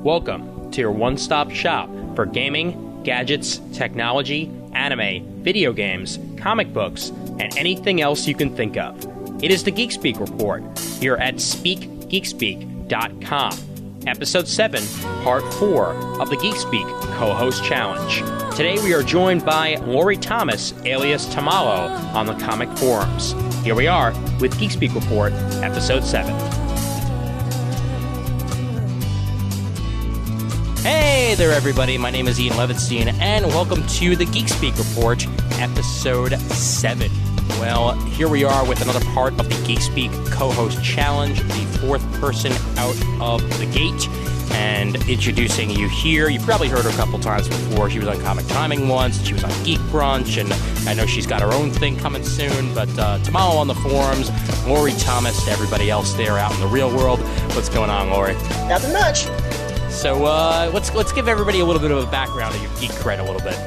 Welcome to your one-stop shop for gaming, gadgets, technology, anime, video games, comic books, and anything else you can think of. It is the Geekspeak Report here at SpeakGeekspeak.com. Episode 7, Part 4 of the Geekspeak Co-Host Challenge. Today we are joined by Lori Thomas, alias Tamalo, on the comic forums. Here we are with Geekspeak Report, Episode 7. Hey there, everybody. My name is Ian Levinstein, and welcome to the Geekspeak Report, Episode 7. Well, here we are with another part of the Geekspeak Co-Host Challenge, the fourth person out of the gate, and introducing you here. You've probably heard her a couple times before. She was on Comic Timing once, she was on Geek Brunch, and I know she's got her own thing coming soon, but Tamalo on the forums, Lori Thomas, to everybody else there out in the real world. What's going on, Lori? Nothing much. So let's give everybody a little bit of a background of your geek cred a little bit.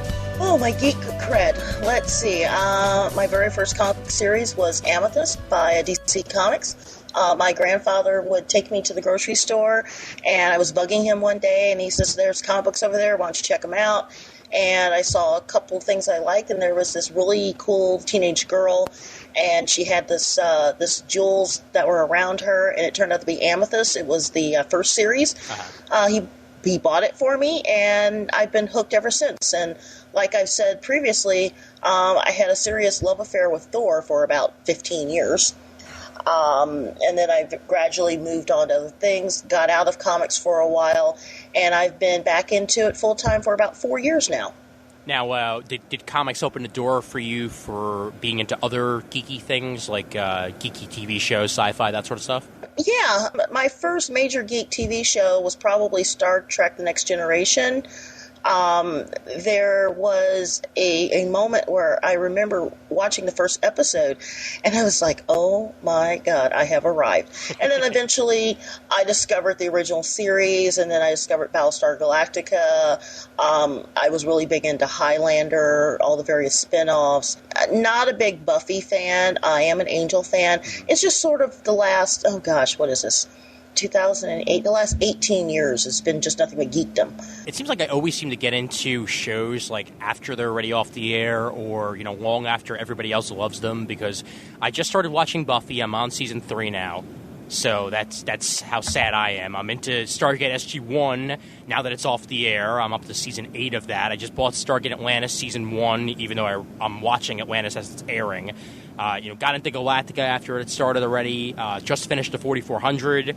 Oh, my geek cred. Let's see. My very first comic series was Amethyst by DC Comics. My grandfather would take me to the grocery store, and I was bugging him one day, and he says, "There's comic books over there. Why don't you check them out?" And I saw a couple things I liked, and there was this really cool teenage girl, and she had this jewels that were around her, and it turned out to be Amethyst. It was the first series. He bought it for me, and I've been hooked ever since. And like I've said previously, I had a serious love affair with Thor for about 15 years. And then I've gradually moved on to other things, got out of comics for a while, and I've been back into it full-time for about 4 years now. Now, did comics open the door for you for being into other geeky things, like geeky TV shows, sci-fi, that sort of stuff? Yeah, my first major geek TV show was probably Star Trek: The Next Generation. There was a moment where I remember watching the first episode, and I was like, oh my God, I have arrived. And then eventually I discovered the original series, and then I discovered Battlestar Galactica. I was really big into Highlander, all the various spin-offs. Not a big Buffy fan. I am an Angel fan. It's just sort of the last, 2008, the last 18 years has been just nothing but geekdom. It seems like I always seem to get into shows like after they're already off the air, or long after everybody else loves them, because I just started watching Buffy. I'm on season 3 now, so that's how sad I am. I'm into Stargate SG-1 now that it's off the air. I'm up to season 8 of that. I just bought Stargate Atlantis season 1, even though I'm watching Atlantis as it's airing. Got into Galactica after it started already. Just finished the 4400.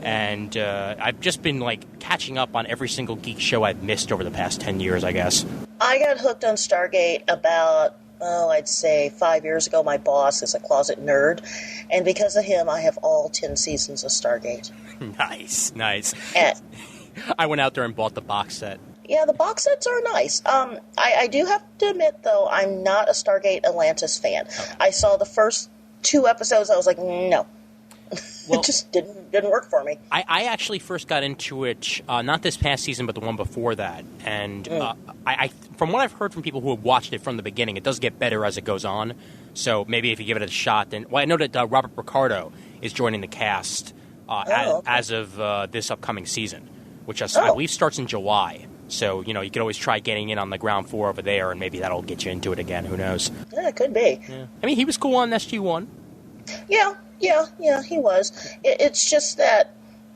And I've just been, catching up on every single geek show I've missed over the past 10 years, I guess. I got hooked on Stargate about, I'd say 5 years ago. My boss is a closet nerd, and because of him, I have all 10 seasons of Stargate. Nice. And I went out there and bought the box set. Yeah, the box sets are nice. I do have to admit, though, I'm not a Stargate Atlantis fan. Okay. I saw the first 2 episodes, I was like, no. Well, it just didn't work for me. I actually first got into it, not this past season, but the one before that. And I from what I've heard from people who have watched it from the beginning, it does get better as it goes on. So maybe if you give it a shot, then... Well, I know that Robert Picardo is joining the cast as of this upcoming season, which I believe starts in July. So, you could always try getting in on the ground floor over there, and maybe that'll get you into it again. Who knows? Yeah, it could be. Yeah. I mean, he was cool on SG-1. Yeah, he was. It's just that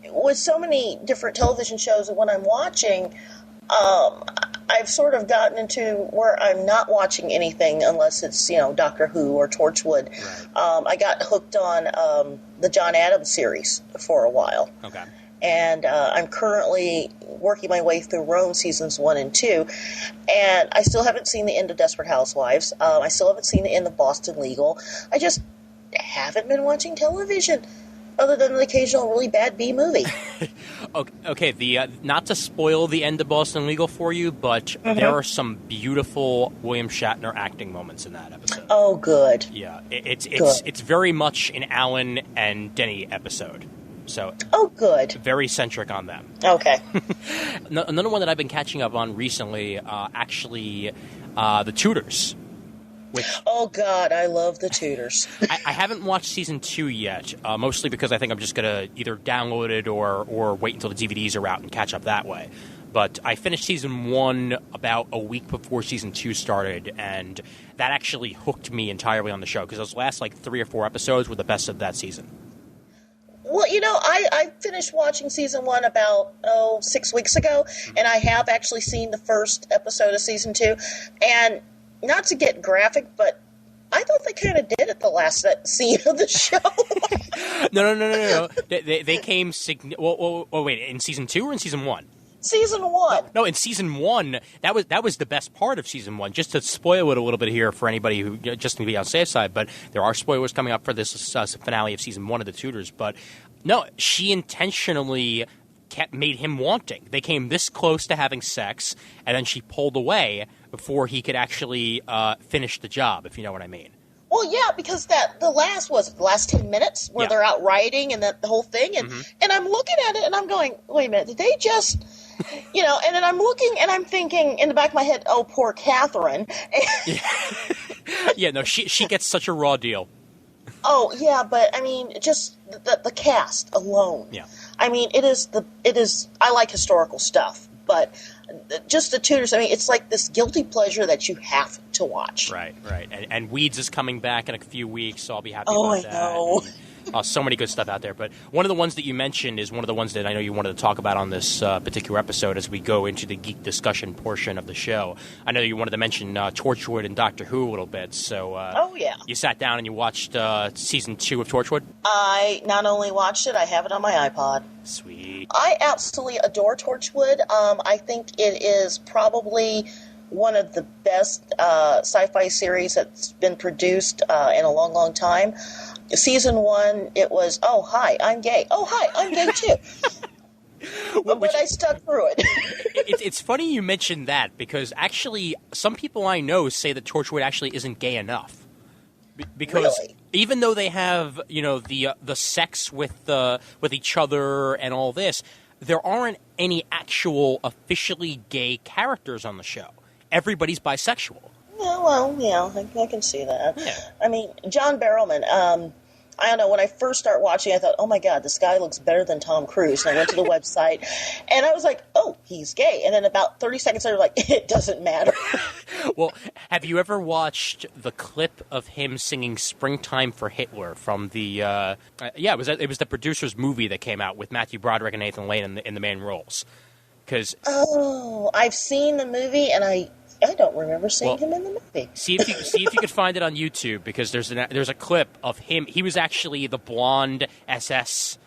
with so many different television shows and what I'm watching, I've sort of gotten into where I'm not watching anything unless it's, Doctor Who or Torchwood. Right. I got hooked on the John Adams series for a while. Okay. And I'm currently working my way through Rome seasons 1 and 2, and I still haven't seen the end of Desperate Housewives. I still haven't seen the end of Boston Legal. I just haven't been watching television other than an occasional really bad B movie. Okay, the not to spoil the end of Boston Legal for you, but there are some beautiful William Shatner acting moments in that episode. Oh, good. Yeah, it's very much an Alan and Denny episode. So, good. Very centric on them. Okay. Another one that I've been catching up on recently, The Tudors, Oh, God, I love the Tudors. I haven't watched season 2 yet, mostly because I think I'm just going to either download it or wait until the DVDs are out and catch up that way. But I finished season 1 about a week before season 2 started, and that actually hooked me entirely on the show because those last 3 or 4 episodes were the best of that season. Well, I finished watching season 1 about, 6 weeks ago, and I have actually seen the first episode of season 2, and not to get graphic, but I thought they kind of did it the last scene of the show. No. They came... wait, in season 2 or in season 1? Season 1. No, in season 1, that was the best part of season 1. Just to spoil it a little bit here for anybody who just to be on the safe side, but there are spoilers coming up for this finale of season 1 of The Tudors. But no, she intentionally made him wanting. They came this close to having sex, and then she pulled away before he could actually finish the job, if you know what I mean. Well, yeah, because the last 10 minutes where they're out riding and the whole thing, and I'm looking at it and I'm going, wait a minute, did they just, and then I'm looking and I'm thinking in the back of my head, oh, poor Catherine. Yeah, no, she gets such a raw deal. Oh, yeah, but I mean, just the cast alone. Yeah. I mean, it is, I like historical stuff, but just the Tudors, I mean, it's like this guilty pleasure that you have to watch. Right. And Weeds is coming back in a few weeks, so I'll be happy about that. Oh, I know. So many good stuff out there. But one of the ones that you mentioned is one of the ones that I know you wanted to talk about on this particular episode as we go into the geek discussion portion of the show. I know you wanted to mention Torchwood and Doctor Who a little bit. So oh, yeah. You sat down and you watched season 2 of Torchwood? I not only watched it, I have it on my iPod. Sweet. I absolutely adore Torchwood. I think it is probably one of the best sci-fi series that's been produced in a long, long time. Season 1, it was, oh, hi, I'm gay. Oh, hi, I'm gay too. But I stuck through it. It's funny you mentioned that because actually some people I know say that Torchwood actually isn't gay enough. Because even though they have, the sex with each other and all this, there aren't any actual officially gay characters on the show. Everybody's bisexual. Yeah, well, yeah, I can see that. Yeah. I mean, John Barrowman, I don't know, when I first started watching, I thought, oh my God, this guy looks better than Tom Cruise. And I went to the website, and I was like, oh, he's gay. And then about 30 seconds later, like, it doesn't matter. Well, have you ever watched the clip of him singing Springtime for Hitler from the, it was the producer's movie that came out with Matthew Broderick and Nathan Lane in the main roles. Oh, I've seen the movie, and I don't remember seeing him in the movie. See if you could find it on YouTube because there's a clip of him. He was actually the blonde SS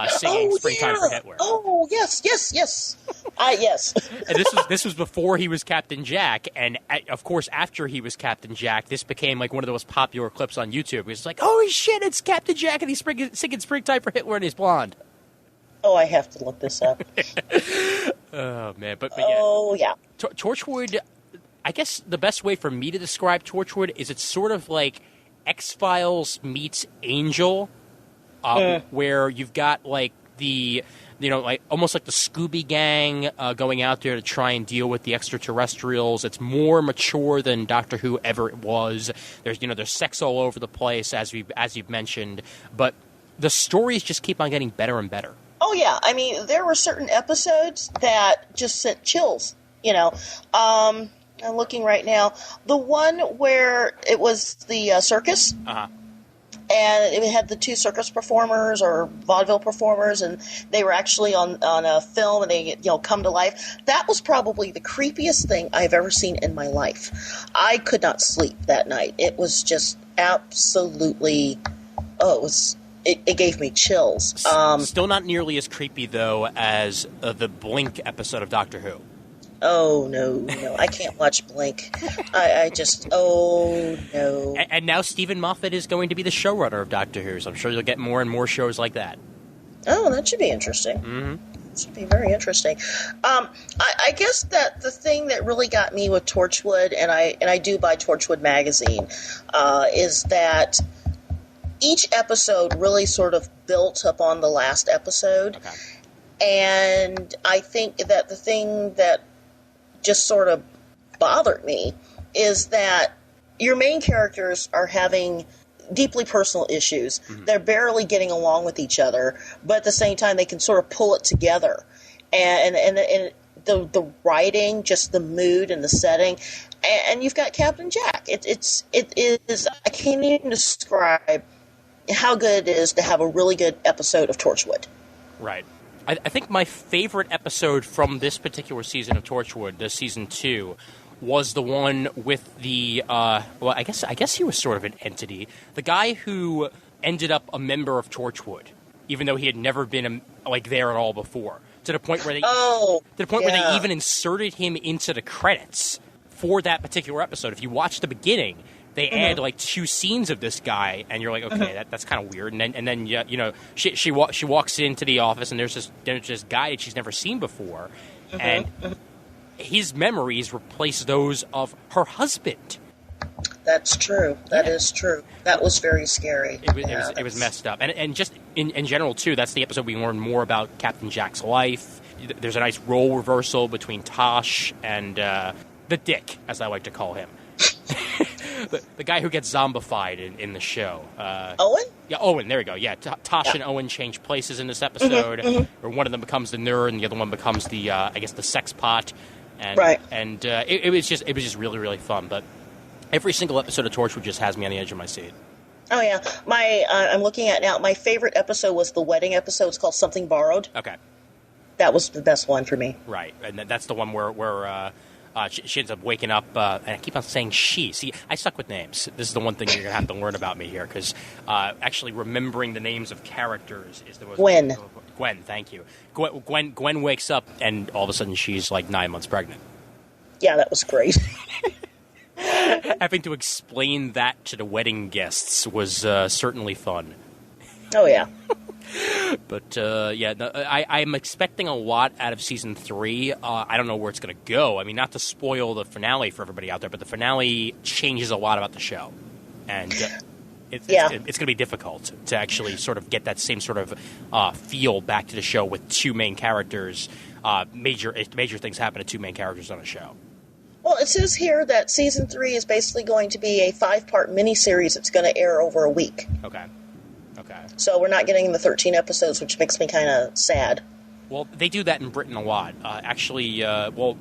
singing "Springtime for Hitler." Oh yes. Yes. And this was before he was Captain Jack, and of course after he was Captain Jack, this became like one of the most popular clips on YouTube. It's like, holy shit, it's Captain Jack, and he's singing "Springtime for Hitler," and he's blonde. Oh, I have to look this up. Oh man, but yeah. Oh yeah. Torchwood. I guess the best way for me to describe Torchwood is it's sort of like X-Files meets Angel, where you've got like the, almost like the Scooby Gang going out there to try and deal with the extraterrestrials. It's more mature than Doctor Who ever was. There's sex all over the place, as you've mentioned, but the stories just keep on getting better and better. Oh yeah, I mean there were certain episodes that just sent chills. I'm looking right now. The one where it was the circus, and it had the two circus performers or vaudeville performers, and they were actually on a film, and they come to life. That was probably the creepiest thing I've ever seen in my life. I could not sleep that night. It was just absolutely. It gave me chills. Still not nearly as creepy though as the Blink episode of Doctor Who. Oh, no, I can't watch Blink. I just, oh, no. And now Stephen Moffat is going to be the showrunner of Doctor Who, so I'm sure you'll get more and more shows like that. Oh, that should be interesting. Mm-hmm. That should be very interesting. I guess that the thing that really got me with Torchwood, and I do buy Torchwood magazine, is that each episode really sort of built upon the last episode. Okay. And I think that the thing that just sort of bothered me is that, your main characters are having deeply personal issues. Mm-hmm. They're barely getting along with each other, but at the same time, they can sort of pull it together. And the writing, just the mood and the setting, and you've got Captain Jack. It is. I can't even describe how good it is to have a really good episode of Torchwood. Right. I think my favorite episode from this particular season of Torchwood, the season 2, was the one with the I guess he was sort of an entity. The guy who ended up a member of Torchwood, even though he had never been there at all before. To the point where they even inserted him into the credits for that particular episode. If you watch the beginning, they add 2 scenes of this guy, and you're like, okay, that's kind of weird. And then she walks into the office, and there's this guy that she's never seen before, and his memories replace those of her husband. That's true. That is true. That was very scary. It was messed up. And just in general, too, that's the episode we learn more about Captain Jack's life. There's a nice role reversal between Tosh and the Dick, as I like to call him. the guy who gets zombified in the show. Owen? Yeah, Owen. There we go. Yeah, Tosh and Owen change places in this episode, where one of them becomes the nerd and the other one becomes the the sex pot. And, right. And it was just really, really fun. But every single episode of Torchwood just has me on the edge of my seat. Oh, yeah. I'm looking at now, my favorite episode was the wedding episode. It's called Something Borrowed. Okay. That was the best one for me. Right. And that's the one where she ends up waking up, and I keep on saying she. See, I suck with names. This is the one thing you're going to have to learn about me here, because actually remembering the names of characters is the most... Gwen, thank you. Gwen wakes up, and all of a sudden she's 9 months pregnant. Yeah, that was great. Having to explain that to the wedding guests was certainly fun. Oh, yeah. But, I'm expecting a lot out of Season 3. I don't know where it's going to go. I mean, not to spoil the finale for everybody out there, but the finale changes a lot about the show. And it's going to be difficult to actually sort of get that same sort of feel back to the show with 2 main characters. Major things happen to 2 main characters on a show. Well, it says here that Season 3 is basically going to be a 5-part miniseries that's going to air over a week. Okay. So we're not getting the 13 episodes, which makes me kind of sad. Well, they do that in Britain a lot.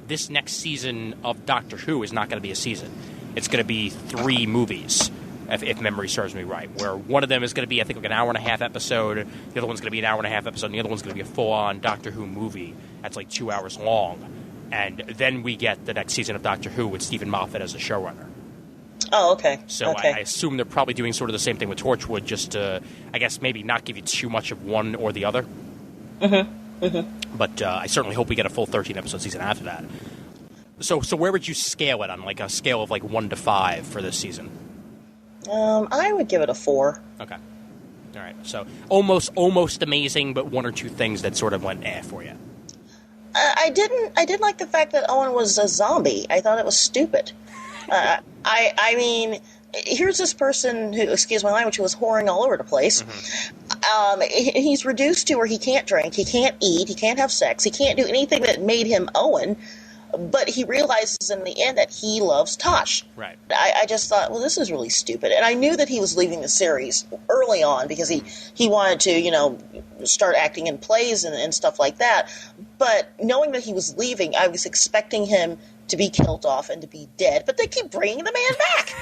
This next season of Doctor Who is not going to be a season. It's going to be 3 movies, if memory serves me right, where one of them is going to be, I think, an hour-and-a-half episode, the other one's going to be an hour-and-a-half episode, and the other one's going to be a full-on Doctor Who movie that's 2 hours long. And then we get the next season of Doctor Who with Stephen Moffat as a showrunner. Oh, okay. So I assume they're probably doing sort of the same thing with Torchwood, just to, I guess, maybe not give you too much of one or the other. But I certainly hope we get a full 13-episode season after that. So where would you scale it on, a scale of 1 to 5 for this season? I would give it a 4. Okay. All right. So almost amazing, but 1 or 2 things that sort of went for you. I didn't like the fact that Owen was a zombie. I thought it was stupid. I mean, here's this person who, excuse my language, who was whoring all over the place. He's reduced to where he can't drink, he can't eat, he can't have sex, he can't do anything that made him Owen, but he realizes in the end that he loves Tosh. Right. I just thought, well, this is really stupid. And I knew that he was leaving the series early on because he wanted to, start acting in plays and stuff like that. But knowing that he was leaving, I was expecting him to be killed off and to be dead, but they keep bringing the man back.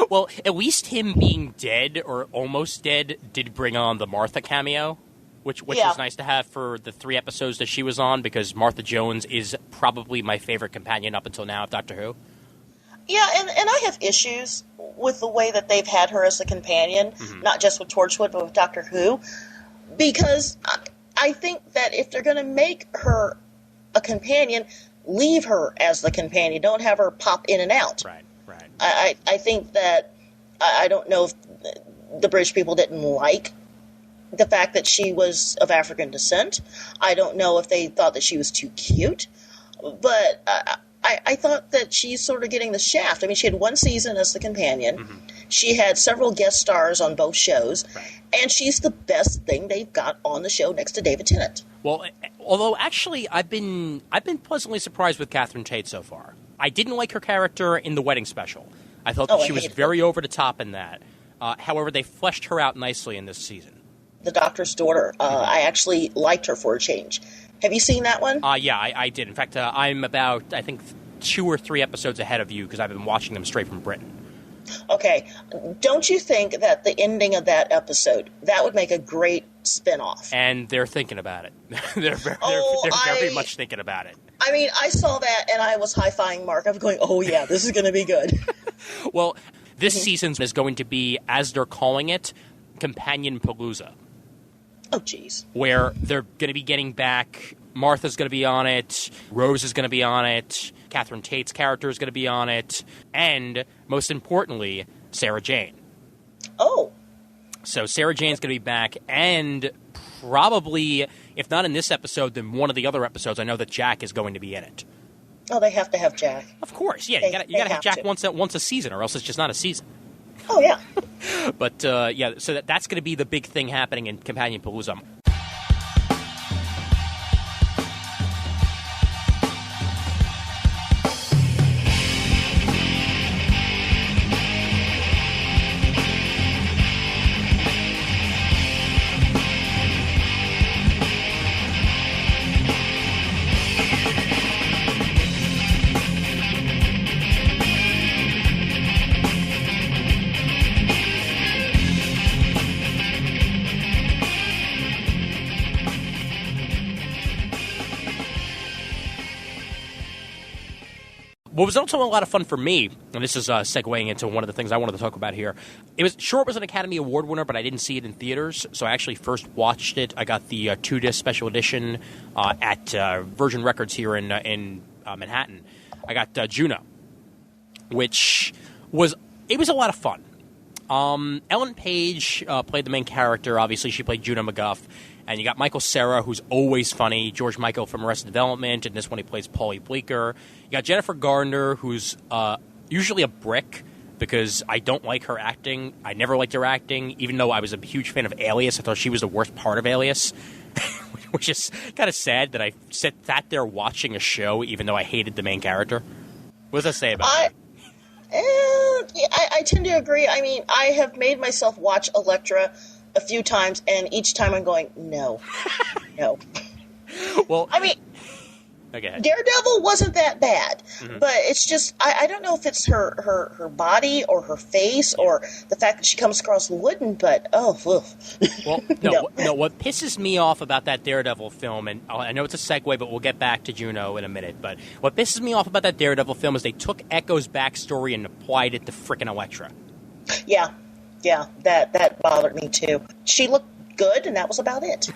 Well, at least him being dead or almost dead did bring on the Martha cameo, which was nice to have for the 3 episodes that she was on, because Martha Jones is probably my favorite companion up until now of Doctor Who. Yeah, and I have issues with the way that they've had her as a companion, not just with Torchwood, but with Doctor Who, because I think that if they're going to make her a companion, leave her as the companion. Don't have her pop in and out. Right. I think that, I don't know if the British people didn't like the fact that she was of African descent. I don't know if they thought that she was too cute. But I thought that she's sort of getting the shaft. I mean, she had 1 season as the companion. She had several guest stars on both shows. Right. And she's the best thing they've got on the show next to David Tennant. Well, although actually I've been pleasantly surprised with Catherine Tate so far. I didn't like her character in the wedding special. I thought that she was very over the top in that. However, they fleshed her out nicely in this season. The doctor's daughter. I actually liked her for a change. Have you seen that one? Yeah, I did. In fact, I'm about, I think, 2 or 3 episodes ahead of you because I've been watching them straight from Britain. Okay. Don't you think that the ending of that episode, that would make a great spinoff? And they're thinking about it. they're very much thinking about it. I mean, I saw that and I was high-fiving Mark. I was going, oh yeah, this is going to be good. Well, this season is going to be, as they're calling it, Companion Palooza. Oh, jeez. Where they're going to be getting back. Martha's going to be on it. Rose is going to be on it. Catherine Tate's character is going to be on it. And, most importantly, Sarah Jane. Oh. So Sarah Jane's going to be back. And probably, if not in this episode, then one of the other episodes, I know that Jack is going to be in it. Oh, they have to have Jack. Of course, yeah. You got to have Jack once a season, or else it's just not a season. Oh, yeah. But, yeah, so that's going to be the big thing happening in Companion Palooza. What was also a lot of fun for me, and this is segueing into one of the things I wanted to talk about here, it was an Academy Award winner, but I didn't see it in theaters, so I actually first watched it. I got the 2-disc special edition at Virgin Records here in Manhattan. I got Juno, which was a lot of fun. Ellen Page played the main character. Obviously, she played Juno McGuff. And you got Michael Cera, who's always funny. George Michael from Arrested Development. And this one he plays Paulie Bleecker. You got Jennifer Gardner, who's usually a brick because I don't like her acting. I never liked her acting, even though I was a huge fan of Alias. I thought she was the worst part of Alias, which is kind of sad that I sat there watching a show even though I hated the main character. What does that say about her? I tend to agree. I mean, I have made myself watch Elektra a few times, and each time I'm going, no. Well, I mean, okay. Daredevil wasn't that bad, but it's just, I don't know if it's her body or her face or the fact that she comes across wooden, but, ugh. Well, no, what pisses me off about that Daredevil film, and I know it's a segue, but we'll get back to Juno in a minute, but what pisses me off about that Daredevil film is they took Echo's backstory and applied it to frickin' Elektra. Yeah, that bothered me too. She looked good, and that was about it.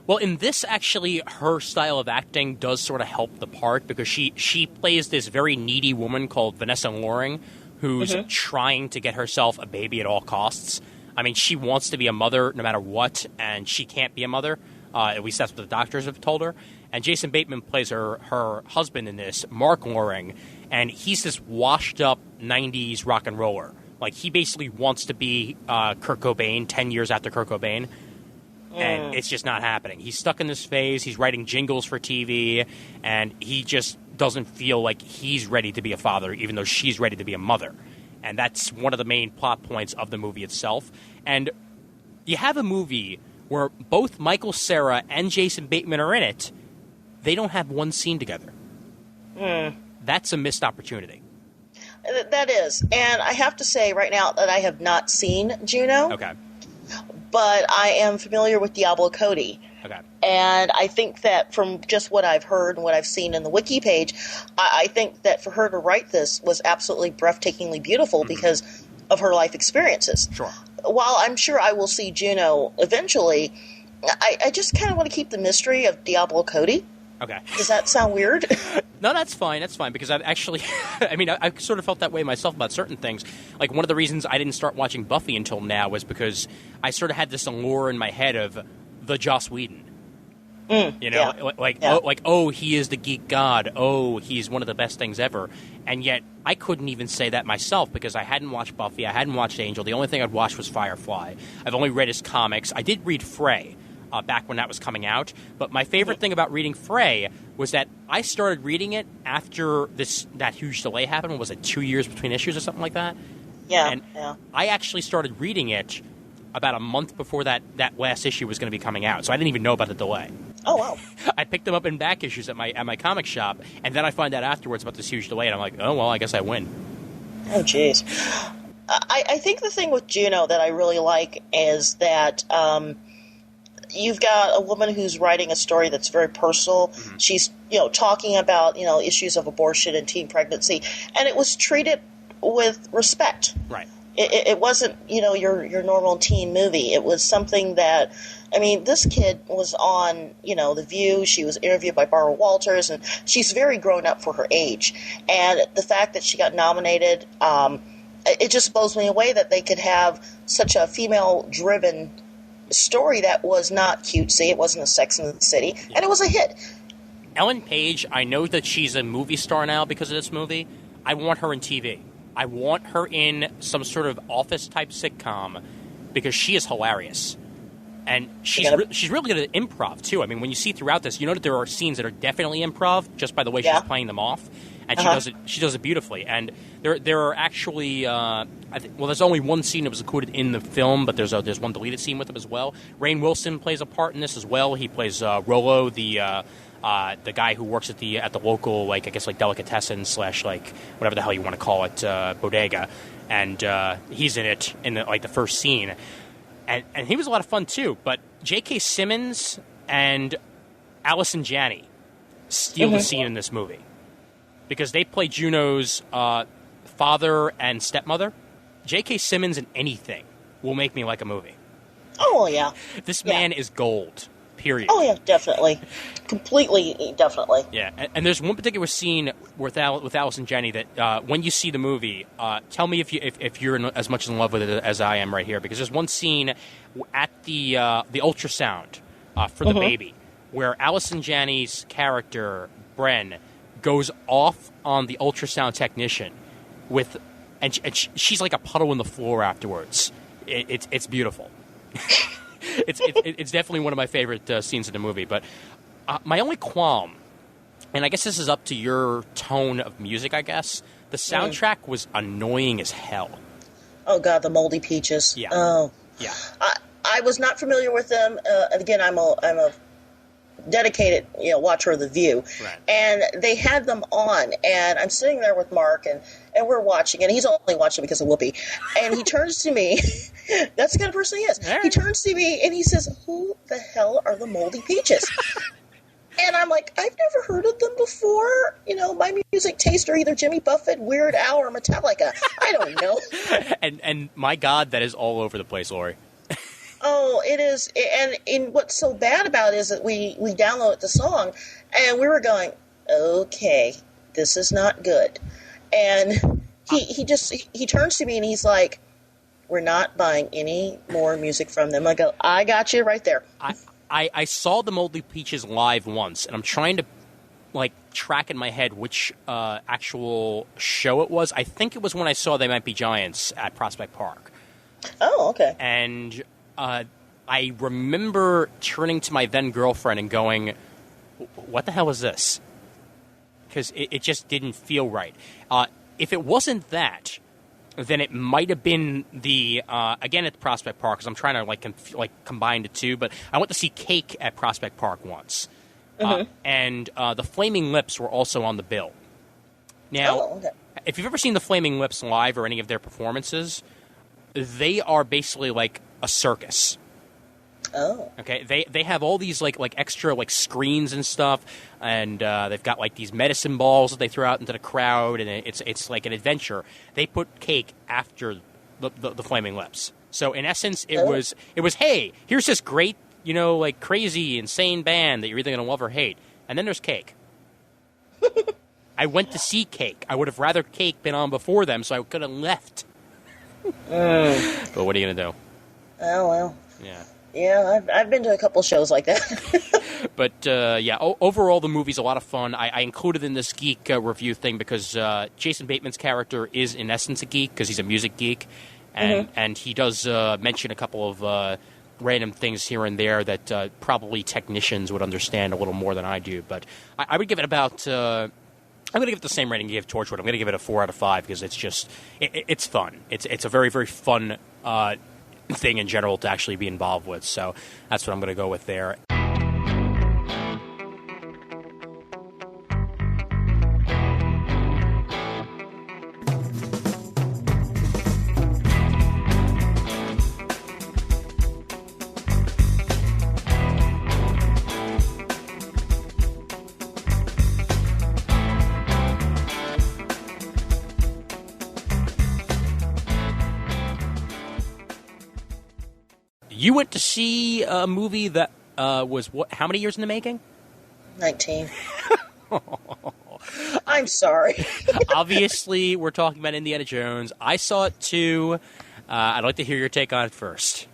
well, in this, actually, her style of acting does sort of help the part because she plays this very needy woman called Vanessa Loring who's trying to get herself a baby at all costs. I mean, she wants to be a mother no matter what, and she can't be a mother. At least that's what the doctors have told her. And Jason Bateman plays her husband in this, Mark Loring, and he's this washed-up 90s rock and roller. Like, he basically wants to be Kurt Cobain 10 years after Kurt Cobain, and it's just not happening. He's stuck in this phase. He's writing jingles for TV, and he just doesn't feel like he's ready to be a father, even though she's ready to be a mother. And that's one of the main plot points of the movie itself. And you have a movie where both Michael Cera and Jason Bateman are in it. They don't have one scene together. That's a missed opportunity. That is. And I have to say right now that I have not seen Juno. Okay. But I am familiar with Diablo Cody. Okay. And I think that from just what I've heard and what I've seen in the wiki page, I think that for her to write this was absolutely breathtakingly beautiful because of her life experiences. Sure. While I'm sure I will see Juno eventually, I just kind of want to keep the mystery of Diablo Cody. Okay. Does that sound weird? No, that's fine. That's fine because I've actually, I sort of felt that way myself about certain things. Like one of the reasons I didn't start watching Buffy until now was because I sort of had this allure in my head of the Joss Whedon. You know, yeah. He is the geek god. Oh, he's one of the best things ever. And yet I couldn't even say that myself because I hadn't watched Buffy. I hadn't watched Angel. The only thing I'd watched was Firefly. I've only read his comics. I did read Frey. back when that was coming out. But my favorite thing about reading Frey was that I started reading it after that huge delay happened. Was it 2 years between issues or something like that? Yeah. And I actually started reading it about a month before that last issue was going to be coming out. So I didn't even know about the delay. Oh, wow. I picked them up in back issues at my comic shop, and then I find out afterwards about this huge delay, and I'm like, oh, well, I guess I win. Oh, jeez. I think the thing with Juno that I really like is that you've got a woman who's writing a story that's very personal. Mm-hmm. She's, talking about, issues of abortion and teen pregnancy, and it was treated with respect. Right. It wasn't, your normal teen movie. It was something that, this kid was on, The View. She was interviewed by Barbara Walters, and she's very grown up for her age. And the fact that she got nominated, it just blows me away that they could have such a female-driven story that was not cutesy. It wasn't a Sex and the City, and it was a hit. Ellen Page, I know that she's a movie star now because of this movie. I want her in TV. I want her in some sort of Office-type sitcom because she is hilarious. And she's really good at improv, too. I mean, when you see throughout this, you know that there are scenes that are definitely improv just by the way she's playing them off. And she does it beautifully. And there are actually, there's only one scene that was included in the film, but there's one deleted scene with him as well. Rainn Wilson plays a part in this as well. He plays Rollo, the guy who works at the local, delicatessen / whatever the hell you want to call it, bodega, and he's in it in the first scene, and he was a lot of fun too. But J.K. Simmons and Allison Janney steal the scene in this movie because they play Juno's father and stepmother. J.K. Simmons in anything will make me like a movie. Oh yeah, this man is gold. Period. Oh, yeah, definitely. Completely, definitely. Yeah, and there's one particular scene with Allison Janney that when you see the movie, tell me if you're as much in love with it as I am right here, because there's one scene at the ultrasound for the baby where Allison Janney's character, Bren, goes off on the ultrasound technician and she's like a puddle in the floor afterwards. It's beautiful. It's definitely one of my favorite scenes in the movie. But my only qualm, and I guess this is up to your tone of music, I guess, the soundtrack was annoying as hell. Oh, God, the Moldy Peaches. Yeah. Oh. Yeah. I was not familiar with them. Again, I'm a dedicated watcher of The View. Right. And they had them on, and I'm sitting there with Mark, and we're watching, and he's only watching because of Whoopi. And he turns to me. That's the kind of person he is. Right. He turns to me, and he says, who the hell are the Moldy Peaches? And I'm like, I've never heard of them before. My music tastes are either Jimmy Buffett, Weird Al, or Metallica. I don't know. And my God, that is all over the place, Lori. Oh, it is. And what's so bad about it is that we downloaded the song, and we were going, okay, this is not good. And he turns to me, and he's like, we're not buying any more music from them. I go, I got you right there. I saw the Moldy Peaches live once, and I'm trying to track in my head which actual show it was. I think it was when I saw They Might Be Giants at Prospect Park. Oh, okay. And I remember turning to my then girlfriend and going, what the hell is this? Because it just didn't feel right. If it wasn't that, then it might have been the again at the Prospect Park, because I'm trying to combine the two. But I went to see Cake at Prospect Park once, and the Flaming Lips were also on the bill. Now, if you've ever seen the Flaming Lips live or any of their performances, they are basically like a circus. Oh. Okay. They have all these extra screens and stuff, and they've got these medicine balls that they throw out into the crowd, and it's like an adventure. They put Cake after the Flaming Lips. So in essence, it was hey, here's this great crazy insane band that you're either gonna love or hate, and then there's Cake. I went to see Cake. I would have rather Cake been on before them, so I could have left. But what are you gonna do? Oh well. Yeah. Yeah, I've been to a couple shows like that. But, overall the movie's a lot of fun. I included in this geek review thing because Jason Bateman's character is, in essence, a geek because he's a music geek. And he does mention a couple of random things here and there that probably technicians would understand a little more than I do. But I would give it about. I'm going to give it the same rating you gave Torchwood. I'm going to give it a 4 out of 5 because it's just it's fun. It's a very, very fun thing in general to actually be involved with. So that's what I'm going to go with there. You went to see a movie that was how many years in the making? 19. I'm sorry. Obviously, we're talking about Indiana Jones. I saw it too. I'd like to hear your take on it first.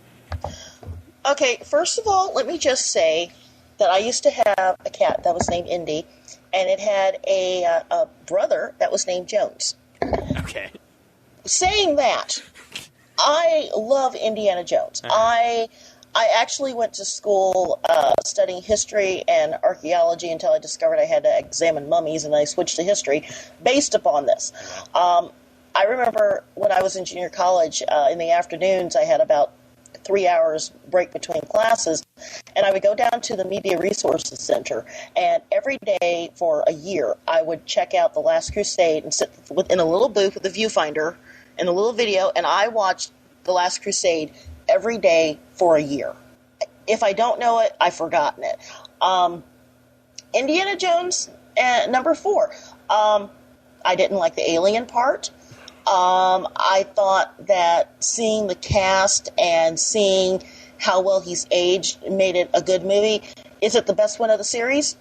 Okay, first of all, let me just say that I used to have a cat that was named Indy, and it had a brother that was named Jones. Okay. Saying that, I love Indiana Jones. I actually went to school studying history and archaeology until I discovered I had to examine mummies, and I switched to history based upon this. I remember when I was in junior college, in the afternoons, I had about 3 hours break between classes, and I would go down to the Media Resources Center, and every day for a year, I would check out The Last Crusade and sit in a little booth with a viewfinder and a little video, and I watched The Last Crusade every day for a year. If I don't know it, I've forgotten it. Indiana Jones, number 4. I didn't like the alien part. I thought that seeing the cast and seeing how well he's aged made it a good movie. Is it the best one of the series?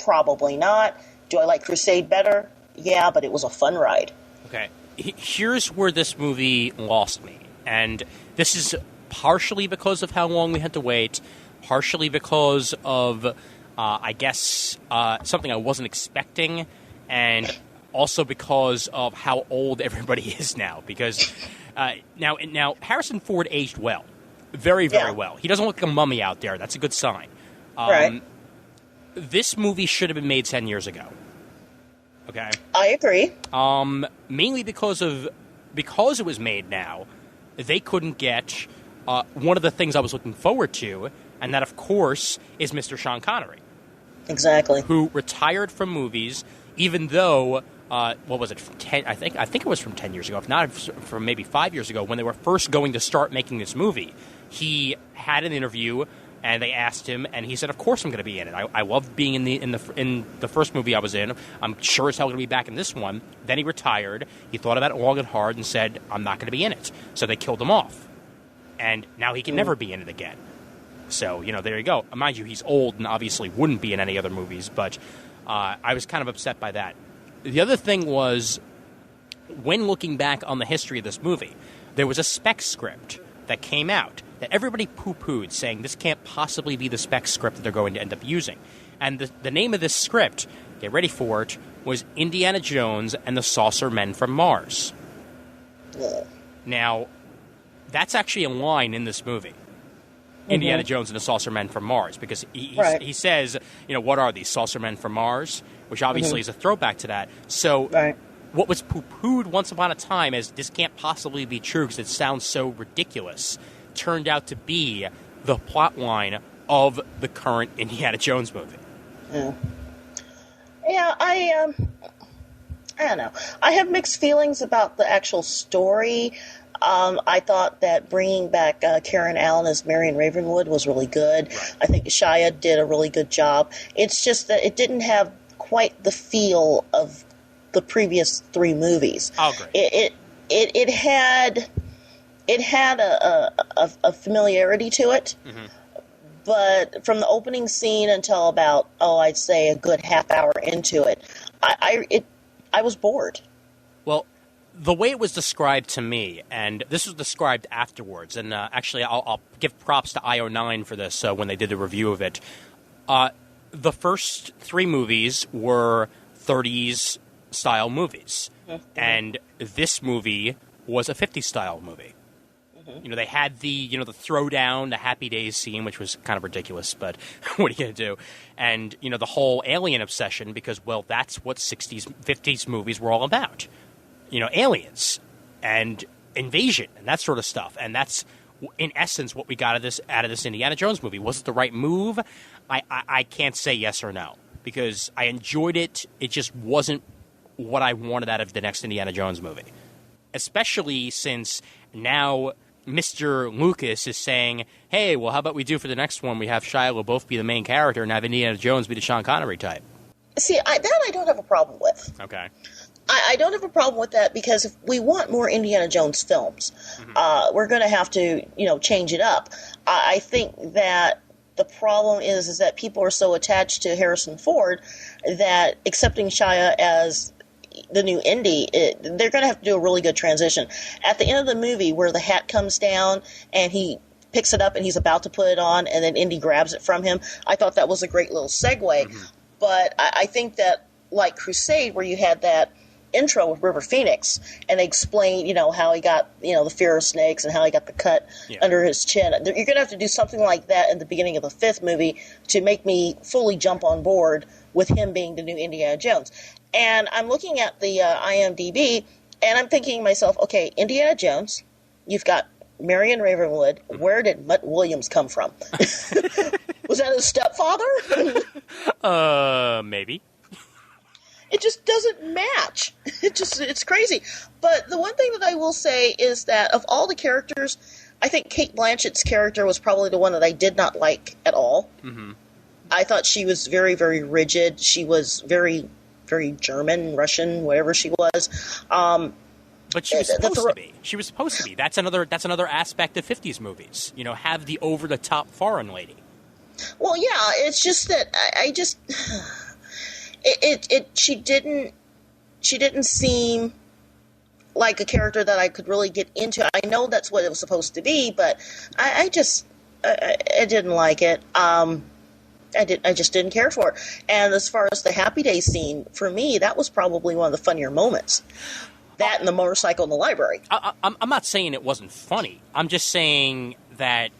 Probably not. Do I like Crusade better? Yeah, but it was a fun ride. Okay. Here's where this movie lost me. And this is partially because of how long we had to wait, partially because of, I guess, something I wasn't expecting, and also because of how old everybody is now. Because now Harrison Ford aged well. Very, very well. He doesn't look like a mummy out there. That's a good sign. Right. This movie should have been made 10 years ago. Okay? I agree. Mainly because it was made now, they couldn't get one of the things I was looking forward to, and that, of course, is Mr. Sean Connery. Exactly. Who retired from movies, even though, what was it, 10, I think it was from 10 years ago, if not from maybe 5 years ago, when they were first going to start making this movie. He had an interview, and they asked him, and he said, "Of course I'm going to be in it. I loved being in the first movie I was in. I'm sure as hell going to be back in this one." Then he retired. He thought about it long and hard and said, "I'm not going to be in it." So they killed him off, and now he can never be in it again. So there you go. Mind you, he's old and obviously wouldn't be in any other movies. But I was kind of upset by that. The other thing was, when looking back on the history of this movie, there was a spec script that came out that everybody poo-pooed, saying this can't possibly be the spec script that they're going to end up using. And the name of this script, get ready for it, was Indiana Jones and the Saucer Men from Mars. Now, that's actually a line in this movie. Indiana Jones and the Saucer Men from Mars, because he says, what are these, Saucer Men from Mars? Which obviously is a throwback to that. So what was poo-pooed once upon a time as this can't possibly be true because it sounds so ridiculous, turned out to be the plot line of the current Indiana Jones movie. Yeah, I don't know. I have mixed feelings about the actual story. I thought that bringing back Karen Allen as Marion Ravenwood was really good. Right. I think Shia did a really good job. It's just that it didn't have quite the feel of the previous 3 movies. I'll agree. It had a familiarity to it, but from the opening scene until about I'd say a good half hour into it, I was bored. Well, the way it was described to me, and this was described afterwards, and actually I'll give props to IO9 for this when they did the review of it. The first 3 movies were 30s style movies, and this movie was a 50s style movie. They had the throwdown, the Happy Days scene, which was kind of ridiculous, but what are you going to do? And, the whole alien obsession, because, well, that's what 60s, 50s movies were all about. Aliens and invasion and that sort of stuff. And that's, in essence, what we got out of this Indiana Jones movie. Was it the right move? I can't say yes or no, because I enjoyed it. It just wasn't what I wanted out of the next Indiana Jones movie. Especially since now Mr. Lucas is saying, hey, well, how about we do for the next one? We have Shia LaBeouf be the main character and have Indiana Jones be the Sean Connery type. See, I don't have a problem with. Okay. I don't have a problem with that, because if we want more Indiana Jones films, we're going to have to, change it up. I think that the problem is that people are so attached to Harrison Ford that accepting Shia as the new Indy, they're going to have to do a really good transition. At the end of the movie, where the hat comes down and he picks it up and he's about to put it on, and then Indy grabs it from him, I thought that was a great little segue. But I think that, like Crusade, where you had that intro with River Phoenix, and they explained, how he got, the fear of snakes and how he got the cut under his chin. You're going to have to do something like that in the beginning of the fifth movie to make me fully jump on board with him being the new Indiana Jones. And I'm looking at the IMDb, and I'm thinking to myself, okay, Indiana Jones, you've got Marion Ravenwood. Where did Mutt Williams come from? Was that his stepfather? Maybe. It just doesn't match. It's crazy. But the one thing that I will say is that of all the characters, I think Cate Blanchett's character was probably the one that I did not like at all. I thought she was very, very rigid. She was very, very German, Russian, whatever she was. But she was supposed to be. She was supposed to be. That's another aspect of 50s movies. Have the over-the-top foreign lady. Well, yeah, it's just that I just... She didn't seem like a character that I could really get into. I know that's what it was supposed to be, but I didn't like it. I just didn't care for it. And as far as the Happy Days scene, for me, that was probably one of the funnier moments. That and the motorcycle in the library. I'm not saying it wasn't funny. I'm just saying that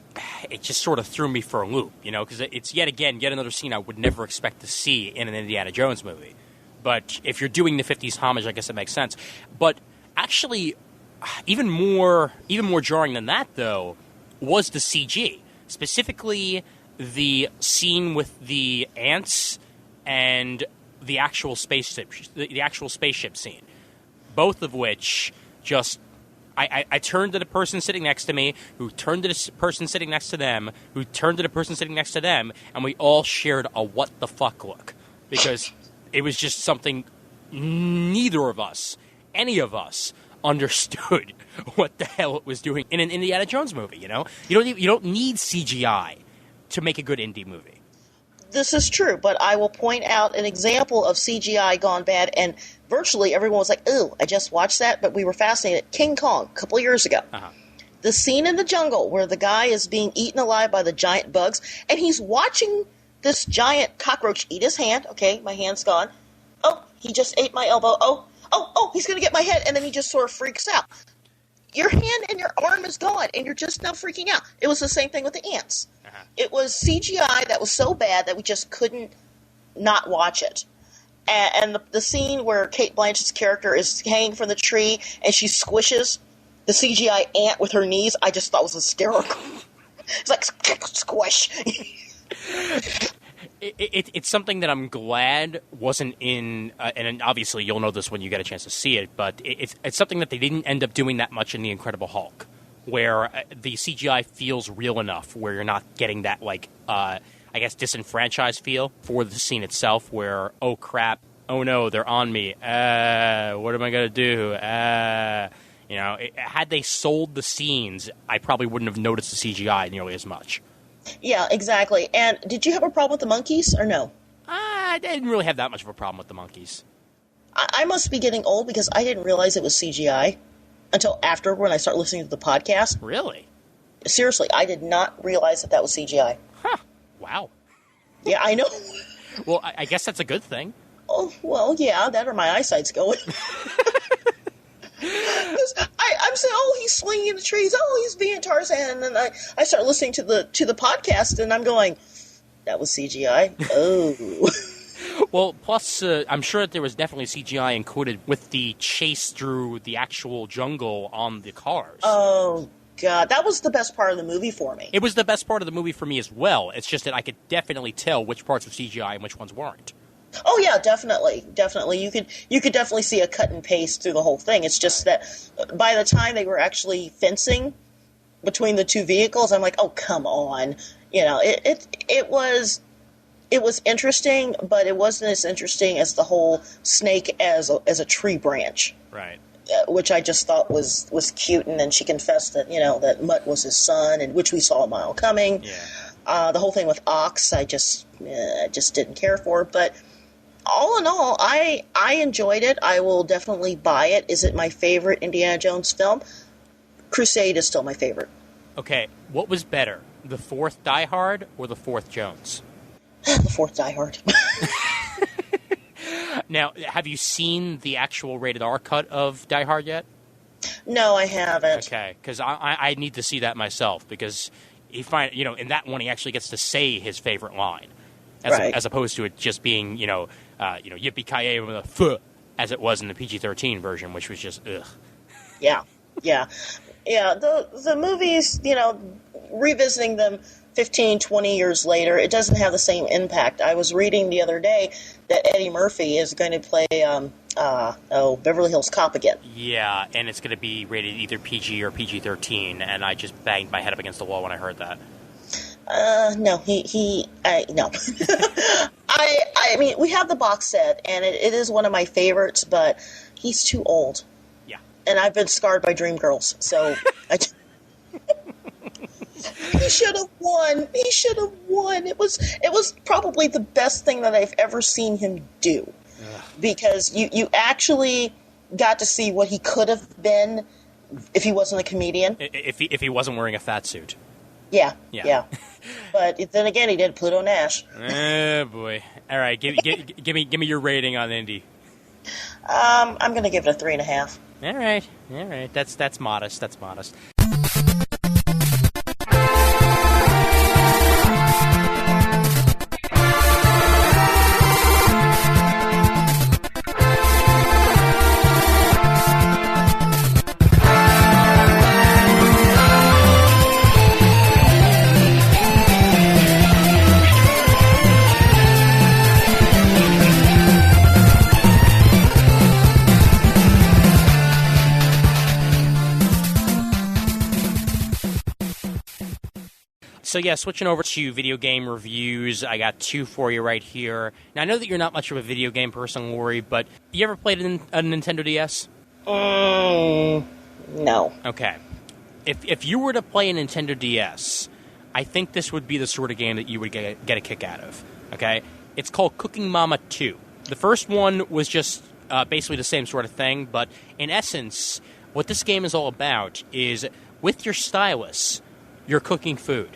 it just sort of threw me for a loop, because it's yet another scene I would never expect to see in an Indiana Jones movie. But if you're doing the 50s homage, I guess it makes sense. But actually, even more jarring than that, though, was the CG. Specifically, the scene with the ants and the actual spaceship scene. Both of which just... I turned to the person sitting next to me, who turned to the person sitting next to them, who turned to the person sitting next to them, and we all shared a what the fuck look. Because it was just something neither of us, any of us, understood what the hell it was doing in an Indiana Jones movie, You don't need CGI to make a good indie movie. This is true, but I will point out an example of CGI gone bad, and virtually everyone was like, ooh, I just watched that, but we were fascinated. King Kong, a couple of years ago. The scene in the jungle where the guy is being eaten alive by the giant bugs, and he's watching this giant cockroach eat his hand. Okay, my hand's gone. Oh, he just ate my elbow. Oh, he's going to get my head, and then he just sort of freaks out. Your hand and your arm is gone, and you're just now freaking out. It was the same thing with the ants. It was CGI that was so bad that we just couldn't not watch it. And the scene where Cate Blanchett's character is hanging from the tree and she squishes the CGI ant with her knees, I just thought was hysterical. It's like, squish. It's something that I'm glad wasn't in, and obviously you'll know this when you get a chance to see it, but it's something that they didn't end up doing that much in The Incredible Hulk, where the CGI feels real enough, where you're not getting that, disenfranchised feel for the scene itself, where, oh crap, oh no, they're on me, what am I going to do, had they sold the scenes, I probably wouldn't have noticed the CGI nearly as much. Yeah, exactly. And did you have a problem with the monkeys, or no? I didn't really have that much of a problem with the monkeys. I must be getting old because I didn't realize it was CGI until after when I started listening to the podcast. Really? Seriously, I did not realize that was CGI. Huh. Wow. Yeah, I know. Well, I guess that's a good thing. Oh, well, yeah, that or my eyesight's going. I I'm saying, oh, he's swinging in the trees. Oh, he's being Tarzan. And then I start listening to the podcast, and I'm going, that was CGI? Oh. Well, plus, I'm sure that there was definitely CGI included with the chase through the actual jungle on the cars. Oh, God. That was the best part of the movie for me. It was the best part of the movie for me as well. It's just that I could definitely tell which parts were CGI and which ones weren't. Oh, yeah, definitely. Definitely. You could definitely see a cut and paste through the whole thing. It's just that by the time they were actually fencing between the two vehicles, I'm like, oh, come on. You know, it was interesting, but it wasn't as interesting as the whole snake as a tree branch. Right. Which I just thought was cute, and then she confessed that, you know, that Mutt was his son, and which we saw a mile coming. Yeah. The whole thing with Ox, I just didn't care for. But all in all, I enjoyed it. I will definitely buy it. Is it my favorite Indiana Jones film? Crusade is still my favorite. Okay, what was better, the fourth Die Hard or the fourth Jones? The fourth Die Hard. Now, have you seen the actual rated R cut of Die Hard yet? No, I haven't. Okay, because I need to see that myself, because in that one he actually gets to say his favorite line, as opposed to it just being yippee-ki-yay with a "f" as it was in the PG-13 version, which was just ugh. Yeah. The movies, revisiting them 15, 20 years later, it doesn't have the same impact. I was reading the other day that Eddie Murphy is going to play Beverly Hills Cop again. Yeah, and it's going to be rated either PG or PG-13, and I just banged my head up against the wall when I heard that. No. I mean, we have the box set, and it is one of my favorites, but he's too old. Yeah. And I've been scarred by Dreamgirls, so he should have won. He should have won. It was probably the best thing that I've ever seen him do. Ugh. Because you actually got to see what he could have been if he wasn't a comedian. If he wasn't wearing a fat suit. Yeah. But then again, he did Pluto Nash. Oh boy! All right, give me your rating on Indy. I'm going to give it a 3.5. All right. That's modest. That's modest. So yeah, switching over to video game reviews, I got two for you right here. Now I know that you're not much of a video game person, Lori, but you ever played a Nintendo DS? No. Okay. If you were to play a Nintendo DS, I think this would be the sort of game that you would get a kick out of. Okay? It's called Cooking Mama 2. The first one was just basically the same sort of thing, but in essence, what this game is all about is with your stylus, you're cooking food.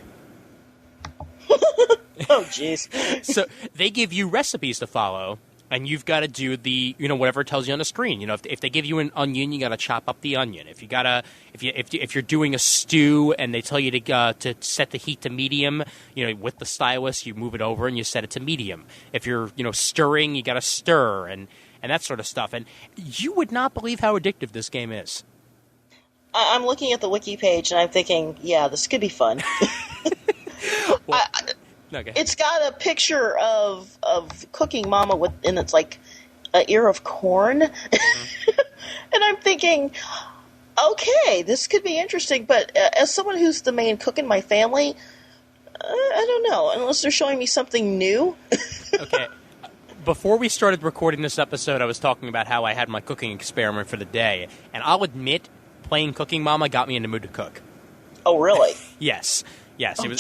Oh, jeez. So they give you recipes to follow, and you've got to do the, whatever it tells you on the screen. If they give you an onion, you got to chop up the onion. If you're doing a stew and they tell you to set the heat to medium, with the stylus, you move it over and you set it to medium. If you're, stirring, you got to stir and that sort of stuff. And you would not believe how addictive this game is. I'm looking at the wiki page and I'm thinking, yeah, this could be fun. Well, okay. It's got a picture of Cooking Mama and it's like an ear of corn. Mm-hmm. And I'm thinking, okay, this could be interesting. But as someone who's the main cook in my family, I don't know. Unless they're showing me something new. Okay. Before we started recording this episode, I was talking about how I had my cooking experiment for the day. And I'll admit, playing Cooking Mama got me in the mood to cook. Oh, really? Yes. Oh,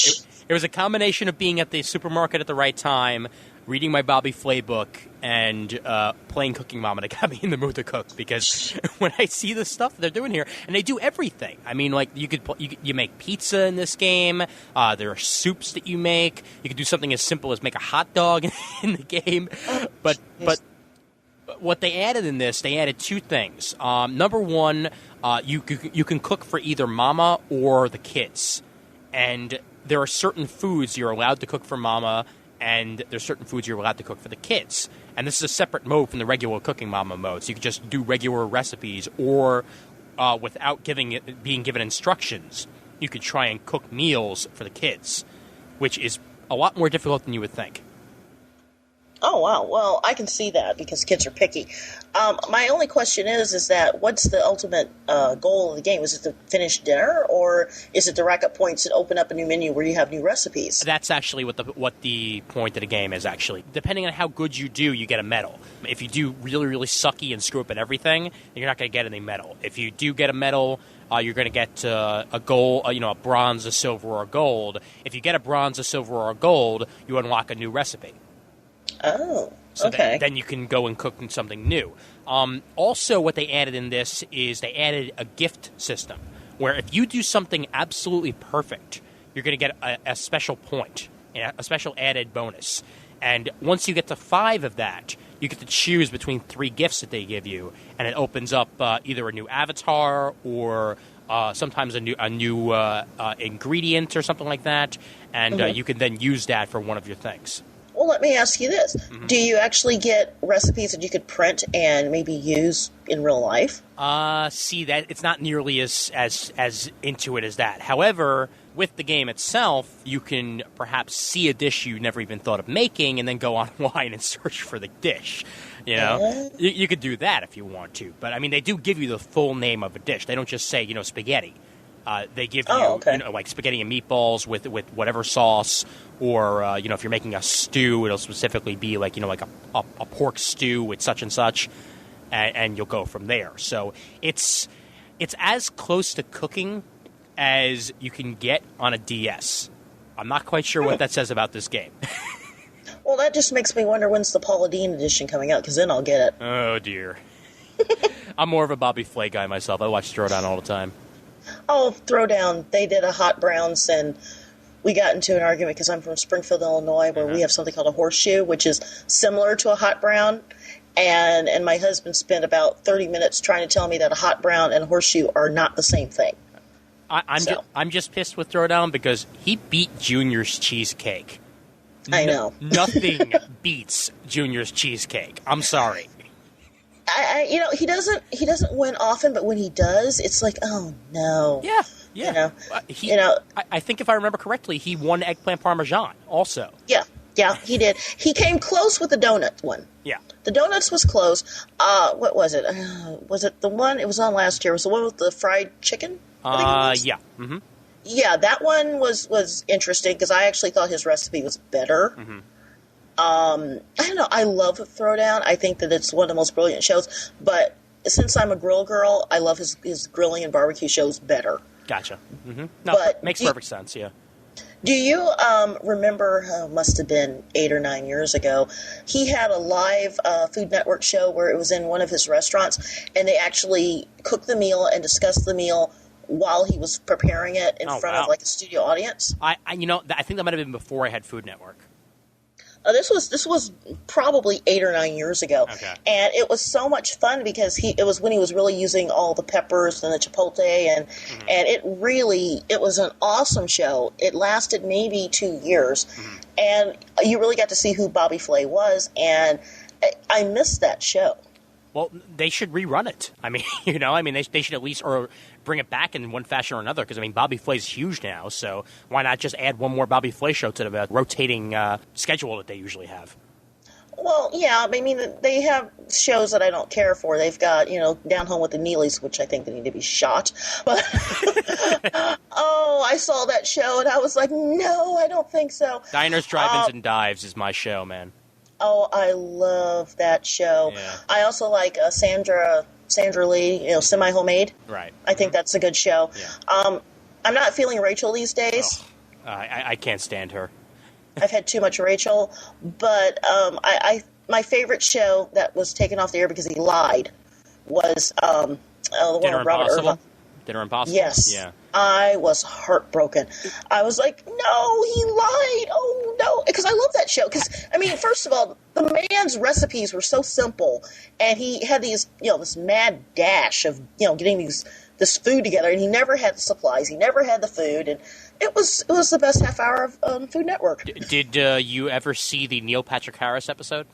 it was a combination of being at the supermarket at the right time, reading my Bobby Flay book, and playing Cooking Mama that got me in the mood to cook. Because when I see the stuff they're doing here, and they do everything. I mean, like you make pizza in this game. There are soups that you make. You can do something as simple as make a hot dog in the game. But what they added in this, they added two things. Number one, you can cook for either mama or the kids. And there are certain foods you're allowed to cook for mama, and there's certain foods you're allowed to cook for the kids. And this is a separate mode from the regular cooking mama mode. So you can just do regular recipes, or without being given instructions, you could try and cook meals for the kids, which is a lot more difficult than you would think. Oh, wow. Well, I can see that because kids are picky. My only question is that what's the ultimate goal of the game? Is it to finish dinner, or is it to rack up points and open up a new menu where you have new recipes? That's actually what the point of the game is, actually. Depending on how good you do, you get a medal. If you do really, really sucky and screw up at everything, you're not going to get any medal. If you do get a medal, you're going to get a gold, a bronze, a silver, or a gold. If you get a bronze, a silver, or a gold, you unlock a new recipe. Oh, so okay. Then you can go and cook something new. Also, what they added in this is they added a gift system, where if you do something absolutely perfect, you're going to get a special point, a special added bonus. And once you get to 5 of that, you get to choose between 3 gifts that they give you, and it opens up either a new avatar or sometimes a new ingredient or something like that, and you can then use that for one of your things. Well, let me ask you this. Mm-hmm. Do you actually get recipes that you could print and maybe use in real life? See, that it's not nearly as into it as that. However, with the game itself, you can perhaps see a dish you never even thought of making and then go online and search for the dish. You could do that if you want to. But, I mean, they do give you the full name of a dish. They don't just say, spaghetti. They give you, like spaghetti and meatballs with whatever sauce, or if you're making a stew, it'll specifically be like a pork stew with such and such, and you'll go from there. So it's as close to cooking as you can get on a DS. I'm not quite sure what that says about this game. Well, that just makes me wonder when's the Paula Deen edition coming out, because then I'll get it. Oh dear. I'm more of a Bobby Flay guy myself. I watch Throwdown all the time. Oh, Throwdown. They did a Hot Browns, and we got into an argument because I'm from Springfield, Illinois, where we have something called a horseshoe, which is similar to a Hot Brown. And my husband spent about 30 minutes trying to tell me that a Hot Brown and a horseshoe are not the same thing. I'm just pissed with Throwdown because he beat Junior's cheesecake. I know. Nothing beats Junior's cheesecake. I'm sorry. He doesn't win often, but when he does, it's like, oh no. Yeah. I think if I remember correctly, he won eggplant parmesan also. Yeah, he did. He came close with the donut one. Yeah. The donuts was close. What was it? Was it the one? It was on last year. Was the one with the fried chicken? Yeah. Mm-hmm. Yeah, that one was interesting because I actually thought his recipe was better. Mm-hmm. I don't know. I love Throwdown. I think that it's one of the most brilliant shows. But since I'm a grill girl, I love his grilling and barbecue shows better. Gotcha. Mm-hmm. No, but makes perfect sense, yeah. Do you remember, must have been 8 or 9 years ago, he had a live Food Network show where it was in one of his restaurants, and they actually cooked the meal and discussed the meal while he was preparing it in front of like a studio audience? I think that might have been before I had Food Network. This was probably 8 or 9 years ago, and it was so much fun because it was when he was really using all the peppers and the chipotle, and it was an awesome show. It lasted maybe 2 years, and you really got to see who Bobby Flay was, and I missed that show. Well, they should rerun it. I mean, they should at least or bring it back in one fashion or another. Because Bobby Flay's huge now, so why not just add one more Bobby Flay show to the rotating schedule that they usually have? Well, yeah. I mean, they have shows that I don't care for. They've got Down Home with the Neelys, which I think they need to be shot. But I saw that show and I was like, no, I don't think so. Diners, Drive-Ins, and Dives is my show, man. Oh, I love that show. Yeah. I also like Sandra Lee, Semi-Homemade. Right. I think that's a good show. Yeah. I'm not feeling Rachel these days. Oh, I can't stand her. I've had too much Rachel. But my favorite show that was taken off the air because he lied was the one with Robert Irvine. Dinner Impossible? Yes. Yeah. I was heartbroken. I was like, no, he lied. Oh, no. Because I love that show. Because, I mean, first of all, the man's recipes were so simple. And he had these, this mad dash of, getting this food together. And he never had the supplies. He never had the food. And it was the best half hour of Food Network. Did you ever see the Neil Patrick Harris episode?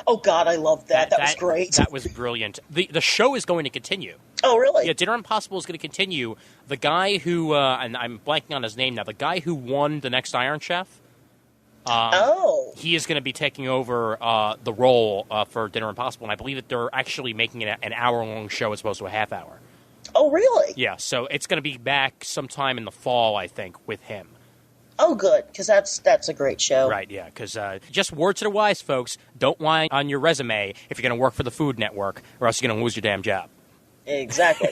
Oh, God, I loved that. That was great. That was brilliant. The show is going to continue. Oh, really? Yeah, Dinner Impossible is going to continue. The guy who, and I'm blanking on his name now, the guy who won the next Iron Chef, he is going to be taking over the role for Dinner Impossible, and I believe that they're actually making it an hour-long show as opposed to a half hour. Oh, really? Yeah, so it's going to be back sometime in the fall, I think, with him. Oh, good, because that's a great show. Right, yeah, because just word to the wise, folks, don't lie on your resume if you're going to work for the Food Network, or else you're going to lose your damn job. Exactly.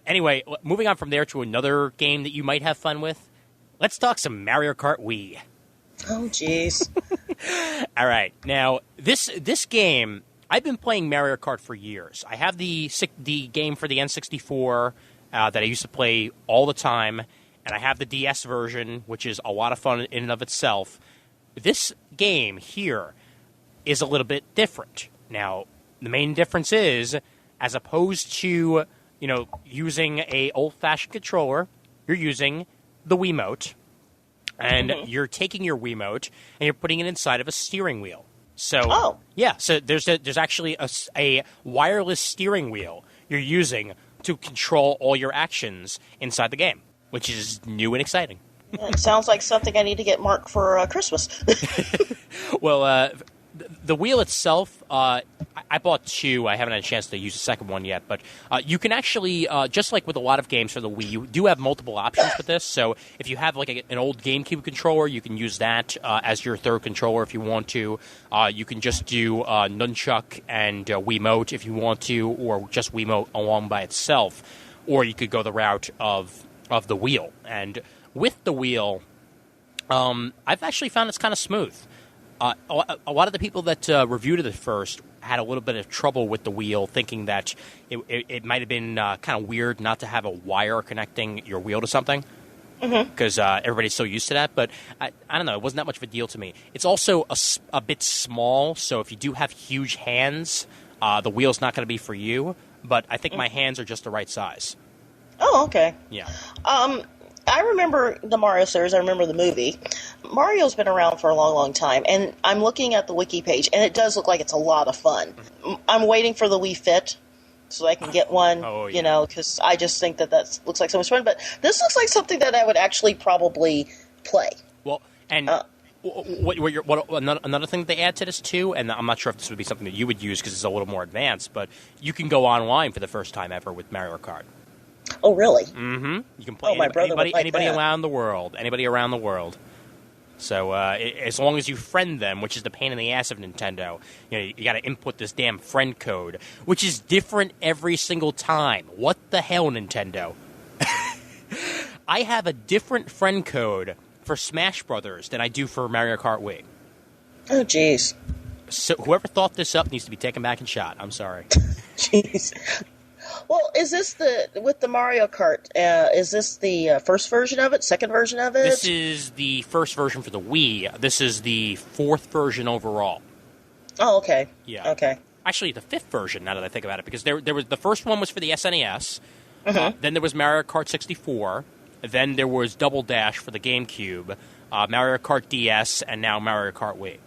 Anyway, moving on from there to another game that you might have fun with, let's talk some Mario Kart Wii. Oh, jeez. All right. Now, this game, I've been playing Mario Kart for years. I have the game for the N64 that I used to play all the time, and I have the DS version, which is a lot of fun in and of itself. This game here is a little bit different. Now, the main difference is, as opposed to using a old-fashioned controller, you're using the Wiimote, and you're taking your Wiimote and you're putting it inside of a steering wheel. So, so there's actually a wireless steering wheel you're using to control all your actions inside the game, which is new and exciting. It sounds like something I need to get Mark for Christmas. Well, the wheel itself, I bought two. I haven't had a chance to use the second one yet, but you can actually, just like with a lot of games for the Wii, you do have multiple options with this. So if you have like an old GameCube controller, you can use that as your third controller if you want to. You can just do Nunchuck and Wiimote if you want to, or just Wiimote along by itself. Or you could go the route of the wheel. And with the wheel, I've actually found it's kind of smooth. A lot of the people that reviewed it at first had a little bit of trouble with the wheel, thinking that it might have been kind of weird not to have a wire connecting your wheel to something, because everybody's so used to that. But I don't know, it wasn't that much of a deal to me. It's also a bit small, so if you do have huge hands, the wheel's not going to be for you. But I think my hands are just the right size. Oh, okay. Yeah. I remember the Mario series. I remember the movie. Mario's been around for a long, long time, and I'm looking at the wiki page, and it does look like it's a lot of fun. I'm waiting for the Wii Fit so I can get one, because I just think that looks like so much fun. But this looks like something that I would actually probably play. Well, and another thing that they add to this, too, and I'm not sure if this would be something that you would use because it's a little more advanced, but you can go online for the first time ever with Mario Kart. Oh, really? Mm-hmm. You can play anybody around the world. Anybody around the world. So as long as you friend them, which is the pain in the ass of Nintendo, you got to input this damn friend code, which is different every single time. What the hell, Nintendo? I have a different friend code for Smash Brothers than I do for Mario Kart Wii. Oh, jeez. So whoever thought this up needs to be taken back and shot. I'm sorry. Jeez. Well, is this with the Mario Kart, is this the first version of it, second version of it? This is the first version for the Wii. This is the fourth version overall. Oh, okay. Yeah. Okay. Actually, the fifth version, now that I think about it, because there was the first one was for the SNES, then there was Mario Kart 64, then there was Double Dash for the GameCube, Mario Kart DS, and now Mario Kart Wii.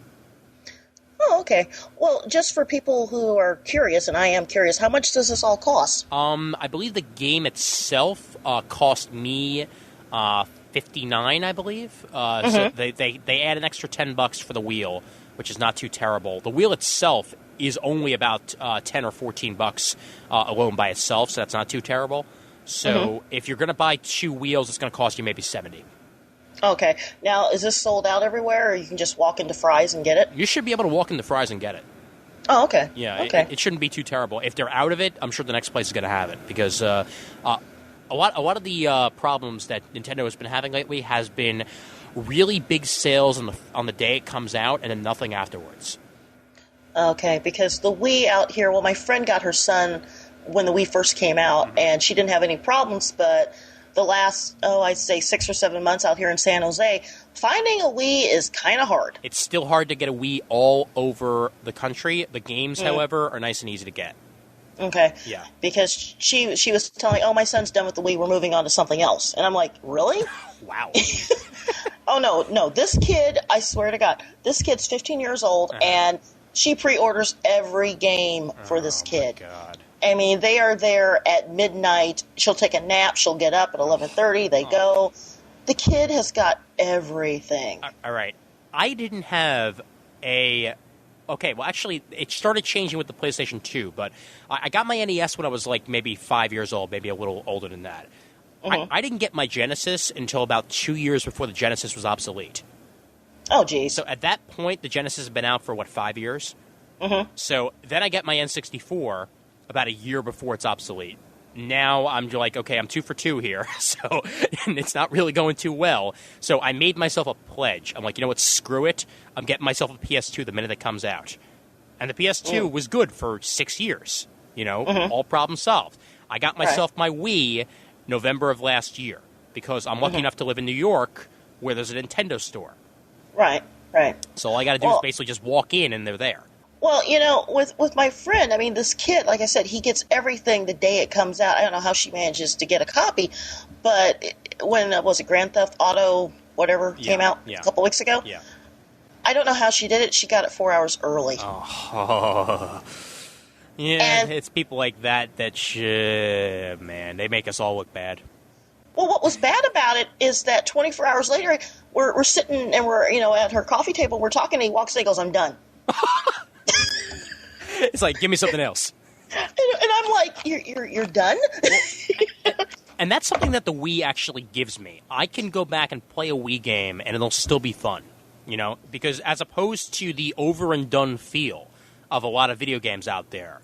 Oh, okay. Well, just for people who are curious, and I am curious, how much does this all cost? I believe the game itself cost me $59, I believe. So they add an extra $10 for the wheel, which is not too terrible. The wheel itself is only about $10 or $14 alone by itself, so that's not too terrible. So if you're going to buy 2 wheels, it's going to cost you maybe $70. Okay. Now, is this sold out everywhere, or you can just walk into Fry's and get it? You should be able to walk into Fry's and get it. Oh, okay. Yeah, okay. It shouldn't be too terrible. If they're out of it, I'm sure the next place is going to have it, because a lot of the problems that Nintendo has been having lately has been really big sales on the day it comes out, and then nothing afterwards. Okay, because the Wii out here, well, my friend got her son when the Wii first came out, and she didn't have any problems, but the last, I'd say 6 or 7 months out here in San Jose, finding a Wii is kind of hard. It's still hard to get a Wii all over the country. The games, however, are nice and easy to get. Okay. Yeah. Because she was telling, my son's done with the Wii, we're moving on to something else. And I'm like, really? Wow. Oh, no, this kid, I swear to God, this kid's 15 years old, and she pre-orders every game for this kid. Oh, my God. I mean, they are there at midnight. She'll take a nap. She'll get up at 11:30. They go. The kid has got everything. All right. I didn't have a... Okay, well, actually, it started changing with the PlayStation 2, but I got my NES when I was, like, maybe 5 years old, maybe a little older than that. I didn't get my Genesis until about 2 years before the Genesis was obsolete. Oh, geez. So at that point, the Genesis has been out for, 5 years? So then I get my N64... about a year before it's obsolete. Now I'm like, okay, I'm 2 for 2 here, so and it's not really going too well. So I made myself a pledge. I'm like, you know what, screw it. I'm getting myself a PS2 the minute it comes out. And the PS2 was good for 6 years, all problems solved. I got myself my Wii November of last year because I'm lucky enough to live in New York where there's a Nintendo store. Right. So all I got to do is basically just walk in and they're there. Well, with my friend, I mean, this kid, like I said, he gets everything the day it comes out. I don't know how she manages to get a copy, but when, was it Grand Theft Auto, whatever, came out a couple weeks ago? Yeah. I don't know how she did it. She got it 4 hours early. Oh. Yeah, and it's people like that man, they make us all look bad. Well, what was bad about it is that 24 hours later, we're sitting and we're, at her coffee table, we're talking, and he walks in and goes, I'm done. It's like, give me something else. And I'm like, you're done? And that's something that the Wii actually gives me. I can go back and play a Wii game, and it'll still be fun, Because as opposed to the over-and-done feel of a lot of video games out there,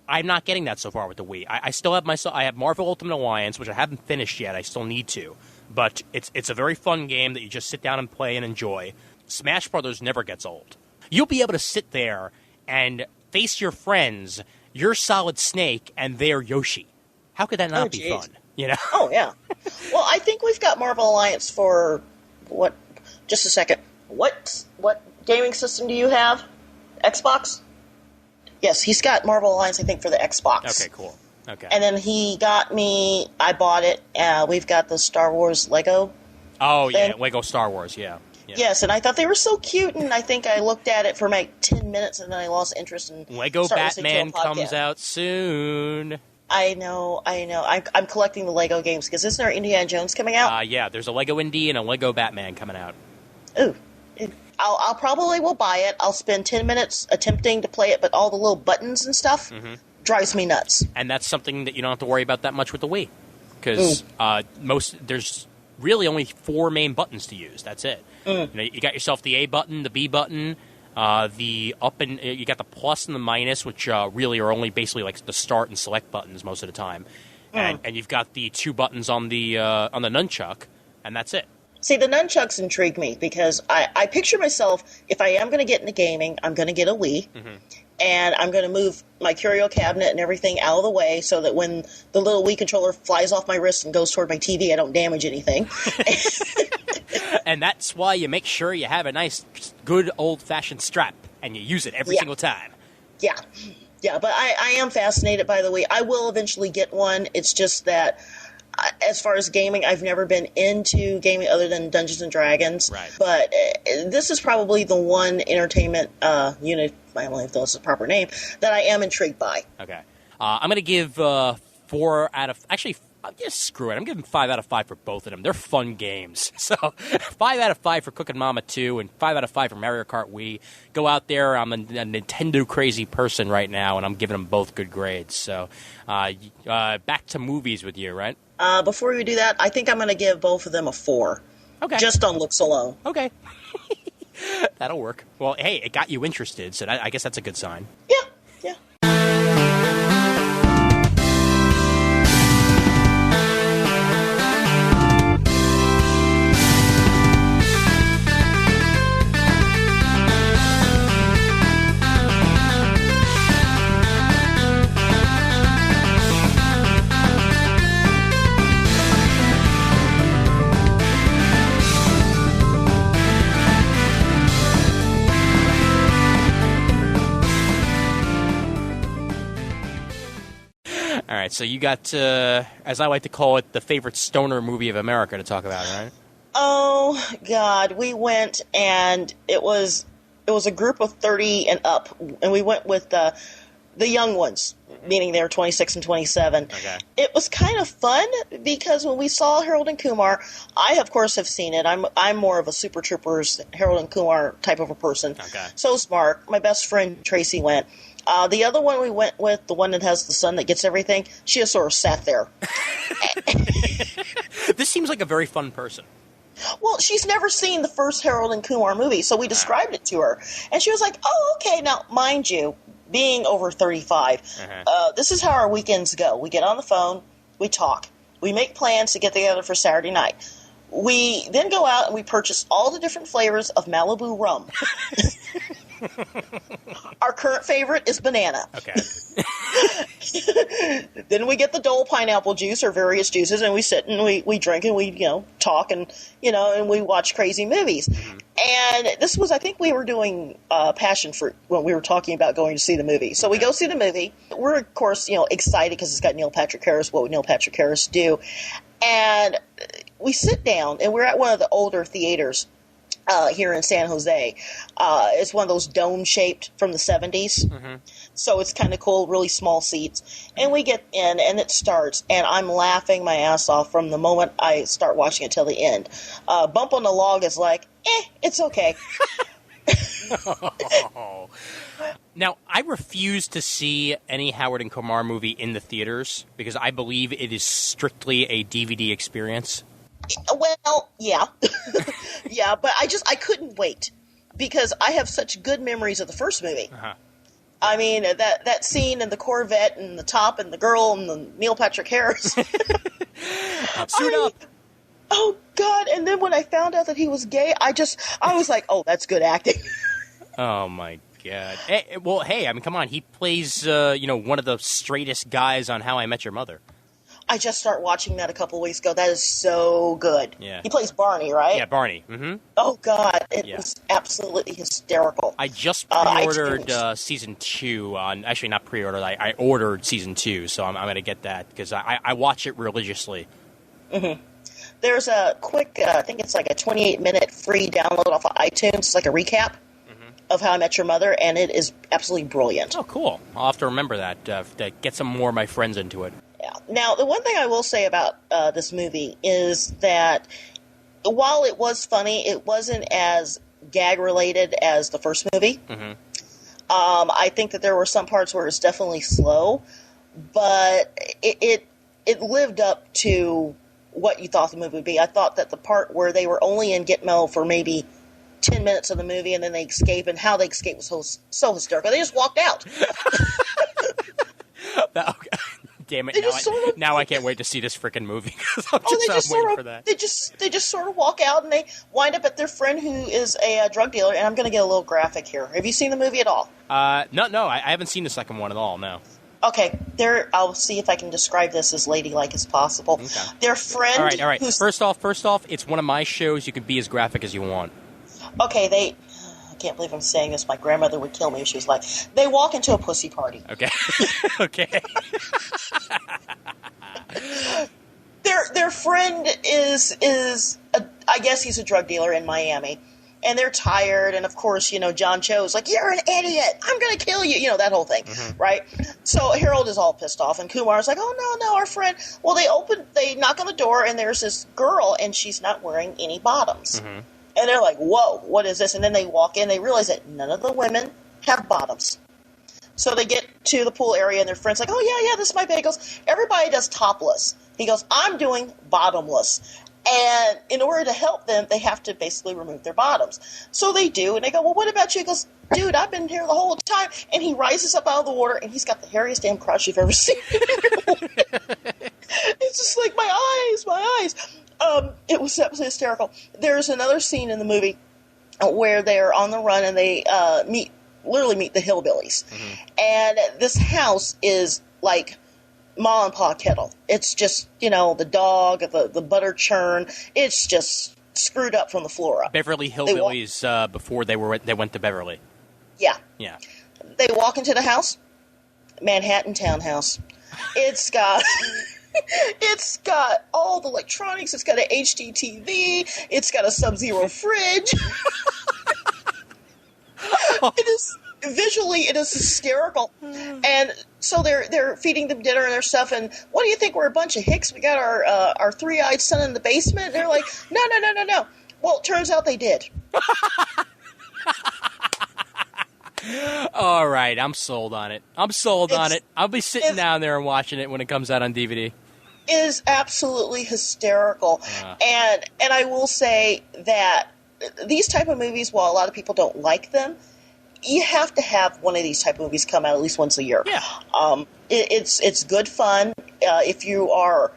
I'm not getting that so far with the Wii. I still have I have Marvel Ultimate Alliance, which I haven't finished yet. I still need to. But it's a very fun game that you just sit down and play and enjoy. Smash Brothers never gets old. You'll be able to sit there and face your friends, you're Solid Snake, and they're Yoshi. How could that not be fun? Oh, yeah. Well, I think we've got Marvel Alliance for, what, just a second. What gaming system do you have? Xbox? Yes, he's got Marvel Alliance, I think, for the Xbox. Okay, cool. Okay. And then he got me, I bought it, we've got the Star Wars Lego. Oh, yeah, Lego Star Wars, yeah. Yes, and I thought they were so cute, and I think I looked at it for like 10 minutes, and then I lost interest in Lego Batman comes out soon. I know. I'm collecting the Lego games, because isn't there Indiana Jones coming out? Yeah, there's a Lego Indy and a Lego Batman coming out. Ooh. I'll probably will buy it. I'll spend 10 minutes attempting to play it, but all the little buttons and stuff drives me nuts. And that's something that you don't have to worry about that much with the Wii, because there's really only 4 main buttons to use. That's it. You got yourself the A button, the B button, the up, and you got the plus and the minus, which really are only basically like the start and select buttons most of the time. And you've got the 2 buttons on the nunchuck, and that's it. See, the nunchucks intrigue me because I picture myself, if I am going to get into gaming, I'm going to get a Wii, and I'm going to move my curio cabinet and everything out of the way so that when the little Wii controller flies off my wrist and goes toward my TV, I don't damage anything. And that's why you make sure you have a nice, good, old-fashioned strap, and you use it every single time. Yeah, but I am fascinated by the Wii. I will eventually get one. It's just that as far as gaming, I've never been into gaming other than Dungeons & Dragons. Right. But this is probably the one entertainment unit, I don't know if that's the proper name, that I am intrigued by. Okay. I'm going to give 4 out of... Actually, Just screw it. I'm giving 5 out of 5 for both of them. They're fun games. So 5 out of 5 for Cooking Mama 2 and 5 out of 5 for Mario Kart Wii. Go out there. I'm a Nintendo crazy person right now, and I'm giving them both good grades. So back to movies with you, right? Before we do that, I think I'm going to give both of them a 4. Okay. Just on looks alone. Okay. That'll work. Well, hey, it got you interested, so I guess that's a good sign. Yeah. All right, so you got, as I like to call it, the favorite stoner movie of America to talk about, right? Oh, God. We went, and it was a group of 30 and up, and we went with the young ones, meaning they were 26 and 27. Okay. It was kind of fun, because when we saw Harold and Kumar, I, of course, have seen it. I'm more of a Super Troopers, Harold and Kumar type of a person. Okay. So is Mark. My best friend, Tracy, went. The other one we went with, the one that has the son that gets everything, she just sort of sat there. This seems like a very fun person. Well, she's never seen the first Harold and Kumar movie, so we described it to her. And she was like, oh, okay. Now, mind you, being over 35, this is how our weekends go. We get on the phone, we talk, we make plans to get together for Saturday night. We then go out and we purchase all the different flavors of Malibu rum. Our current favorite is banana. Okay. Then we get the Dole pineapple juice or various juices, and we sit and we drink and we talk and and we watch crazy movies. Mm-hmm. And this was, I think, we were doing Passion Fruit when we were talking about going to see the movie. So we go see the movie. We're of course excited because it's got Neil Patrick Harris. What would Neil Patrick Harris do? And we sit down, and we're at one of the older theaters here in San Jose. It's one of those dome-shaped from the 70s. Mm-hmm. So it's kind of cool, really small seats. And we get in, and it starts, and I'm laughing my ass off from the moment I start watching it till the end. Bump on the Log is like, it's okay. Now, I refuse to see any Howard and Kumar movie in the theaters because I believe it is strictly a DVD experience. Well, yeah. Yeah, but I couldn't wait because I have such good memories of the first movie. Uh-huh. I mean, that scene in the Corvette and the top and the girl and the Neil Patrick Harris. Suit up. Oh, God. And then when I found out that he was gay, I was like, oh, that's good acting. Oh, my God. Hey, I mean, come on. He plays, one of the straightest guys on How I Met Your Mother. I just started watching that a couple of weeks ago. That is so good. Yeah. He plays Barney, right? Yeah, Barney. Mm-hmm. Oh, God. It was absolutely hysterical. I just pre-ordered Season 2 on... Actually, not pre-ordered. I ordered Season 2, so I'm going to get that because I watch it religiously. Mm-hmm. There's a quick... I think it's like a 28-minute free download off of iTunes. It's like a recap of How I Met Your Mother, and it is absolutely brilliant. Oh, cool. I'll have to remember that to get some more of my friends into it. Yeah. Now, the one thing I will say about this movie is that while it was funny, it wasn't as gag-related as the first movie. Mm-hmm. I think that there were some parts where it's definitely slow, but it lived up to what you thought the movie would be. I thought that the part where they were only in Gitmo for maybe 10 minutes of the movie and then they escape, and how they escape was so hysterical. They just walked out. Damn it! Now I can't wait to see this freaking movie. I'm waiting for that. They just sort of walk out and they wind up at their friend who is a drug dealer. And I'm going to get a little graphic here. Have you seen the movie at all? No, I haven't seen the second one at all. No. Okay, I'll see if I can describe this as ladylike as possible. Okay. Their friend. All right. First off, it's one of my shows. You can be as graphic as you want. Okay, I can't believe I'm saying this. My grandmother would kill me if she was like, they walk into a pussy party. Okay. Okay. Their friend is I guess he's a drug dealer in Miami, and they're tired, and of course, John Cho's like, "You're an idiot! I'm going to kill you!" That whole thing, right? So Harold is all pissed off, and Kumar's like, "Oh no, our friend." Well, they knock on the door, and there's this girl, and she's not wearing any bottoms, and they're like, "Whoa, what is this?" And then they walk in, they realize that none of the women have bottoms. So they get to the pool area, and their friend's like, "Oh yeah, this is my bed." He goes, "Everybody does topless." He goes, "I'm doing bottomless." And in order to help them, they have to basically remove their bottoms. So they do, and they go, "Well, what about you?" He goes, "Dude, I've been here the whole time." And he rises up out of the water, and he's got the hairiest damn crotch you've ever seen. It's just like, my eyes. It was hysterical. There's another scene in the movie where they're on the run, and they literally meet the hillbillies. And this house is like Ma and Pa Kettle. It's just, the dog, the butter churn. It's just screwed up from the floor up. Beverly Hillbillies before they went to Beverly. Yeah. Yeah. They walk into the house. Manhattan townhouse. It's got all the electronics. It's got an HD TV. It's got a Sub-Zero fridge. It is hysterical. And so they're feeding them dinner and their stuff, and what do you think? We're a bunch of hicks. We got our three-eyed son in the basement. And they're like, no. Well, it turns out they did. All right, I'm sold on it. I'll be sitting down there and watching it when it comes out on DVD. It is absolutely hysterical. And I will say that these type of movies, while a lot of people don't like them, you have to have one of these type of movies come out at least once a year. Yeah. It's good fun if you are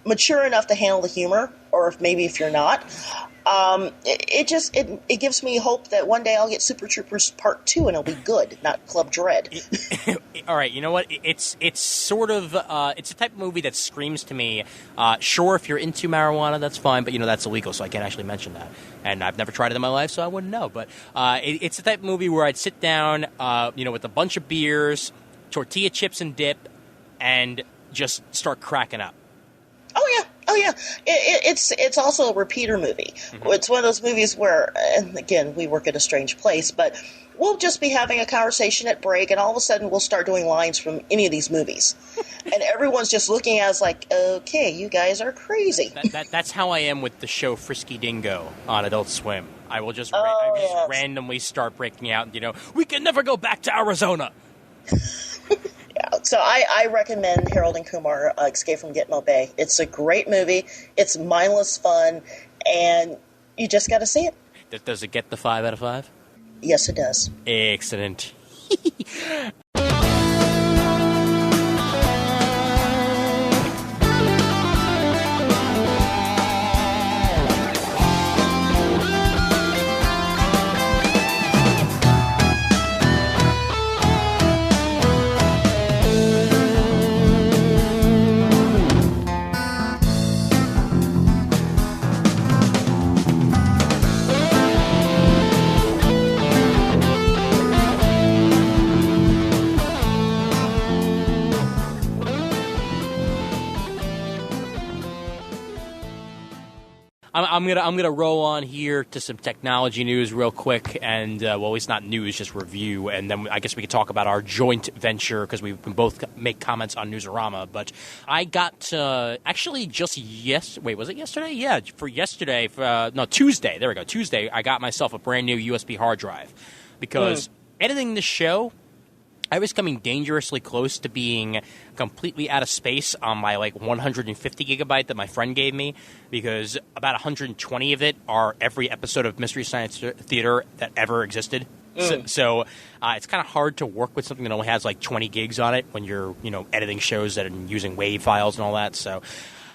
mature enough to handle the humor, or if you're not. It gives me hope that one day I'll get Super Troopers Part 2 and it'll be good, not Club Dread. All right, you know what? It's sort of it's a type of movie that screams to me. Sure, if you're into marijuana, that's fine, but that's illegal, so I can't actually mention that. And I've never tried it in my life, so I wouldn't know. But it's the type of movie where I'd sit down, with a bunch of beers, tortilla chips and dip, and just start cracking up. Oh yeah. It's also a repeater movie. It's one of those movies where, and again, we work at a strange place, but we'll just be having a conversation at break, and all of a sudden we'll start doing lines from any of these movies, and everyone's just looking at us like, "Okay, you guys are crazy." That's how I am with the show Frisky Dingo on Adult Swim. I will just randomly start breaking out. We can never go back to Arizona. Yeah, so I recommend Harold and Kumar, Escape from Gitmo Bay. It's a great movie. It's mindless fun, and you just got to see it. Does it get the 5 out of 5? Yes, it does. Excellent. I'm gonna roll on here to some technology news real quick, and well, it's not news, just review, and then I guess we could talk about our joint venture because we can both make comments on Newsarama. But I got actually just was it yesterday? Yeah, Tuesday. There we go. Tuesday, I got myself a brand new USB hard drive because editing this show, I was coming dangerously close to being completely out of space on my 150 gigabyte that my friend gave me, because about 120 of it are every episode of Mystery Science Theater that ever existed. So it's kind of hard to work with something that only has 20 gigs on it when you're editing shows that are using WAV files and all that. So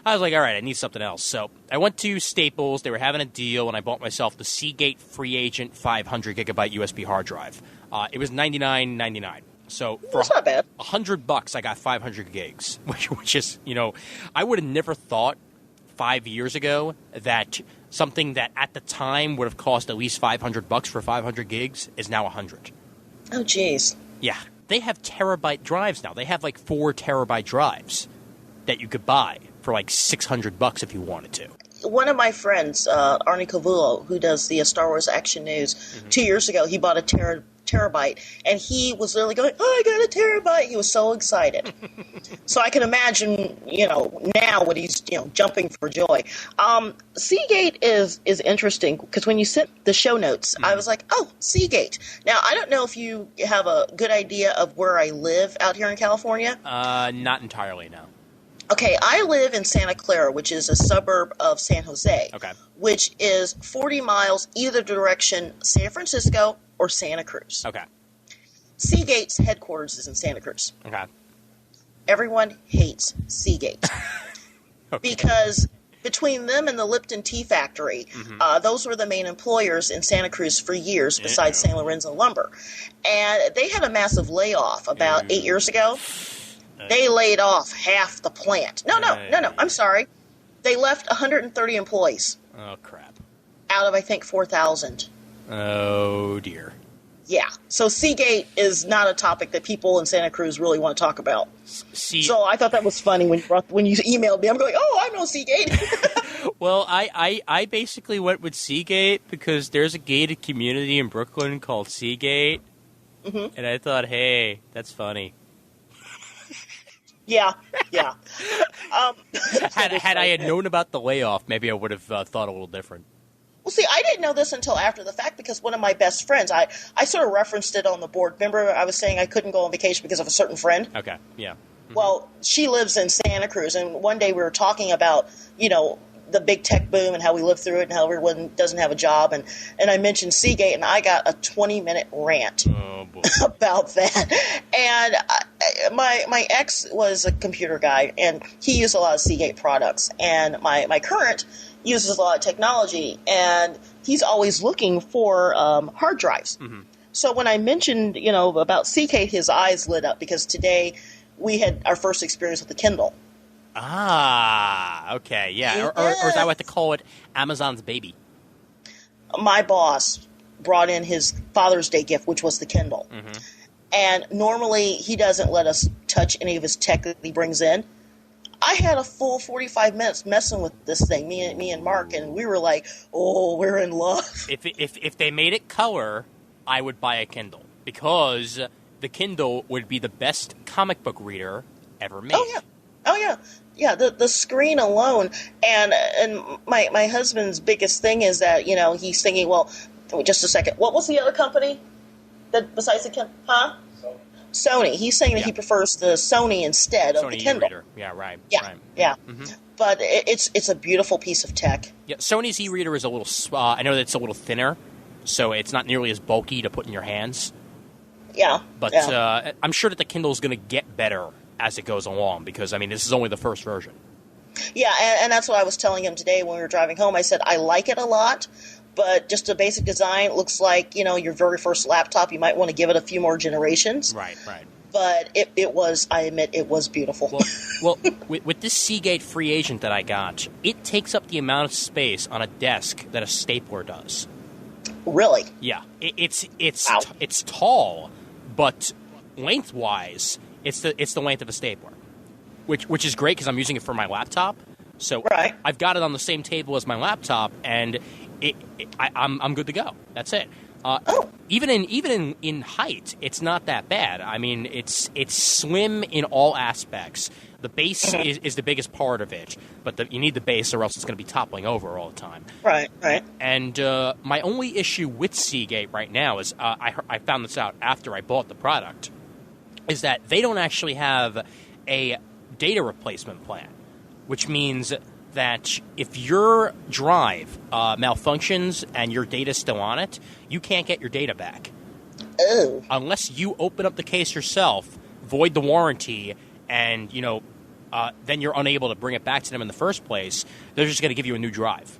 I was like, all right, I need something else. So I went to Staples. They were having a deal, and I bought myself the Seagate Free Agent 500 gigabyte USB hard drive. It was $99.99. So for that's not bad. $100, I got 500 gigs, which is, I would have never thought 5 years ago that something that at the time would have cost at least $500 for 500 gigs is now 100. Oh, geez. Yeah, they have terabyte drives now. They have 4 terabyte drives that you could buy for $600 if you wanted to. one of my friends, Arnie Cavulo, who does the Star Wars Action News, 2 years ago, he bought a terabyte, and he was literally going, "Oh, I got a terabyte!" He was so excited. So I can imagine, now what he's, jumping for joy. Seagate is interesting because when you sent the show notes, I was like, "Oh, Seagate." Now I don't know if you have a good idea of where I live out here in California. Not entirely, no. Okay, I live in Santa Clara, which is a suburb of San Jose, Okay. which is 40 miles either direction, San Francisco or Santa Cruz. Okay. Seagate's headquarters is in Santa Cruz. Okay. Everyone hates Seagate because between them and the Lipton Tea Factory, those were the main employers in Santa Cruz for years besides San Lorenzo Lumber. And they had a massive layoff about 8 years ago. They laid off half the plant. No, I'm sorry. They left 130 employees. Oh, crap. Out of, I think, 4,000. Oh, dear. Yeah. So Seagate is not a topic that people in Santa Cruz really want to talk about. So I thought that was funny when you emailed me. I'm going, "Oh, I know Seagate." Well, I basically went with Seagate because there's a gated community in Brooklyn called Seagate. And I thought, hey, that's funny. Yeah. Had I had known about the layoff, maybe I would have thought a little different. Well, see, I didn't know this until after the fact because one of my best friends, I sort of referenced it on the board. Remember I was saying I couldn't go on vacation because of a certain friend? Okay, yeah. Well, she lives in Santa Cruz, and one day we were talking about, the big tech boom and how we lived through it and how everyone doesn't have a job. And I mentioned Seagate, and I got a 20-minute rant about that. And my ex was a computer guy, and he used a lot of Seagate products. And my current uses a lot of technology, and he's always looking for hard drives. So when I mentioned, about Seagate, his eyes lit up because today we had our first experience with the Kindle. Ah, okay, yeah. Or as I like to call it, Amazon's baby. My boss brought in his Father's Day gift, which was the Kindle. And normally he doesn't let us touch any of his tech that he brings in. I had a full 45 minutes messing with this thing, me and Mark, and we were like, "Oh, we're in love." If they made it color, I would buy a Kindle because the Kindle would be the best comic book reader ever made. Oh yeah. The screen alone, and my husband's biggest thing is that he's thinking, well, just a second, what was the other company that besides the Kindle? Huh? Sony. He's saying that he prefers the Sony instead of the Kindle. E-reader. Yeah, right. Yeah, right. Yeah. But it's a beautiful piece of tech. Yeah, Sony's e-reader is a little. I know that it's a little thinner, so it's not nearly as bulky to put in your hands. Yeah, but I'm sure that the Kindle is going to get better as it goes along because this is only the first version. Yeah, and that's what I was telling him today when we were driving home. I said I like it a lot, but just a basic design looks like your very first laptop. You might want to give it a few more generations. Right. But it was, I admit, it was beautiful. Well, with this Seagate free agent that I got, it takes up the amount of space on a desk that a stapler does. Really? Yeah, it's tall, but lengthwise, it's the length of a stapler, which is great because I'm using it for my laptop. So I've got it on the same table as my laptop, and I'm good to go. That's it. Even in height, it's not that bad. It's slim in all aspects. The base is the biggest part of it, but you need the base or else it's going to be toppling over all the time. Right. And my only issue with Seagate right now is I found this out after I bought the product, is that they don't actually have a data replacement plan, which means that if your drive malfunctions and your data's still on it, you can't get your data back. Oh. Unless you open up the case yourself, void the warranty, and, then you're unable to bring it back to them in the first place, they're just going to give you a new drive.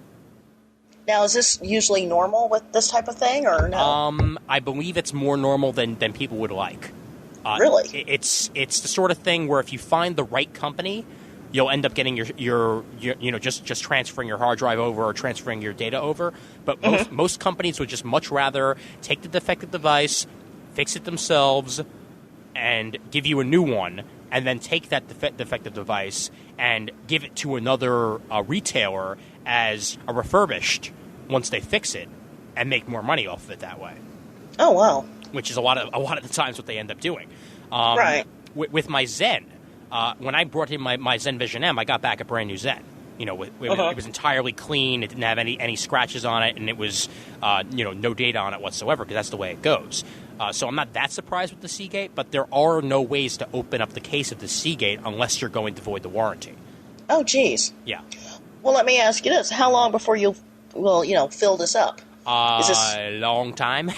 Now, is this usually normal with this type of thing, or no? I believe it's more normal than people would like. Really? It's the sort of thing where if you find the right company, you'll end up getting your just transferring your hard drive over or transferring your data over. But most companies would just much rather take the defective device, fix it themselves, and give you a new one, and then take that defective device and give it to another retailer as a refurbished once they fix it and make more money off of it that way. Oh, wow. Which is a lot of the times what they end up doing. Right. With my Zen, when I brought in my Zen Vision M, I got back a brand new Zen. It was entirely clean. It didn't have any scratches on it, and it was no data on it whatsoever, because that's the way it goes. So I'm not that surprised with the Seagate, but there are no ways to open up the case of the Seagate unless you're going to void the warranty. Oh, geez. Yeah. Well, let me ask you this: how long before you will fill this up? Is this a long time?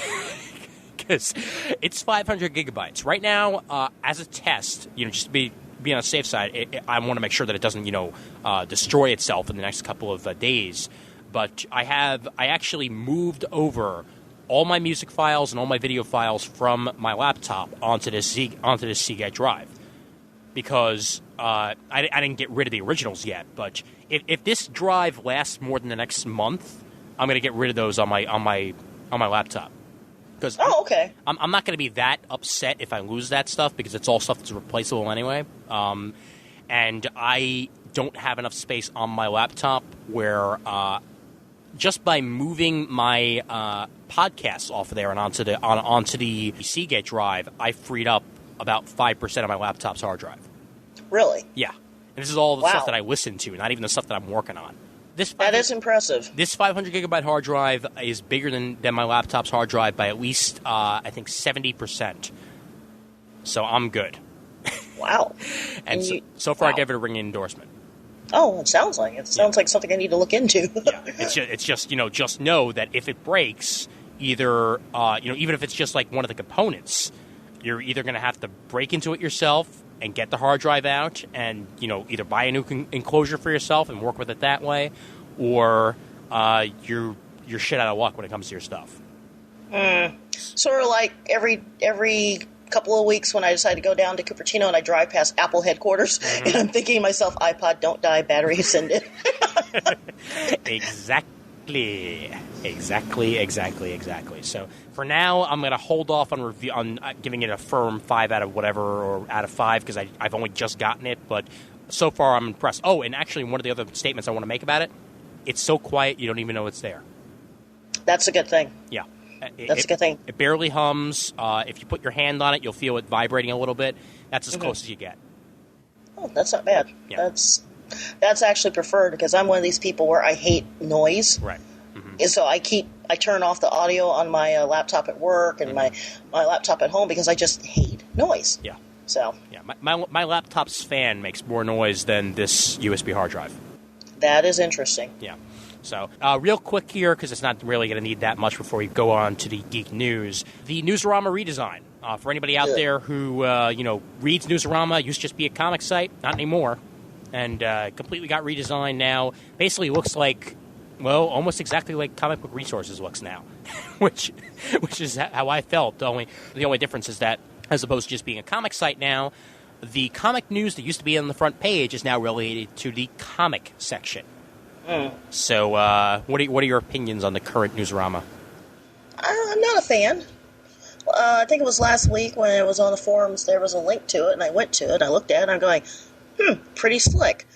Because it's 500 gigabytes right now. As a test, just to be on a safe side, I want to make sure that it doesn't, destroy itself in the next couple of days. But I actually moved over all my music files and all my video files from my laptop onto this Seagate drive, because I didn't get rid of the originals yet. But if this drive lasts more than the next month, I'm going to get rid of those on my laptop. Because okay. I'm not going to be that upset if I lose that stuff, because it's all stuff that's replaceable anyway. And I don't have enough space on my laptop where just by moving my podcasts off of there and onto the Seagate drive, I freed up about 5% of my laptop's hard drive. Really? Yeah. And this is all the stuff that I listen to, not even the stuff that I'm working on. That is impressive. This 500 gigabyte hard drive is bigger than my laptop's hard drive by at least, I think, 70%. So I'm good. Wow. And so far I gave it a ringing endorsement. Oh, it sounds like it. It sounds like something I need to look into. Yeah. It's just just know that if it breaks, either, even if it's just like one of the components, you're either going to have to break into it yourself and get the hard drive out and, either buy a new enclosure for yourself and work with it that way, or you're shit out of luck when it comes to your stuff. Sort of like every couple of weeks when I decide to go down to Cupertino and I drive past Apple headquarters, and I'm thinking to myself, iPod, don't die, battery send it. Exactly. So for now, I'm going to hold off on giving it a firm 5 out of whatever, or out of 5, because I've only just gotten it. But so far, I'm impressed. Oh, and actually, one of the other statements I want to make about it: it's so quiet you don't even know it's there. That's a good thing. Yeah, that's a good thing. It barely hums. If you put your hand on it, you'll feel it vibrating a little bit. That's as close as you get. Oh, that's not bad. Yeah. That's actually preferred, because I'm one of these people where I hate noise. Right. And so I turn off the audio on my laptop at work and my laptop at home, because I just hate noise. Yeah. So. Yeah. My laptop's fan makes more noise than this USB hard drive. That is interesting. Yeah. So, real quick here, because it's not really going to need that much before we go on to the geek news. The Newsarama redesign. For anybody out there who, reads Newsarama, used to just be a comic site, not anymore, and completely got redesigned now. Basically looks like, well, almost exactly like Comic Book Resources looks now, which is how I felt. The only difference is that, as opposed to just being a comic site now, the comic news that used to be on the front page is now related to the comic section. So, what are your opinions on the current Newsarama? I'm not a fan. I think it was last week when it was on the forums, there was a link to it, and I went to it, I looked at it, and I'm going, pretty slick.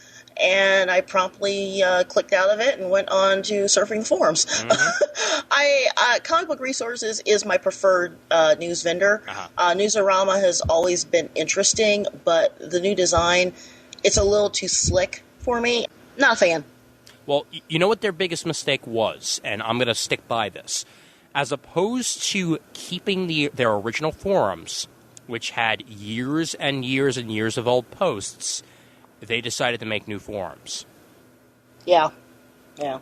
And I promptly clicked out of it and went on to surfing the forums. Comic Book Resources is my preferred news vendor. Newsarama has always been interesting, but the new design, it's a little too slick for me. Not a fan. Well, you know what their biggest mistake was, and I'm going to stick by this. As opposed to keeping their original forums, which had years and years and years of old posts, they decided to make new forums. Yeah.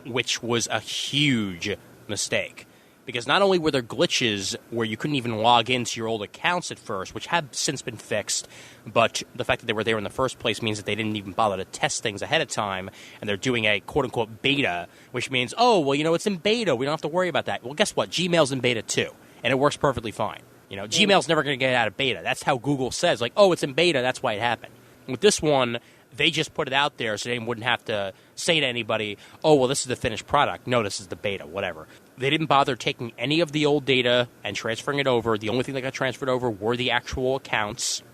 Which was a huge mistake. Because not only were there glitches where you couldn't even log into your old accounts at first, which have since been fixed, but the fact that they were there in the first place means that they didn't even bother to test things ahead of time, and they're doing a quote-unquote beta, which means, it's in beta, we don't have to worry about that. Well, guess what? Gmail's in beta too, and it works perfectly fine. Gmail's never going to get out of beta. That's how Google says, it's in beta, that's why it happened. With this one, they just put it out there so they wouldn't have to say to anybody, this is the finished product. No, this is the beta, whatever. They didn't bother taking any of the old data and transferring it over. The only thing that got transferred over were the actual accounts.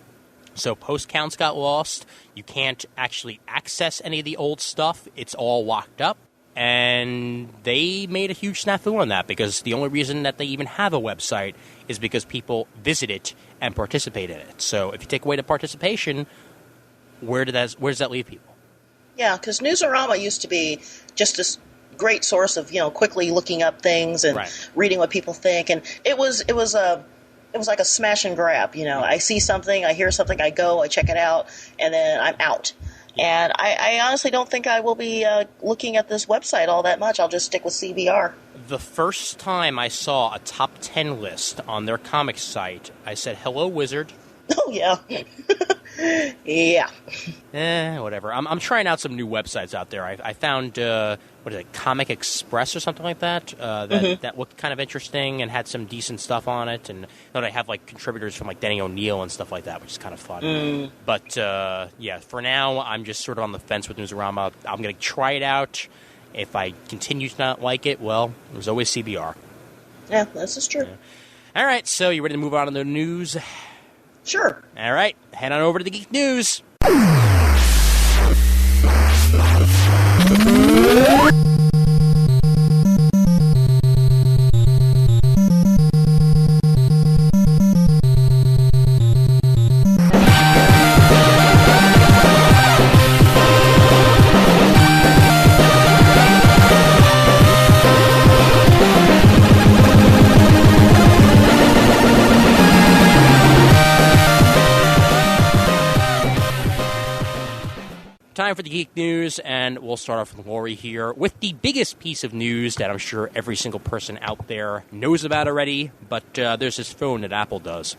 So post counts got lost. You can't actually access any of the old stuff. It's all locked up. and they made a huge snafu on that because the only reason that they even have a website is because people visit it and participate in it. So if you take away the participation, where does that leave people? Yeah, because Newsarama used to be just this great source of quickly looking up things and reading what people think, and it was like a smash and grab. I see something, I hear something, I go, I check it out, and then I'm out. And I honestly don't think I will be looking at this website all that much. I'll just stick with CBR. The first time I saw a top 10 list on their comics site, I said, "Hello, Wizard." Oh yeah. Yeah. Whatever. I'm trying out some new websites out there. I found what is it, Comic Express or something like that. That looked kind of interesting and had some decent stuff on it. And then I have like contributors from like Denny O'Neil and stuff like that, which is kind of fun. But for now, I'm just sort of on the fence with Newsarama. I'm going to try it out. If I continue to not like it, well, there's always CBR. Yeah, this is true. Yeah. All right, so you ready to move on to the news? Sure. All right, head on over to the Geek News. Time for the Geek News, and we'll start off with Lori here with the biggest piece of news that I'm sure every single person out there knows about already, but there's this phone that Apple does.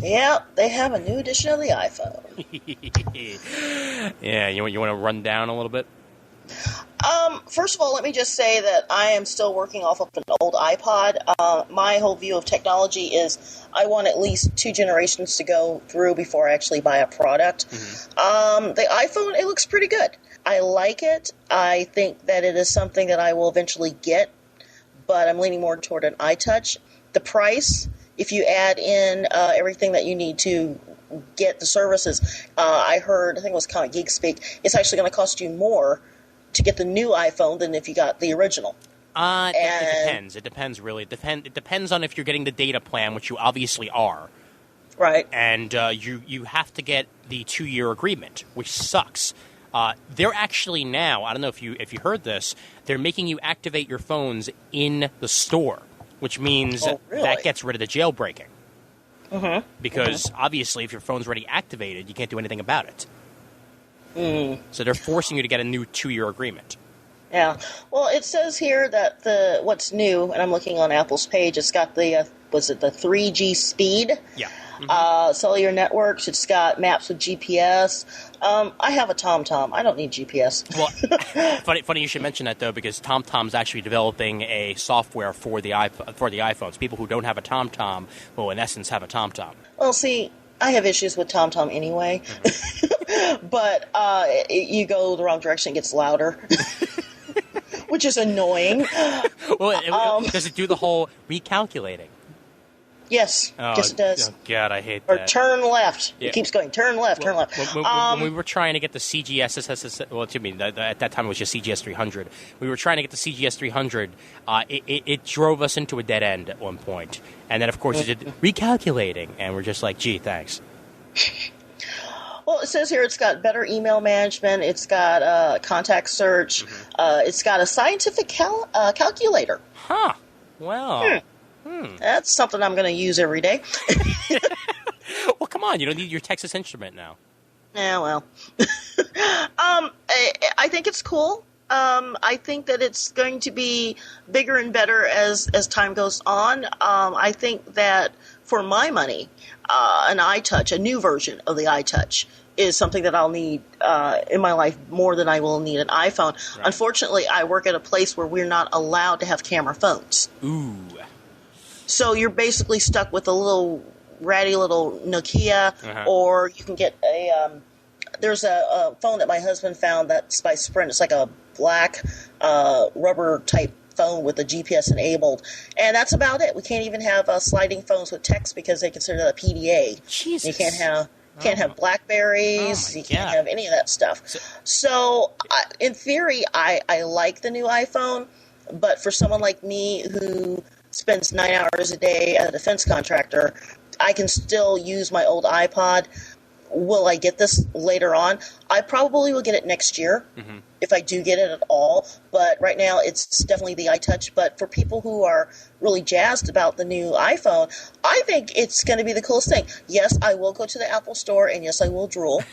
Yeah, they have a new edition of the iPhone. Yeah, you want to run down a little bit? First of all, let me just say that I am still working off of an old iPod. My whole view of technology is I want at least 2 generations to go through before I actually buy a product. The iPhone, it looks pretty good. I like it. I think that it is something that I will eventually get, but I'm leaning more toward an iTouch. The price, if you add in everything that you need to get the services, I think it was kind of Geekspeak, it's actually going to cost you more to get the new iPhone than if you got the original. It depends. It depends, really. It depends on if you're getting the data plan, which you obviously are. Right. And you have to get the 2-year agreement, which sucks. They're actually now, I don't know if you heard this, they're making you activate your phones in the store, which means that gets rid of the jailbreaking. Because obviously if your phone's already activated, you can't do anything about it. So they're forcing you to get a new 2-year agreement. Yeah. Well, it says here that what's new, and I'm looking on Apple's page, it's got the 3G speed? Yeah. Cellular networks. It's got maps with GPS. I have a TomTom. I don't need GPS. Well, funny you should mention that, though, because TomTom's actually developing a software for the iPhones. People who don't have a TomTom will, in essence, have a TomTom. Well, see, I have issues with TomTom anyway. But you go the wrong direction, it gets louder. Which is annoying. Well, does it do the whole recalculating? Yes, it does. Oh, God, I hate that. Or turn left. Yeah. It keeps going, turn left, turn left. When we were trying to get the CGS, at that time it was just CGS 300. We were trying to get the CGS 300. It drove us into a dead end at one point. And then, of course, it did recalculating. And we're just like, gee, thanks. Well, it says here it's got better email management. It's got contact search. It's got a scientific calculator. Huh. Well... That's something I'm going to use every day. Well, come on. You don't need your Texas Instrument now. Yeah, well. I think it's cool. I think that it's going to be bigger and better as time goes on. I think that for my money, an iTouch, a new version of the iTouch, is something that I'll need in my life more than I will need an iPhone. Right. Unfortunately, I work at a place where we're not allowed to have camera phones. Ooh. So you're basically stuck with a little ratty little Nokia, or you can get there's a phone that my husband found that's by Sprint. It's like a black rubber type phone with the GPS enabled, and that's about it. We can't even have sliding phones with text because they consider that a PDA. Jesus. You can't have. Can't have Blackberries. You can't have any of that stuff. So in theory, I like the new iPhone, but for someone like me who spends 9 hours a day at a defense contractor, I can still use my old iPod. Will I get this later on? I probably will get it next year, if I do get it at all. But right now, it's definitely the iTouch. But for people who are really jazzed about the new iPhone, I think it's going to be the coolest thing. Yes, I will go to the Apple Store, and yes, I will drool.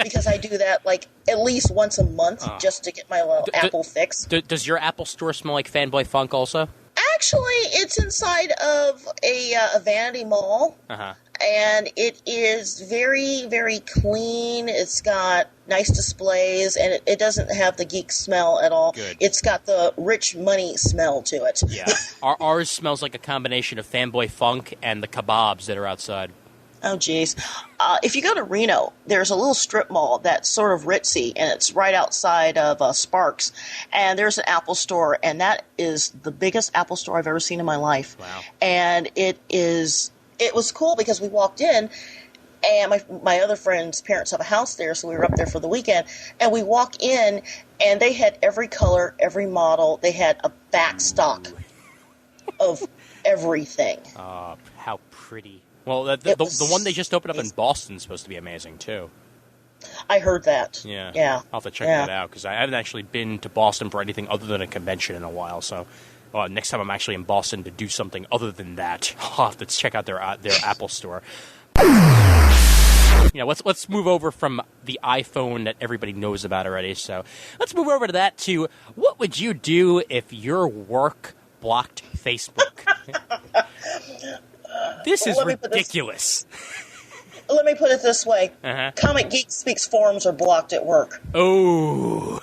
Because I do that like at least once a month just to get my little Apple fix. Does your Apple Store smell like Fanboy Funk also? Actually, it's inside of a vanity mall. And it is very, very clean. It's got nice displays, and it doesn't have the geek smell at all. Good. It's got the rich money smell to it. Yeah. Ours smells like a combination of Fanboy Funk and the kebabs that are outside. Oh, geez. If you go to Reno, there's a little strip mall that's sort of ritzy, and it's right outside of Sparks. And there's an Apple Store, and that is the biggest Apple Store I've ever seen in my life. Wow. And it was cool because we walked in, and my other friend's parents have a house there, so we were up there for the weekend. And we walk in, and they had every color, every model. They had a back stock of everything. How pretty. Well, the one they just opened up in Boston is supposed to be amazing, too. I heard that. Yeah. I'll have to check that out, because I haven't actually been to Boston for anything other than a convention in a while, so... next time I'm actually in Boston to do something other than that, I'll have to check out their Apple Store. Let's move over from the iPhone that everybody knows about already. So let's move over to that to what would you do if your work blocked Facebook? This is ridiculous. Let me put it this way. Comic Geekspeak's forums are blocked at work. Oh.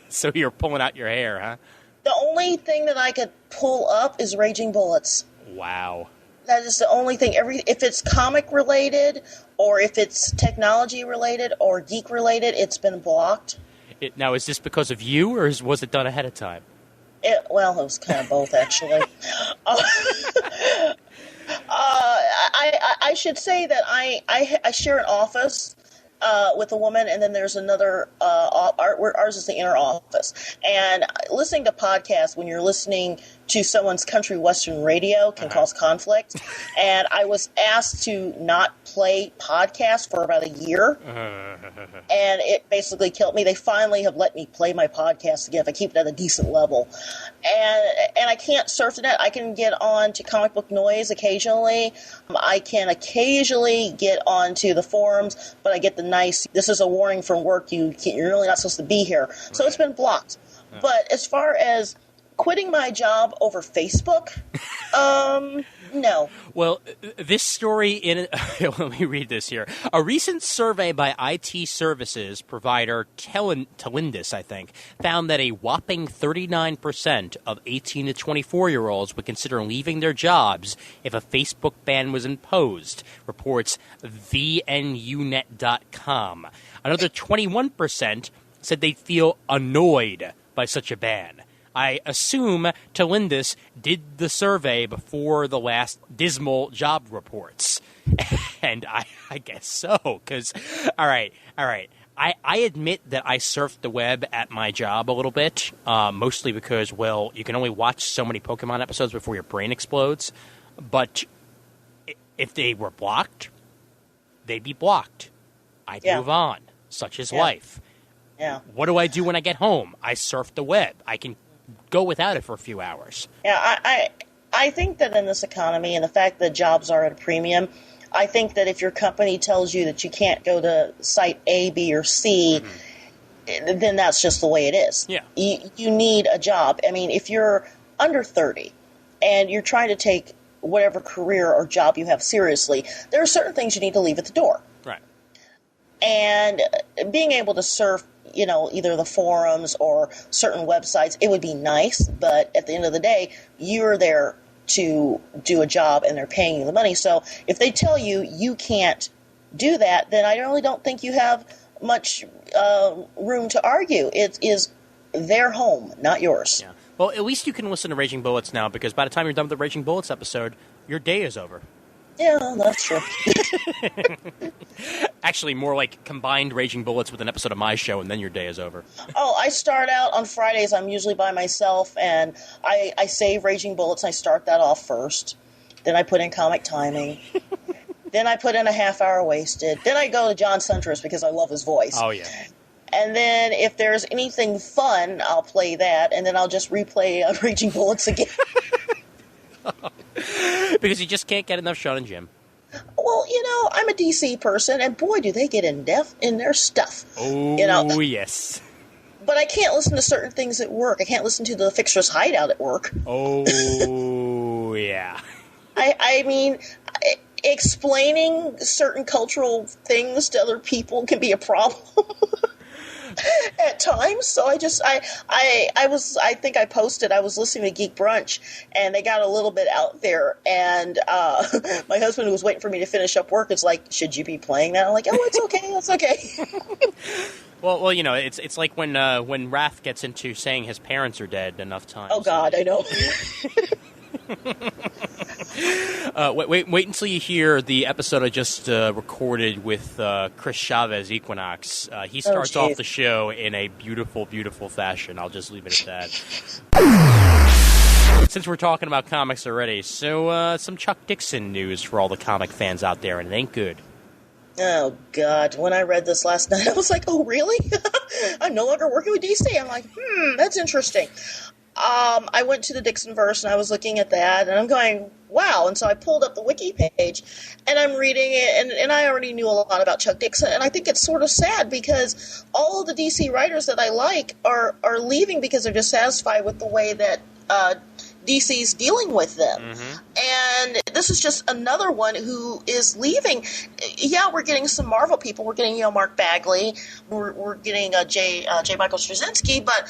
So you're pulling out your hair, huh? The only thing that I could pull up is Raging Bullets. Wow. That is the only thing. If it's comic related, or if it's technology related, or geek related, it's been blocked. Now, is this because of you, or was it done ahead of time? It was kind of both, actually. I should say that I share an office with a woman, and then there's another, ours is the inner office. And listening to podcasts when you're listening to someone's country western radio can cause conflict. And I was asked to not play podcasts for about a year. And it basically killed me. They finally have let me play my podcast again if I keep it at a decent level. And I can't surf the net. I can get on to Comic Book Noise occasionally. I can occasionally get onto the forums, but I get the nice, this is a warning from work, you're really not supposed to be here. So it's been blocked. But as far as quitting my job over Facebook, no. Well, this story let me read this here. A recent survey by IT services provider Telindus, I think, found that a whopping 39% of 18 to 24-year-olds would consider leaving their jobs if a Facebook ban was imposed, reports VNUnet.com. Another 21% said they'd feel annoyed by such a ban. I assume Telindus did the survey before the last dismal job reports. And I guess so, because, all right. I admit that I surfed the web at my job a little bit, mostly because, well, you can only watch so many Pokemon episodes before your brain explodes. But if they were blocked, they'd be blocked. I'd move on. Such is life. Yeah. What do I do when I get home? I surf the web. I can go without it for a few hours. Yeah, I think that in this economy and the fact that jobs are at a premium, I think that if your company tells you that you can't go to site A, B, or C, then that's just the way it is. Yeah. You need a job. I mean, if you're under 30 and you're trying to take whatever career or job you have seriously, there are certain things you need to leave at the door. Right. And being able to surf, either the forums or certain websites, it would be nice, but at the end of the day, you're there to do a job and they're paying you the money. So if they tell you you can't do that, then I really don't think you have much room to argue. It is their home, not yours. Yeah. Well, at least you can listen to Raging Bullets now, because by the time you're done with the Raging Bullets episode, your day is over. Yeah, that's true. Actually, more like combined Raging Bullets with an episode of my show, and then your day is over. Oh, I start out on Fridays. I'm usually by myself, and I save Raging Bullets. I start that off first. Then I put in Comic Timing. Then I put in a half hour wasted. Then I go to John Suntress because I love his voice. Oh, yeah. And then if there's anything fun, I'll play that, and then I'll just replay Raging Bullets again. Because you just can't get enough Sean and Jim. Well, I'm a DC person, and boy, do they get in depth in their stuff. Oh, yes. But I can't listen to certain things at work. I can't listen to the Fixer's Hideout at work. Oh, yeah. I mean, explaining certain cultural things to other people can be a problem at times. So I think I posted, I was listening to Geek Brunch, and they got a little bit out there, and my husband, who was waiting for me to finish up work, is like, should you be playing that? I'm like, oh, it's okay, it's okay. Well, it's like when Raph gets into saying his parents are dead enough times. Oh, God, I know. Wait until you hear the episode I just recorded with Chris Chavez, Equinox. He starts off the show in a beautiful, beautiful fashion. I'll just leave it at that. Since we're talking about comics already, so some Chuck Dixon news for all the comic fans out there, and it ain't good. Oh, God. When I read this last night, I was like, oh, really? I'm no longer working with DC. I'm like, that's interesting. I went to the Dixonverse, and I was looking at that, and I'm going, wow. And so I pulled up the wiki page, and I'm reading it, and I already knew a lot about Chuck Dixon, and I think it's sort of sad because all of the DC writers that I like are leaving because they're dissatisfied with the way that DC's dealing with them. Mm-hmm. And this is just another one who is leaving. Yeah, we're getting some Marvel people. We're getting, Mark Bagley. We're getting J. Michael Straczynski. But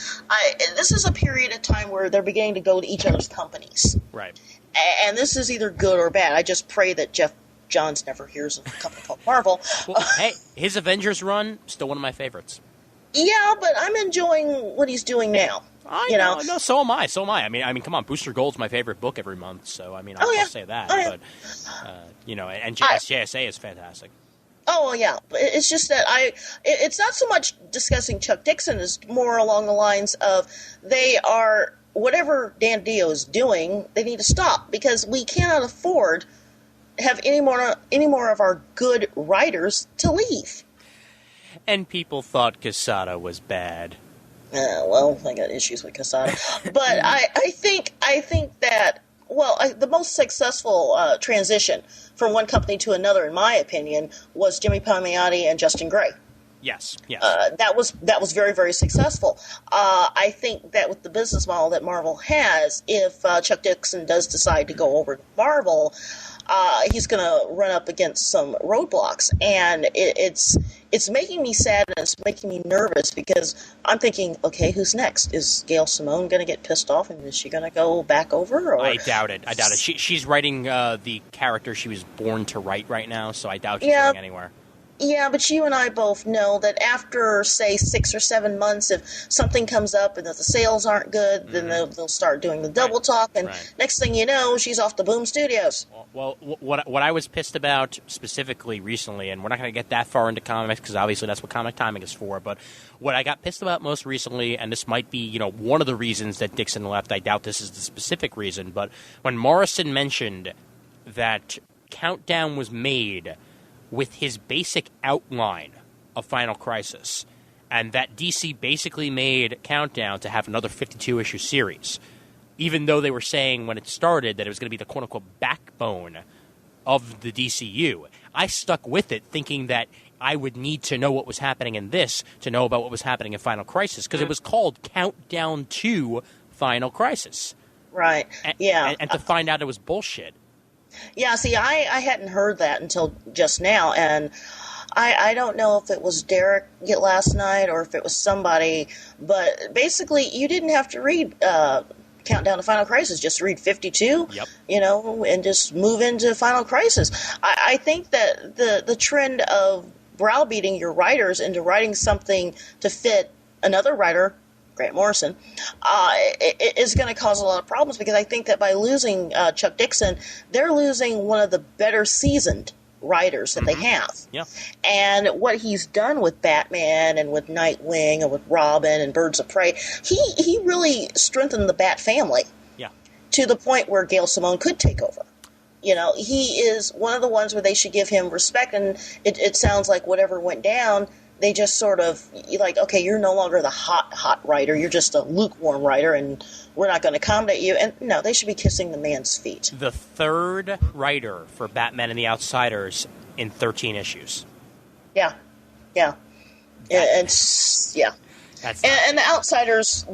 this is a period of time where they're beginning to go to each other's companies. Right. And this is either good or bad. I just pray that Jeff Johns never hears of a company called Marvel. Well, hey, his Avengers run, still one of my favorites. Yeah, but I'm enjoying what he's doing now. I know. No, so am I. I mean, come on. Booster Gold's my favorite book every month, so I mean, I'll say that. But and JSA is fantastic. Oh yeah, it's just that it's not so much discussing Chuck Dixon as more along the lines of whatever Dan Dio is doing, they need to stop because we cannot afford to have any more of our good writers to leave. And people thought Quesada was bad. Well, I got issues with Quesada, but I think that the most successful transition from one company to another, in my opinion, was Jimmy Palmiotti and Justin Gray. Yes. That was very, very successful. I think that with the business model that Marvel has, if Chuck Dixon does decide to go over to Marvel, he's going to run up against some roadblocks, and it's making me sad and it's making me nervous because I'm thinking, okay, who's next? Is Gail Simone going to get pissed off and is she going to go back over? Or? I doubt it. She's writing the character she was born to write right now, so I doubt she's going anywhere. Yeah, but you and I both know that after, say, 6 or 7 months, if something comes up and that the sales aren't good, then they'll start doing the double talk, and next thing you know, she's off to Boom Studios. Well, what I was pissed about specifically recently, and we're not going to get that far into comics because obviously that's what Comic Timing is for, but what I got pissed about most recently, and this might be one of the reasons that Dixon left, I doubt this is the specific reason, but when Morrison mentioned that Countdown was made with his basic outline of Final Crisis, and that DC basically made Countdown to have another 52-issue series, even though they were saying when it started that it was going to be the quote-unquote backbone of the DCU. I stuck with it thinking that I would need to know what was happening in this to know about what was happening in Final Crisis, because it was called Countdown to Final Crisis. Right, and to find out it was bullshit. Yeah, see, I hadn't heard that until just now, and I don't know if it was Derek last night or if it was somebody, but basically you didn't have to read Countdown to Final Crisis, just read 52, and just move into Final Crisis. I think that the trend of browbeating your writers into writing something to fit another writer Grant Morrison, is going to cause a lot of problems, because I think that by losing Chuck Dixon, they're losing one of the better seasoned writers that they have. Yeah. And what he's done with Batman and with Nightwing and with Robin and Birds of Prey, he really strengthened the Bat family. Yeah. To the point where Gail Simone could take over. You know, he is one of the ones where they should give him respect, and it sounds like whatever went down, they just sort of, like, okay, you're no longer the hot writer, you're just a lukewarm writer, and we're not going to accommodate you. And no, they should be kissing the man's feet. The third writer for Batman and the Outsiders in 13 issues. Yeah. Yeah. And the Outsiders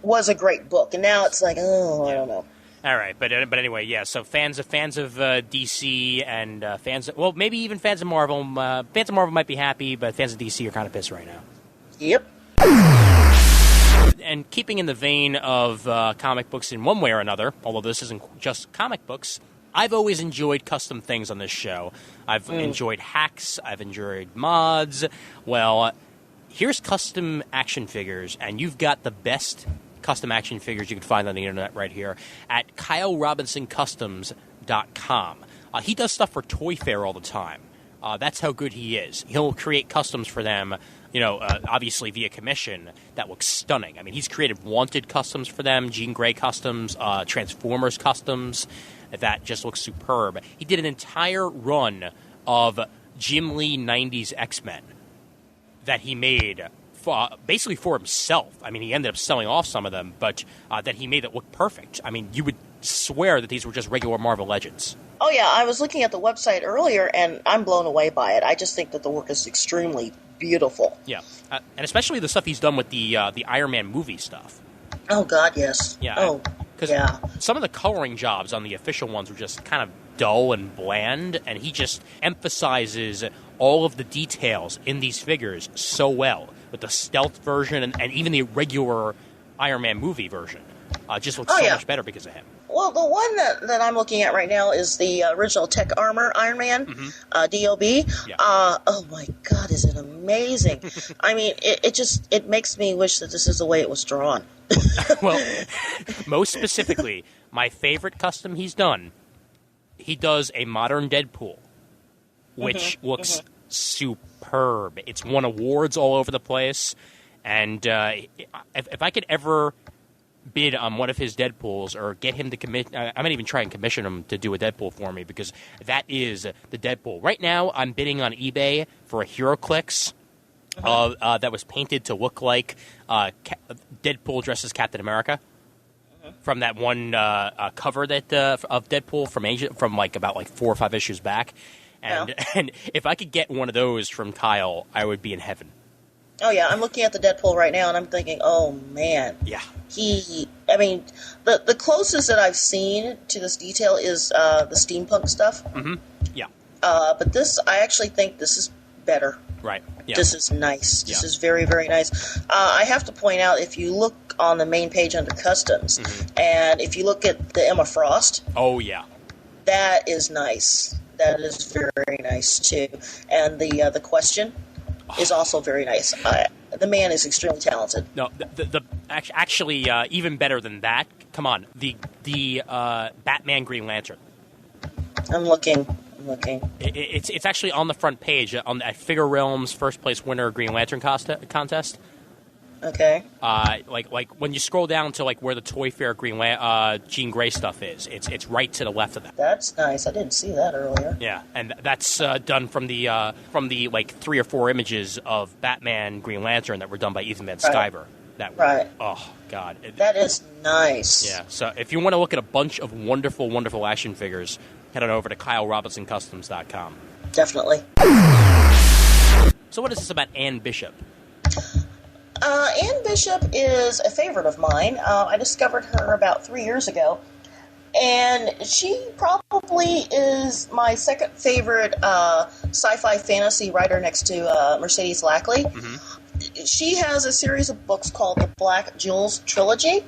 was a great book, and now it's like, oh, I don't know. All right, but anyway, yeah. So fans of DC and maybe even fans of Marvel. Fans of Marvel might be happy, but fans of DC are kind of pissed right now. Yep. And keeping in the vein of comic books in one way or another, although this isn't just comic books, I've always enjoyed custom things on this show. I've enjoyed hacks. I've enjoyed mods. Well, here's custom action figures, and you've got the best custom action figures you can find on the internet right here at KyleRobinsonCustoms.com. He does stuff for Toy Fair all the time. That's how good he is. He'll create customs for them, obviously via commission. That looks stunning. I mean, he's created Wanted customs for them, Jean Grey customs, Transformers customs. That just looks superb. He did an entire run of Jim Lee 90s X-Men that he made basically for himself. I mean, he ended up selling off some of them, but that he made that look perfect. I mean, you would swear that these were just regular Marvel Legends. Oh, yeah. I was looking at the website earlier, and I'm blown away by it. I just think that the work is extremely beautiful. Yeah. And especially the stuff he's done with the Iron Man movie stuff. Oh, God, yes. Yeah. Oh, yeah. Some of the coloring jobs on the official ones were just kind of dull and bland, and he just emphasizes all of the details in these figures so well. With the stealth version and even the regular Iron Man movie version. Just looks so much better because of him. Well, the one that I'm looking at right now is the original Tech Armor Iron Man, DOB. Yeah. Oh, my God, is it amazing. I mean, it makes me wish that this is the way it was drawn. Well, most specifically, my favorite custom he's done, he does a modern Deadpool, which looks superb. It's won awards all over the place, and if I could ever bid on one of his Deadpools or get him to commit, I might even try and commission him to do a Deadpool for me, because that is the Deadpool. Right now, I'm bidding on eBay for a HeroClix that was painted to look like Deadpool dressed as Captain America. From that one cover that of Deadpool from Asia, from about 4 or 5 issues back. And if I could get one of those from Kyle, I would be in heaven. Oh, yeah. I'm looking at the Deadpool right now, and I'm thinking, oh, man. Yeah. The closest that I've seen to this detail is the steampunk stuff. Mm-hmm. Yeah. But this, I actually think this is better. Right. Yeah. This is nice. This is very, very nice. I have to point out, if you look on the main page under Customs, and if you look at the Emma Frost. Oh, yeah. That is nice. That is very nice, too. And the Question is also very nice. The man is extremely talented. No, actually, even better than that, come on, the Batman Green Lantern. I'm looking. It's actually on the front page at Figure Realm's first place winner Green Lantern contest. Okay. Like when you scroll down to where the Toy Fair Jean Grey stuff is, it's right to the left of that. That's nice. I didn't see that earlier. Yeah, and that's done from the 3 or 4 images of Batman Green Lantern that were done by Ethan Van Sciver. Right. Oh God. That is nice. Yeah. So if you want to look at a bunch of wonderful, wonderful action figures, head on over to KyleRobinsonCustoms.com. Definitely. So what is this about Ann Bishop? Ann Bishop is a favorite of mine. I discovered her about 3 years ago, and she probably is my second favorite sci-fi fantasy writer next to Mercedes Lackley. She has a series of books called the Black Jewels Trilogy.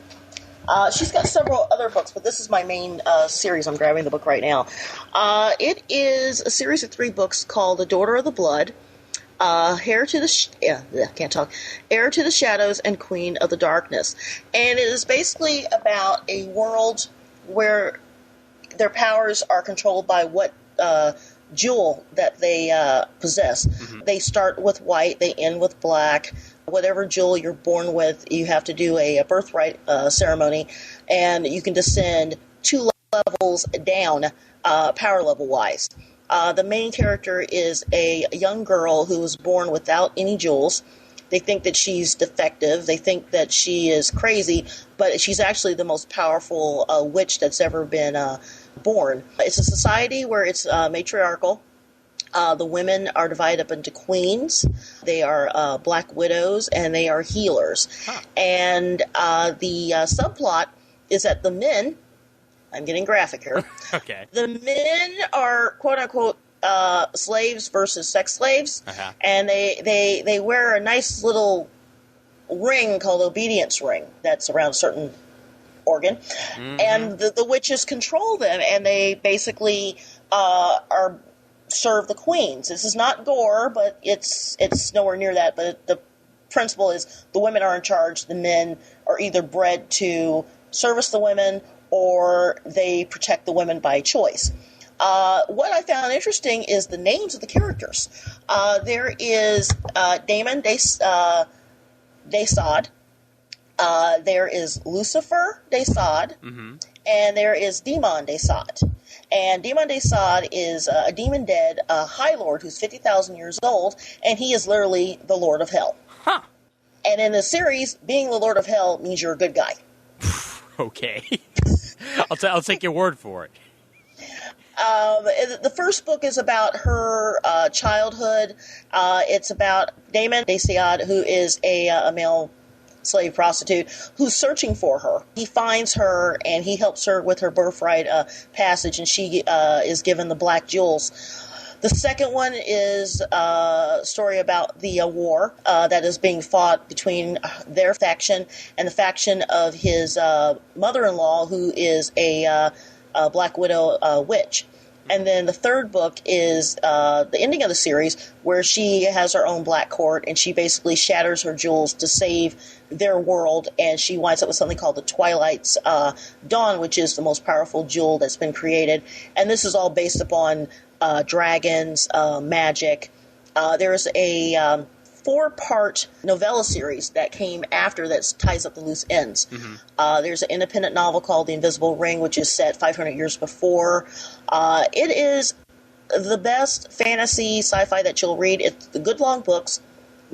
She's got several other books, but this is my main series. I'm grabbing the book right now. It is a series of 3 books called The Daughter of the Blood, Can't talk. Heir to the Shadows and Queen of the Darkness. And it is basically about a world where their powers are controlled by what jewel that they possess. Mm-hmm. They start with white, they end with black. Whatever jewel you're born with, you have to do a birthright ceremony, and you can descend 2 levels down, power level-wise. The main character is a young girl who was born without any jewels. They think that she's defective. They think that she is crazy, but she's actually the most powerful witch that's ever been born. It's a society where it's matriarchal. The women are divided up into queens. They are black widows, and they are healers. Huh. And the subplot is that the men, I'm getting graphic here. Okay. The men are, quote-unquote, slaves versus sex slaves. Uh-huh. And they wear a nice little ring called obedience ring that's around a certain organ. Mm-hmm. And the witches control them, and they basically are serve the queens. This is not gore, but it's nowhere near that. But the principle is the women are in charge. The men are either bred to service the women or they protect the women by choice. What I found interesting is the names of the characters. There is Damon Desad. There is Lucifer Desad. Mm-hmm. And there is Demon Desad. And Demon Desad is a demon dead High Lord who's 50,000 years old, and he is literally the Lord of Hell. Huh. And in the series, being the Lord of Hell means you're a good guy. Okay. I'll take your word for it. The first book is about her childhood. It's about Damon Desad, who is a male slave prostitute who's searching for her. He finds her and he helps her with her birthright passage, and she is given the black jewels. The second one is a story about the war that is being fought between their faction and the faction of his mother-in-law, who is a Black Widow witch. And then the third book is the ending of the series, where she has her own black court, and she basically shatters her jewels to save their world, and she winds up with something called the Twilight's Dawn, which is the most powerful jewel that's been created. And this is all based upon dragons, magic. There's a 4-part novella series that came after that ties up the loose ends. Mm-hmm. There's an independent novel called The Invisible Ring, which is set 500 years before. It is the best fantasy sci-fi that you'll read. It's the good long books,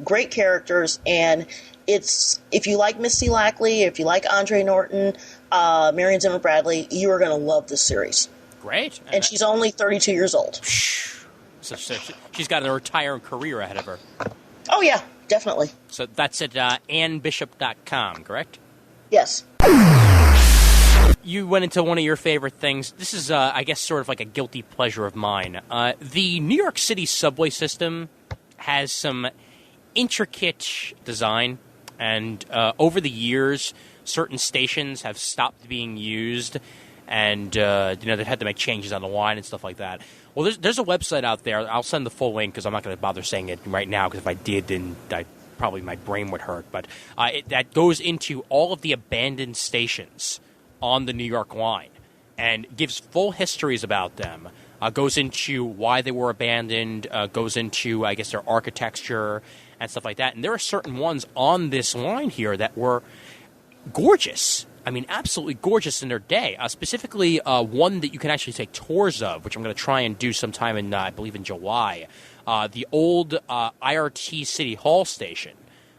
great characters, and it's, if you like Misty Lackley, if you like Andre Norton, Marion Zimmer Bradley, you are going to love this series. Great. And she's only 32 years old. So she's got a retiring career ahead of her. Oh, yeah, definitely. So that's at AnnBishop.com, correct? Yes. You went into one of your favorite things. This is, I guess, sort of like a guilty pleasure of mine. The New York City subway system has some intricate design, and over the years, certain stations have stopped being used, and they've had to make changes on the line and stuff like that. Well, there's a website out there. I'll send the full link because I'm not going to bother saying it right now, because if I did, then probably my brain would hurt. But that goes into all of the abandoned stations on the New York line and gives full histories about them. Goes into why they were abandoned, goes into, I guess, their architecture and stuff like that. And there are certain ones on this line here that were gorgeous. I mean, absolutely gorgeous in their day. Specifically, one that you can actually take tours of, which I'm going to try and do sometime in, I believe, in July. The old IRT City Hall station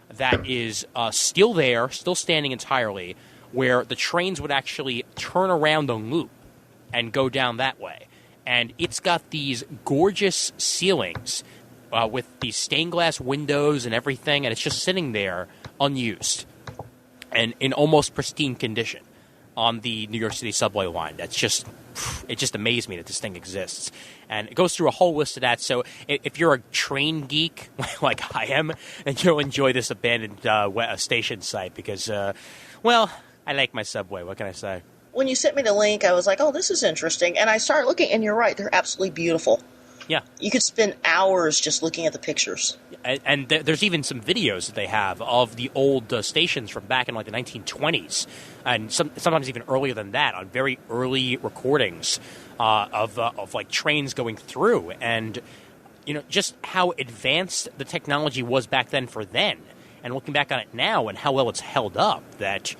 that is still there, still standing entirely, where the trains would actually turn around the loop and go down that way. And it's got these gorgeous ceilings with these stained glass windows and everything, and it's just sitting there unused and in almost pristine condition on the New York City subway line. It just amazed me that this thing exists. And it goes through a whole list of that. So if you're a train geek like I am, then you'll enjoy this abandoned station site because, well, I like my subway. What can I say? When you sent me the link, I was like, oh, this is interesting. And I started looking, and you're right. They're absolutely beautiful. Yeah. You could spend hours just looking at the pictures. And there's even some videos that they have of the old stations from back in like the 1920s, and sometimes even earlier than that, on very early recordings of like trains going through, and just how advanced the technology was back then for then, and looking back on it now and how well it's held up. That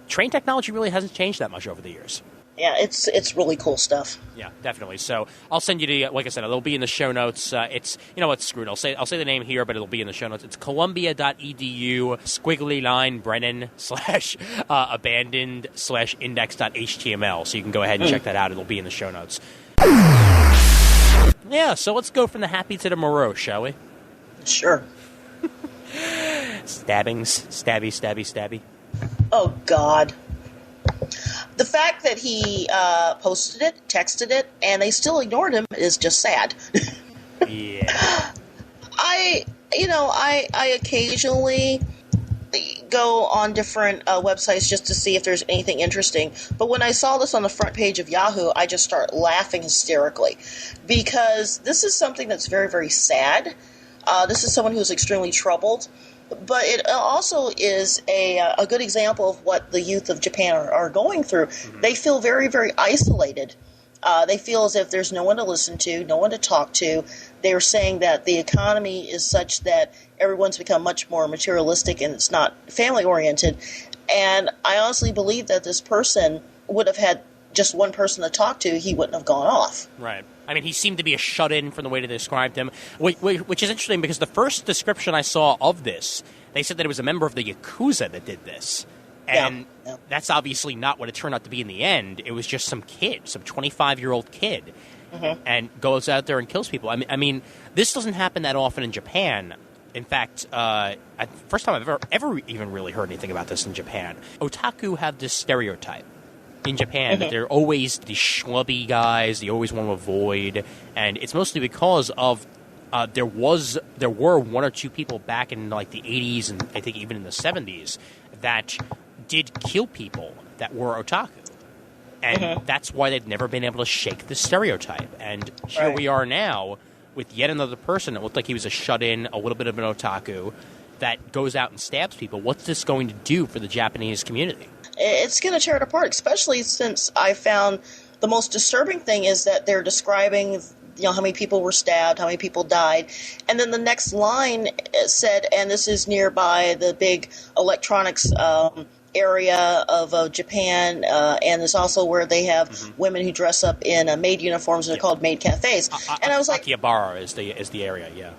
train technology really hasn't changed that much over the years. Yeah, it's really cool stuff. Yeah, definitely. So I'll send you to, like I said, it'll be in the show notes. It's, what's screwed. I'll say the name here, but it'll be in the show notes. It's columbia.edu squiggly line Brennan / abandoned / index.html. So you can go ahead and check that out. It'll be in the show notes. Yeah, so let's go from the happy to the morose, shall we? Sure. Stabbings. Stabby. Oh, God. The fact that he posted it, texted it, and they still ignored him is just sad. Yeah. I occasionally go on different websites just to see if there's anything interesting. But when I saw this on the front page of Yahoo, I just start laughing hysterically because this is something that's very, very sad. This is someone who's extremely troubled. But it also is a good example of what the youth of Japan are going through. Mm-hmm. They feel very, very isolated. They feel as if there's no one to listen to, no one to talk to. They're saying that the economy is such that everyone's become much more materialistic and it's not family-oriented. And I honestly believe that this person would have had just one person to talk to, he wouldn't have gone off. Right. I mean, he seemed to be a shut-in from the way they described him, which is interesting because the first description I saw of this, they said that it was a member of the Yakuza that did this. And that's obviously not what it turned out to be in the end. It was just some kid, some 25-year-old kid, and goes out there and kills people. I mean, this doesn't happen that often in Japan. In fact, first time I've ever even really heard anything about this in Japan. Otaku have this stereotype in Japan that they're always the schlubby guys they always want to avoid, and it's mostly because of there were one or two people back in like the 80s and I think even in the 70s that did kill people that were otaku, and that's why they've never been able to shake the stereotype. And here we are now with yet another person that looked like he was a shut-in, a little bit of an otaku, that goes out and stabs people. What's this going to do for the Japanese community? It's going to tear it apart, especially since I found the most disturbing thing is that they're describing, how many people were stabbed, how many people died, and then the next line said, and this is nearby the big electronics area of Japan, and it's also where they have women who dress up in maid uniforms, and they're called maid cafes. And I was like, Akihabara is the area, yeah.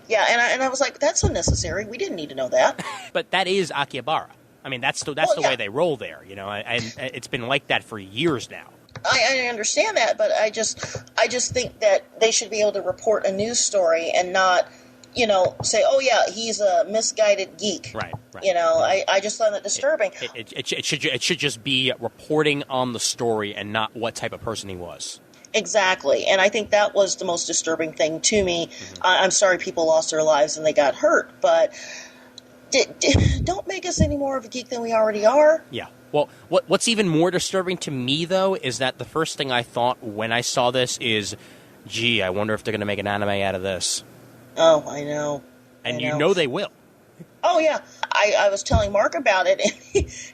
Yeah, and I was like, that's unnecessary. We didn't need to know that. But that is Akihabara. I mean, that's the way they roll there, and it's been like that for years now. I understand that, but I just think that they should be able to report a news story and not, say, oh yeah, he's a misguided geek. Right. I just find that disturbing. It should just be reporting on the story and not what type of person he was. Exactly, and I think that was the most disturbing thing to me. I'm sorry people lost their lives and they got hurt, but don't make us any more of a geek than we already are. Yeah. Well, what's even more disturbing to me, though, is that the first thing I thought when I saw this is, gee, I wonder if they're going to make an anime out of this. Oh, I know. And you know they will. Oh, yeah. I was telling Mark about it, and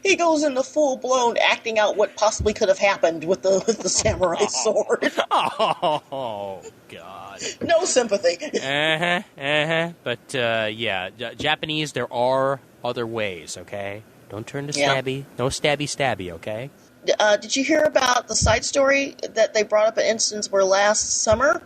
he goes into full-blown acting out what possibly could have happened with the samurai sword. Oh, God. No sympathy. But, Japanese, there are other ways, okay? Don't turn to stabby. Yeah. No stabby, okay? Did you hear about the side story that they brought up an instance where last summer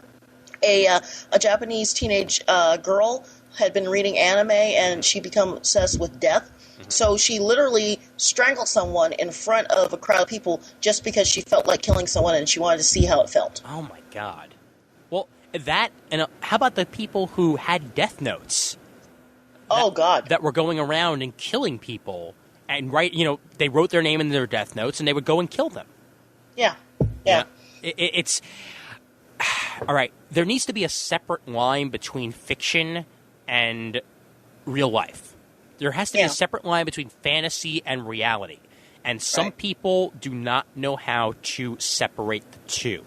a Japanese teenage girl had been reading anime and she became obsessed with death. So she literally strangled someone in front of a crowd of people just because she felt like killing someone and she wanted to see how it felt. Oh, my God. Well, that, and how about the people who had death notes? God. That were going around and killing people. And they wrote their name in their death notes, and they would go and kill them. Yeah. It's all right. There needs to be a separate line between fiction and real life. There has to be a separate line between fantasy and reality. And some people do not know how to separate the two.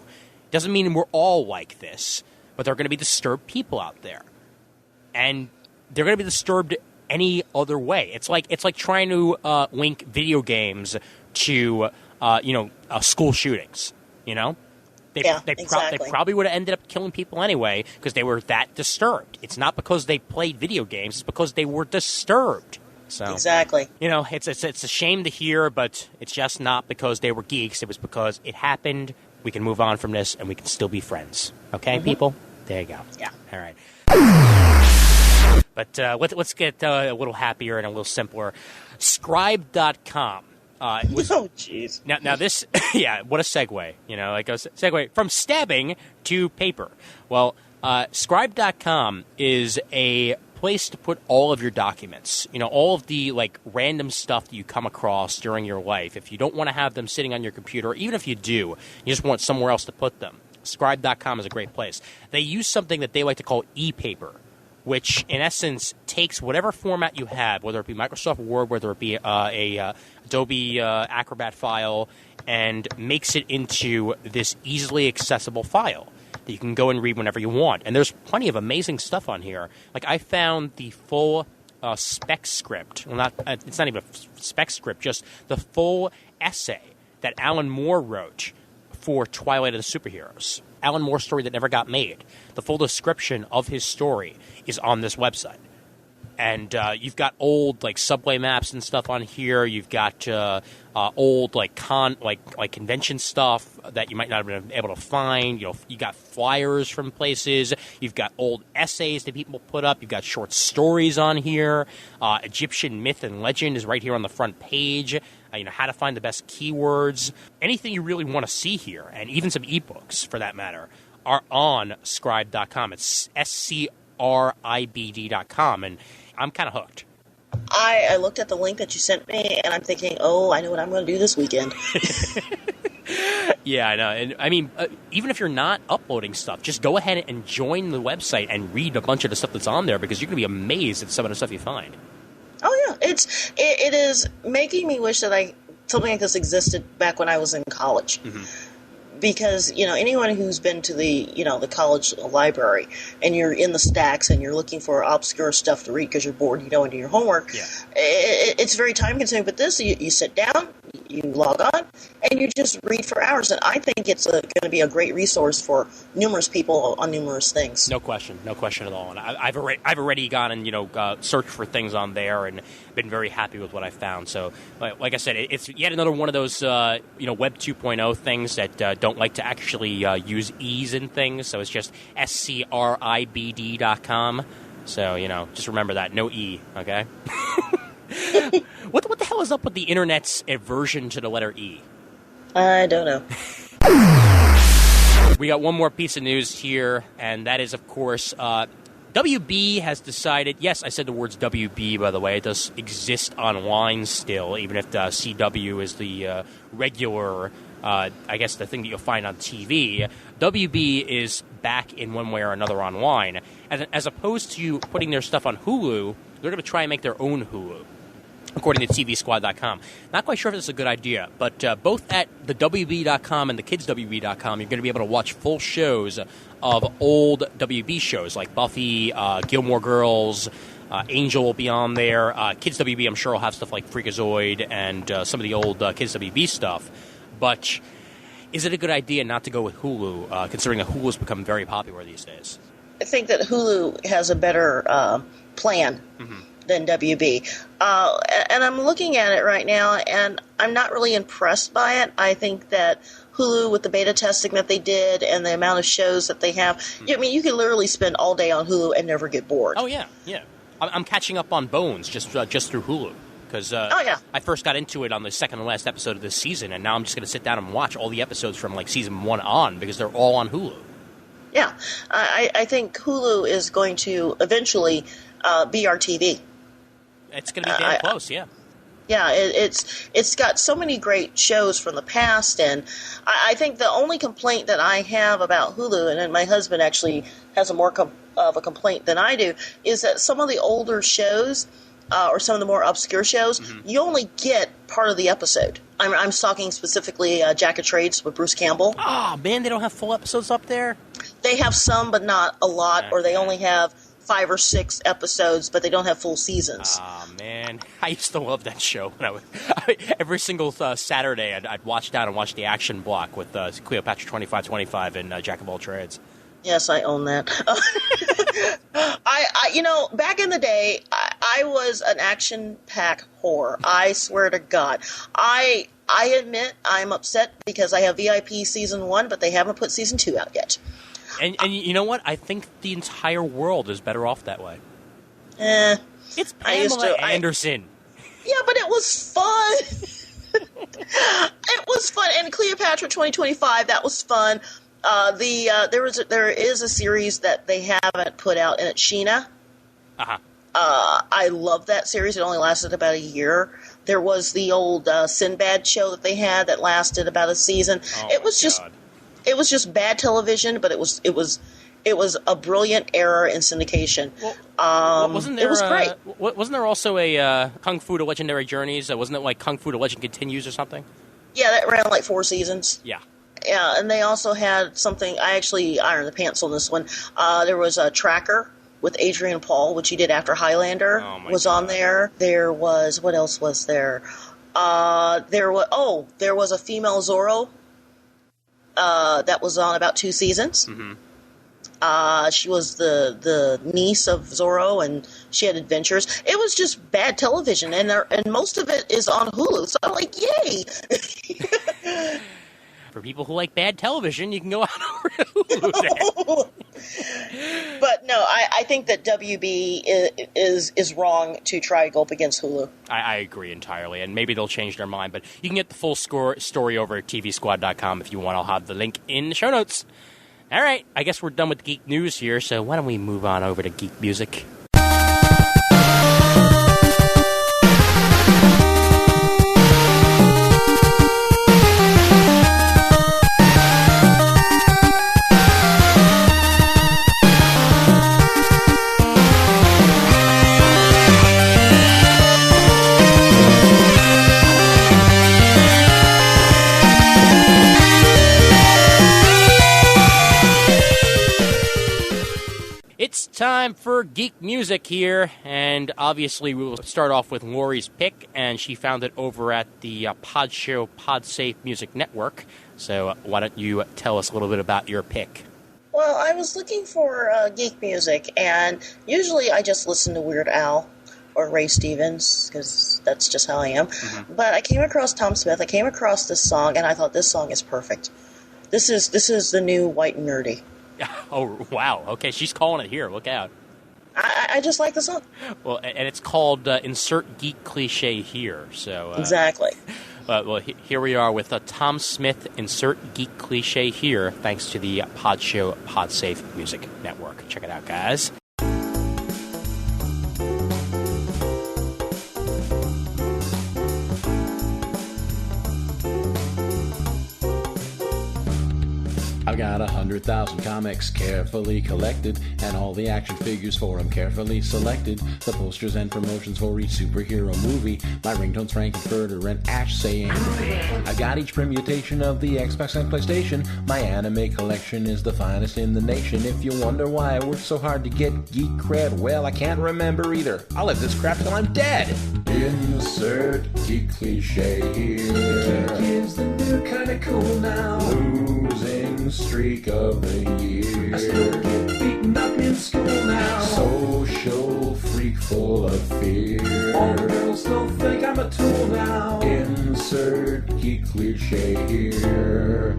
Doesn't mean we're all like this, but there are going to be disturbed people out there. And they're going to be disturbed any other way. It's like trying to link video games to school shootings. You know, they probably would have ended up killing people anyway because they were that disturbed. It's not because they played video games; it's because they were disturbed. So exactly. You know, it's a shame to hear, but it's just not because they were geeks. It was because it happened. We can move on from this, and we can still be friends. Okay, people. There you go. Yeah. All right. But let's get a little happier and a little simpler. Scribe.com. Oh, jeez. Now this, yeah, what a segue. You know, like a segue from stabbing to paper. Well, Scribe.com is a place to put all of your documents. You know, all of the like random stuff that you come across during your life. If you don't want to have them sitting on your computer, even if you do, you just want somewhere else to put them. Scribe.com is a great place. They use something that they like to call e-paper, which in essence takes whatever format you have, whether it be Microsoft Word, whether it be a Adobe Acrobat file, and makes it into this easily accessible file that you can go and read whenever you want. And there's plenty of amazing stuff on here. Like I found the full spec script. Well, it's not even a spec script, just the full essay that Alan Moore wrote for Twilight of the Superheroes. Alan Moore's story that never got made. The full description of his story is on this website. And you've got old like subway maps and stuff on here. You've got old like convention stuff that you might not have been able to find. You know, you got flyers from places. You've got old essays that people put up. You've got short stories on here. Egyptian myth and legend is right here on the front page. How to find the best keywords. Anything you really want to see here, and even some ebooks for that matter, are on Scribe.com. It's SCRIBD.com, and I'm kind of hooked. I looked at the link that you sent me, and I'm thinking, oh, I know what I'm going to do this weekend. Yeah, I know. And I mean, even if you're not uploading stuff, just go ahead and join the website and read a bunch of the stuff that's on there, because you're going to be amazed at some of the stuff you find. Oh yeah, it is making me wish that something like this existed back when I was in college. Mm-hmm. Because, anyone who's been to the college library and you're in the stacks and you're looking for obscure stuff to read because you're bored, you don't want to do your homework, yeah. It's very time consuming. But this, you sit down, you log on, and you just read for hours. And I think it's going to be a great resource for numerous people on numerous things. No question at all. And I've already gone and searched for things on there and been very happy with what I found. So, like I said, it's yet another one of those Web 2.0 things that don't like to actually use E's in things. So it's just SCRIBD.com. So just remember that, no E. Okay. What the hell is up with the internet's aversion to the letter E? I don't know. We got one more piece of news here, and that is, of course, WB has decided, yes, I said the words WB, by the way. It does exist online still, even if the CW is the regular, I guess, the thing that you'll find on TV. WB is back in one way or another online. As opposed to putting their stuff on Hulu, they're going to try and make their own Hulu, according to TVSquad.com. Not quite sure if this is a good idea, but both at the WB.com and the KidsWB.com, you're going to be able to watch full shows of old WB shows like Buffy, Gilmore Girls, Angel will be on there. Kids WB, I'm sure, will have stuff like Freakazoid and some of the old Kids WB stuff. But is it a good idea not to go with Hulu, considering that Hulu's become very popular these days? I think that Hulu has a better plan than WB. And I'm looking at it right now, and I'm not really impressed by it. I think that Hulu, with the beta testing that they did and the amount of shows that they have, I mean, you can literally spend all day on Hulu and never get bored. Oh, yeah. I'm catching up on Bones just through Hulu. Because I first got into it on the second to last episode of this season, and now I'm just going to sit down and watch all the episodes from like season 1 on, because they're all on Hulu. Yeah. I think Hulu is going to eventually be our TV. It's going to be damn close, yeah. Yeah, it's got so many great shows from the past, and I think the only complaint that I have about Hulu, and my husband actually has a more of a complaint than I do, is that some of the older shows or some of the more obscure shows, you only get part of the episode. I'm talking specifically Jack of Trades with Bruce Campbell. Oh, man, they don't have full episodes up there? They have some, but not a lot, or they only have 5 or 6 episodes, but they don't have full seasons. Oh, man. I used to love that show. When every single Saturday, I'd watch down and watch the action block with Cleopatra 2525 and Jack of all trades. Yes, I own that. Back in the day, I was an action-pack whore. I swear to God. I admit I'm upset because I have VIP Season 1, but they haven't put Season 2 out yet. And you know what? I think the entire world is better off that way. It's Pamela Anderson. Yeah, but it was fun. It was fun. And Cleopatra 2025, that was fun. There is a series that they haven't put out, and it's Sheena. Uh-huh. I love that series. It only lasted about a year. There was the old Sinbad show that they had that lasted about a season. Oh, it was just bad television, but it was a brilliant error in syndication. Well, it was great. Wasn't there also a Kung Fu to Legendary Journeys? Wasn't it like Kung Fu to Legend Continues or something? Yeah, that ran like 4 seasons. Yeah. Yeah, and they also had something. I actually ironed the pants on this one. There was a Tracker with Adrian Paul, which he did after Highlander, was on there. There was, what else was there? There was a female Zorro that was on about 2 seasons. Mm-hmm. She was the niece of Zorro, and she had adventures. It was just bad television, and most of it is on Hulu. So I'm like, yay! For people who like bad television, you can go out over to Hulu. But no, I think that WB is wrong to try to go up against Hulu. I agree entirely, and maybe they'll change their mind. But you can get the full story over at tvsquad.com if you want. I'll have the link in the show notes. All right, I guess we're done with geek news here, so why don't we move on over to geek music? It's time for geek music here, and obviously we will start off with Lori's pick, and she found it over at the Pod Show PodSafe Music Network. So why don't you tell us a little bit about your pick? Well, I was looking for geek music, and usually I just listen to Weird Al or Ray Stevens, because that's just how I am. Mm-hmm. But I came across Tom Smith, I came across this song, and I thought this song is perfect. This is the new White and Nerdy. Oh, wow. Okay, she's calling it here. Look out. I just like the song. Well, and it's called Insert Geek Cliche Here. So exactly. Well, here we are with Tom Smith, Insert Geek Cliche Here, thanks to the Pod Show PodSafe Music Network. Check it out, guys. I've got 100,000 comics carefully collected, and all the action figures for them carefully selected. The posters and promotions for each superhero movie. My ringtone's Frankenfurter and Ash saying, I've got each permutation of the Xbox and PlayStation. My anime collection is the finest in the nation. If you wonder why I work so hard to get geek cred, well, I can't remember either. I'll live this crap till I'm dead. Insert geek cliche here. Geek is the new kinda cool now. Losing streak of the year. I still get beaten up in school now. Social freak full of fear. All the girls still think I'm a tool now. Insert geek cliche here.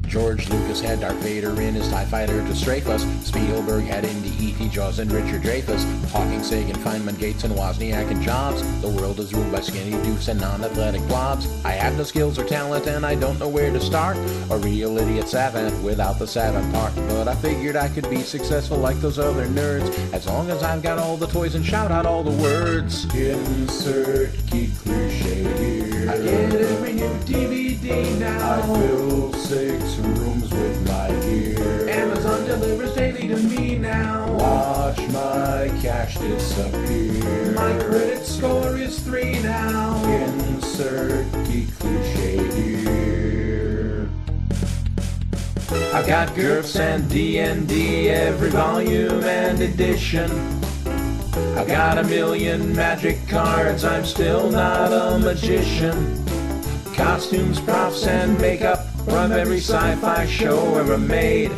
George Lucas had Darth Vader in his TIE fighter to strafe us. Spielberg had Indy, E.T., Jaws, and Richard Dreyfuss. Hawking, Sagan, Feynman, Gates, and Wozniak, and Jobs. The world is ruled by skinny doofs and non-athletic blobs. I have no skills or talent, and I don't know where to start. A real idiot savant without the savant part. But I figured I could be successful like those other nerds, as long as I've got all the toys and shout out all the words. Insert geek cliche here. I get every new DVD now. I fill 6 rooms with my gear. Amazon delivers daily to me now. Watch watch my cash disappear. My credit score is 3 now. Insert geek cliche here. I've got GURPS and D&D, every volume and edition. I've got 1,000,000 magic cards, I'm still not a magician. Costumes, props, and makeup from every sci-fi show ever made.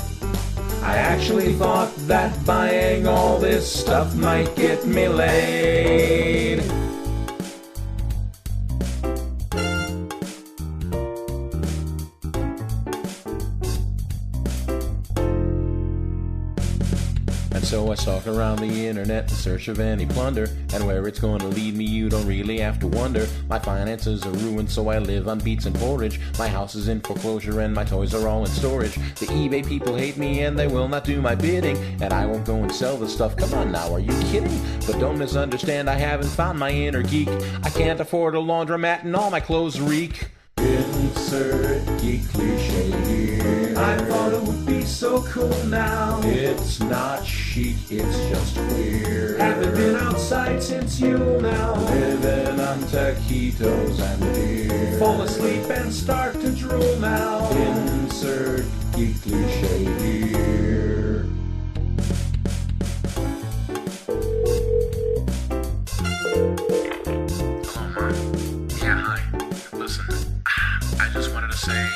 I actually thought that buying all this stuff might get me laid. And so I stalk around the internet in search of any plunder, and where it's going to lead me you don't really have to wonder. My finances are ruined, so I live on beets and porridge. My house is in foreclosure and my toys are all in storage. The eBay people hate me and they will not do my bidding, and I won't go and sell the stuff. Come on now, are you kidding? But don't misunderstand, I haven't found my inner geek. I can't afford a laundromat and all my clothes reek. Insert geek cliche here. I thought it would be so cool now. It's not chic, it's just weird. Haven't been outside since Yule now. Living on taquitos and beer. Fall asleep and start to drool now. Insert geek cliche here. Hello, Mom. Yeah, hi. Listen, I just wanted to say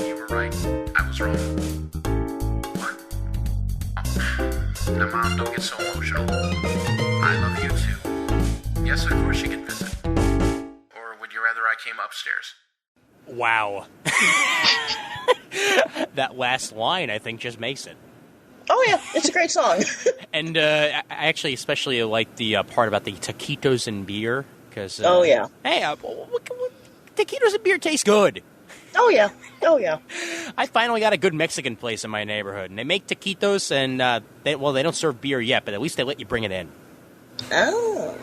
you were right. I was wrong. What? Oh. Now, Mom, don't get so emotional. I love you too. Yes, of course you can visit. Or would you rather I came upstairs? Wow. That last line, I think, just makes it. Oh, yeah, it's a great song. And I actually especially like the part about the taquitos and beer. Cause, oh, yeah. Hey, taquitos and beer taste good. Oh, yeah. Oh, yeah. I finally got a good Mexican place in my neighborhood, and they make taquitos, and they don't serve beer yet, but at least they let you bring it in. Oh.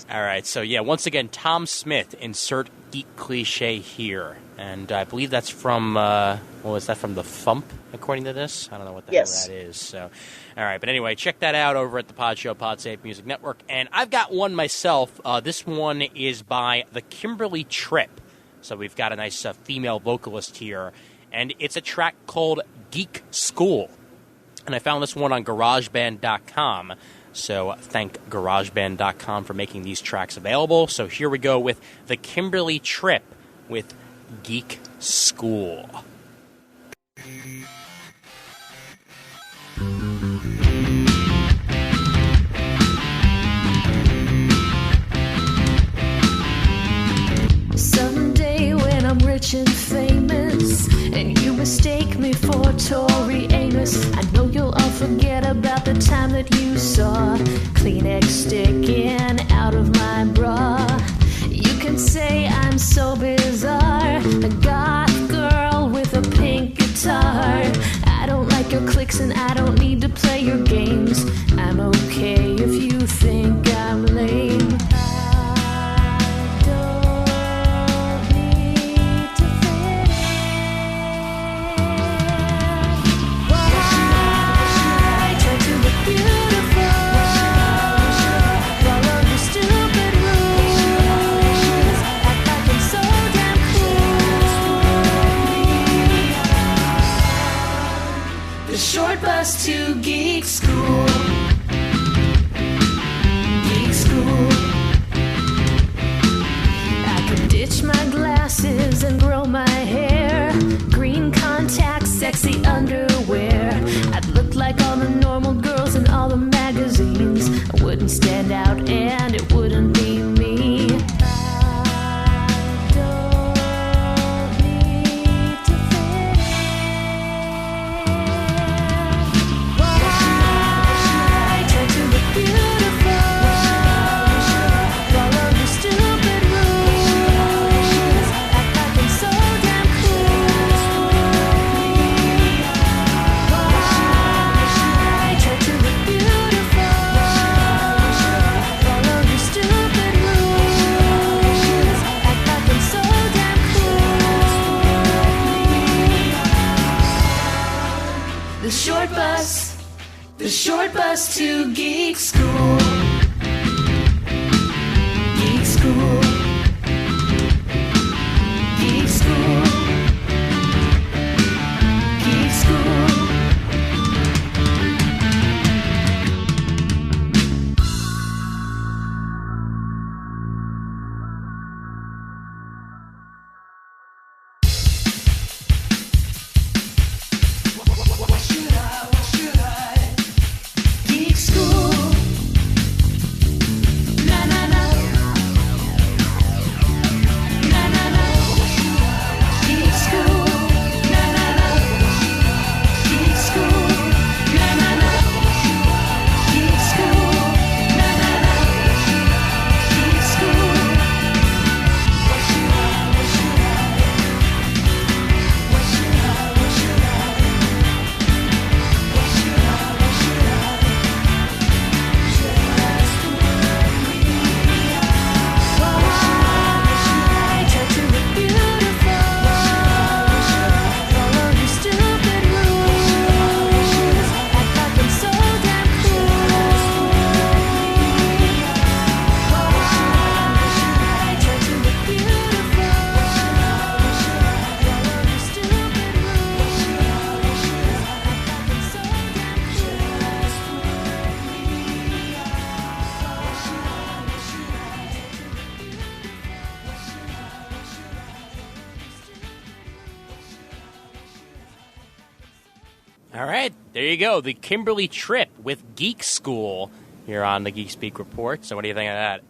All right, so yeah, once again, Tom Smith, insert geek cliche here. And I believe that's from, is that from The Thump, according to this? I don't know what the hell that is. So, all right, but anyway, check that out over at the Pod Show, Pod Save Music Network. And I've got one myself. This one is by the Kimberly Tripp. So we've got a nice female vocalist here. And it's a track called Geek School. And I found this one on GarageBand.com. So thank GarageBand.com for making these tracks available. So here we go with the Kimberly Tripp with Geek School. Someday when I'm rich and famous and you mistake me for Tori Amos, I know you'll all forget about the time that you saw Kleenex sticking out of my bra. You can say I'm so bizarre, a goth girl with a pink guitar. I don't like your clicks and I don't need to play your games. I'm okay if you think I'm lame. Short bus to Geek School. Geek School. I could ditch my glasses and grow my hair. Green contacts, sexy underwear. I'd look like all the normal girls in all the magazines. I wouldn't stand out and it wouldn't be me. Follow The short bus to Geek School. Geek School. Geek School. Geek School. Geek School. Na na na. Na na na. Geek School. Na na na. Geek School. Na na na. Geek School. Na na na. Geek School. Why try to look beautiful? Follow your stupid rules. Act like I'm so damn cool. Why try to look beautiful? Follow your stupid rules. Act like I'm so damn All right, there you go. The Kimberly trip with Geek School here on the Geekspeak Report. So what do you think of that?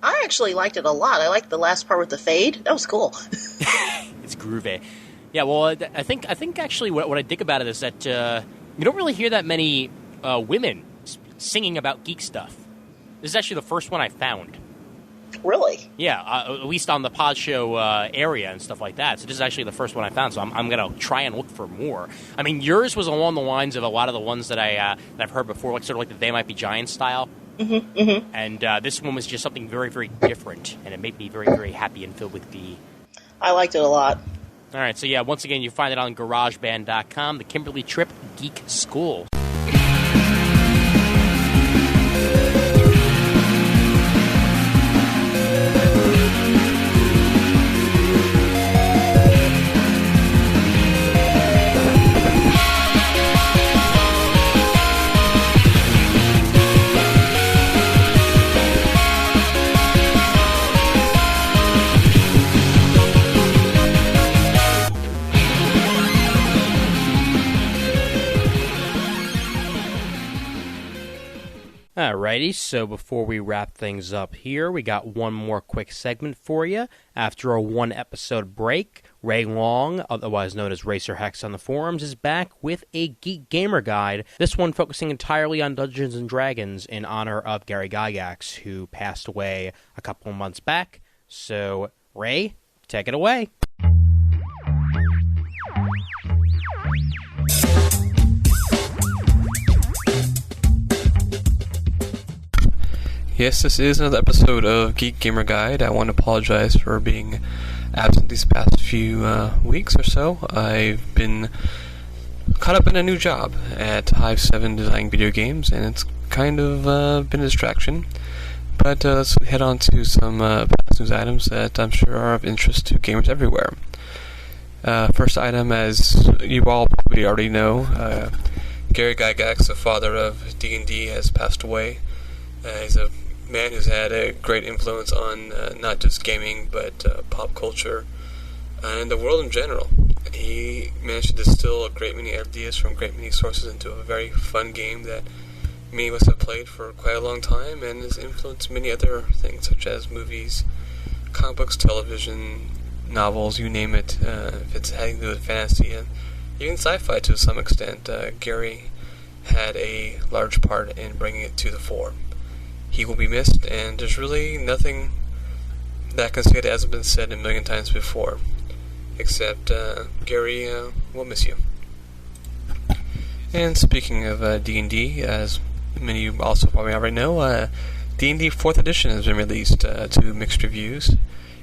I actually liked it a lot. I liked the last part with the fade. That was cool. It's groovy. Yeah, well, I think actually what I dig about it is that you don't really hear that many women singing about geek stuff. This is actually the first one I found. Really? Yeah, at least on the pod show area and stuff like that. So this is actually the first one I found. So I'm going to try and look for more. I mean, yours was along the lines of a lot of the ones that I've heard before, like sort of like the They Might Be Giants style. Mm-hmm, mm-hmm. And this one was just something very, very different, and it made me very, very happy and filled with glee. I liked it a lot. All right, so yeah, once again, you find it on GarageBand.com, the Kimberly Trip Geek School. Alrighty, so before we wrap things up here, we got one more quick segment for you. After a one-episode break, Ray Long, otherwise known as Racer Hex on the forums, is back with a Geek Gamer Guide, this one focusing entirely on Dungeons & Dragons in honor of Gary Gygax, who passed away a couple of months back. So, Ray, take it away. Yes, this is another episode of Geek Gamer Guide. I want to apologize for being absent these past few weeks or so. I've been caught up in a new job at Hive 7 designing video games, and it's kind of been a distraction. But let's head on to some past news items that I'm sure are of interest to gamers everywhere. First item, as you all probably already know, Gary Gygax, the father of D&D, has passed away. He's a man who's had a great influence on not just gaming, but pop culture and the world in general. He managed to distill a great many ideas from great many sources into a very fun game that many of us have played for quite a long time, and has influenced many other things, such as movies, comic books, television, novels, you name it. If it's having to do with fantasy and even sci-fi to some extent, Gary had a large part in bringing it to the fore. He will be missed, and there's really nothing that I can say that hasn't been said a million times before, except Gary will miss you. And speaking of D&D, as many of you also probably already know, D&D 4th edition has been released to mixed reviews.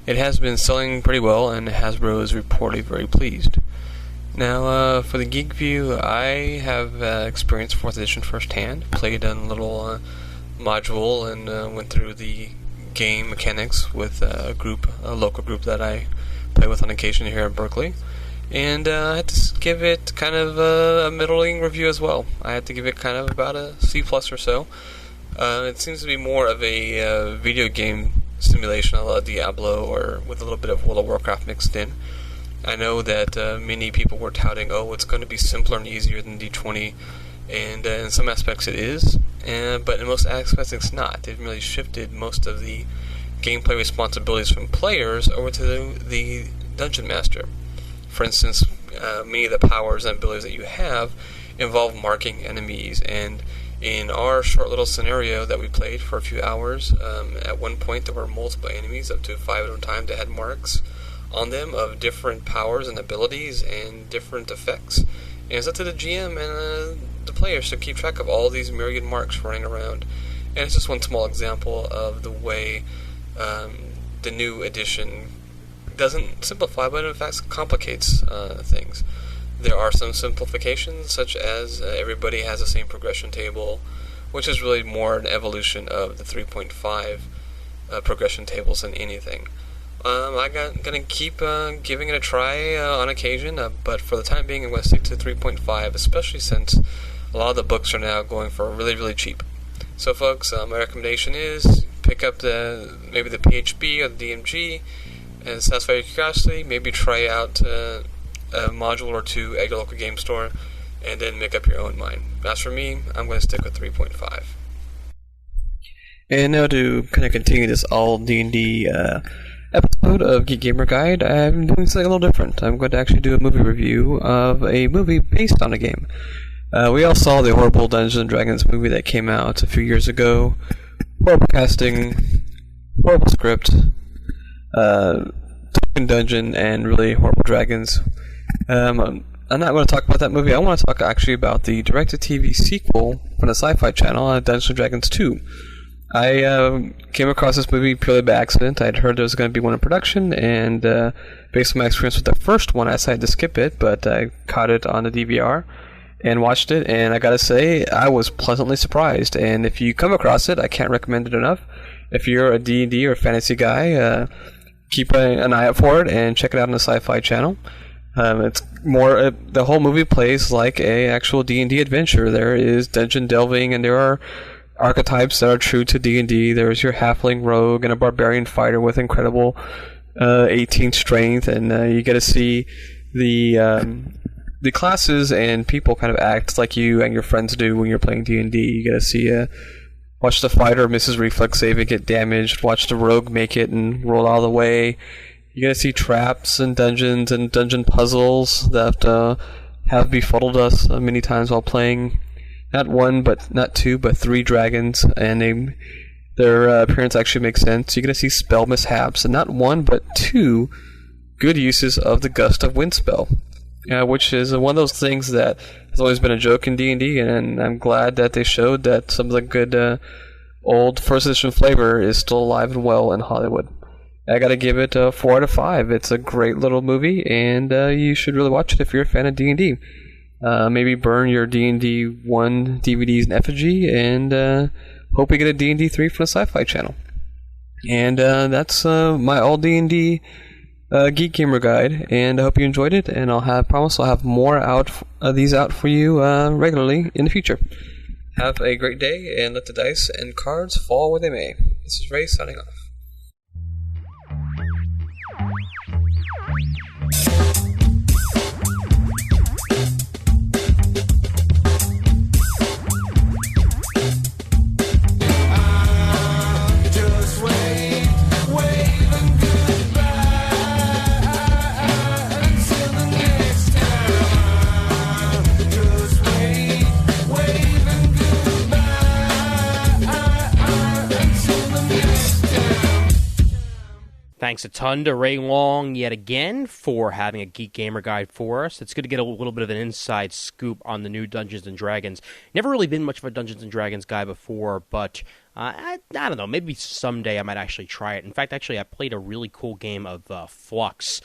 It has been selling pretty well, and Hasbro is reportedly very pleased. Now, for the Geek View, I have experienced 4th edition firsthand. Played a little module and went through the game mechanics with a local group that I play with on occasion here in Berkeley. And I had to give it kind of a middling review as well. I had to give it kind of about a C+ or so. It seems to be more of a video game simulation, a la Diablo, or with a little bit of World of Warcraft mixed in. I know that many people were touting, it's going to be simpler and easier than D20, and in some aspects it is, but in most aspects it's not. They've really shifted most of the gameplay responsibilities from players over to the Dungeon Master. For instance, many of the powers and abilities that you have involve marking enemies, and in our short little scenario that we played for a few hours, at one point there were multiple enemies, up to 5 at a time, that had marks on them of different powers and abilities and different effects. And it's up to the GM and the players to keep track of all these myriad marks running around. And it's just one small example of the way the new edition doesn't simplify, but in fact complicates things. There are some simplifications, such as everybody has the same progression table, which is really more an evolution of the 3.5 progression tables than anything. I'm going to keep giving it a try on occasion, but for the time being I'm going to stick to 3.5, especially since a lot of the books are now going for really, really cheap. So folks, my recommendation is pick up maybe the PHB or the DMG and satisfy your curiosity, maybe try out a module or two at your local game store, and then make up your own mind. As for me, I'm going to stick with 3.5. And now to kind of continue this all D&D episode of Geek Gamer Guide, I'm doing something a little different. I'm going to actually do a movie review of a movie based on a game. We all saw the horrible Dungeons & Dragons movie that came out a few years ago. Horrible casting, horrible script, token dungeon, and really horrible dragons. I'm not going to talk about that movie. I want to talk actually about the direct-to-TV sequel from the Sci-Fi Channel, Dungeons & Dragons 2. I came across this movie purely by accident. I'd heard there was going to be one in production, and based on my experience with the first one, I decided to skip it, but I caught it on the DVR and watched it, and I gotta say, I was pleasantly surprised. And if you come across it, I can't recommend it enough. If you're a D&D or fantasy guy, keep an eye out for it and check it out on the Sci-Fi Channel. It's more the whole movie plays like a actual D&D adventure. There is dungeon delving, and there are archetypes that are true to D&D. There's your halfling rogue and a barbarian fighter with incredible 18 strength, and you get to see the classes and people kind of act like you and your friends do when you're playing D&D. You get to see watch the fighter miss his reflex save and get damaged, watch the rogue make it and roll out of the way. You get to see traps and dungeons and dungeon puzzles that have befuddled us many times while playing. Not one, but not two, but three dragons, and their appearance actually makes sense. You're going to see spell mishaps, and not one, but two good uses of the Gust of Wind spell, which is one of those things that has always been a joke in D&D, and I'm glad that they showed that some of the good old first edition flavor is still alive and well in Hollywood. I got to give it a 4 out of 5. It's a great little movie, and you should really watch it if you're a fan of D&D. Maybe burn your D&D 1 DVDs in effigy, and hope you get a D&D 3 from the Sci-Fi Channel. And that's my all D&D Geek Gamer Guide, and I hope you enjoyed it, and promise I'll have more these out for you regularly in the future. Have a great day, and let the dice and cards fall where they may. This is Ray signing off. Thanks a ton to Ray Long yet again for having a Geek Gamer Guide for us. It's good to get a little bit of an inside scoop on the new Dungeons & Dragons. Never really been much of a Dungeons & Dragons guy before, but I don't know, maybe someday I might actually try it. In fact, I played a really cool game of Flux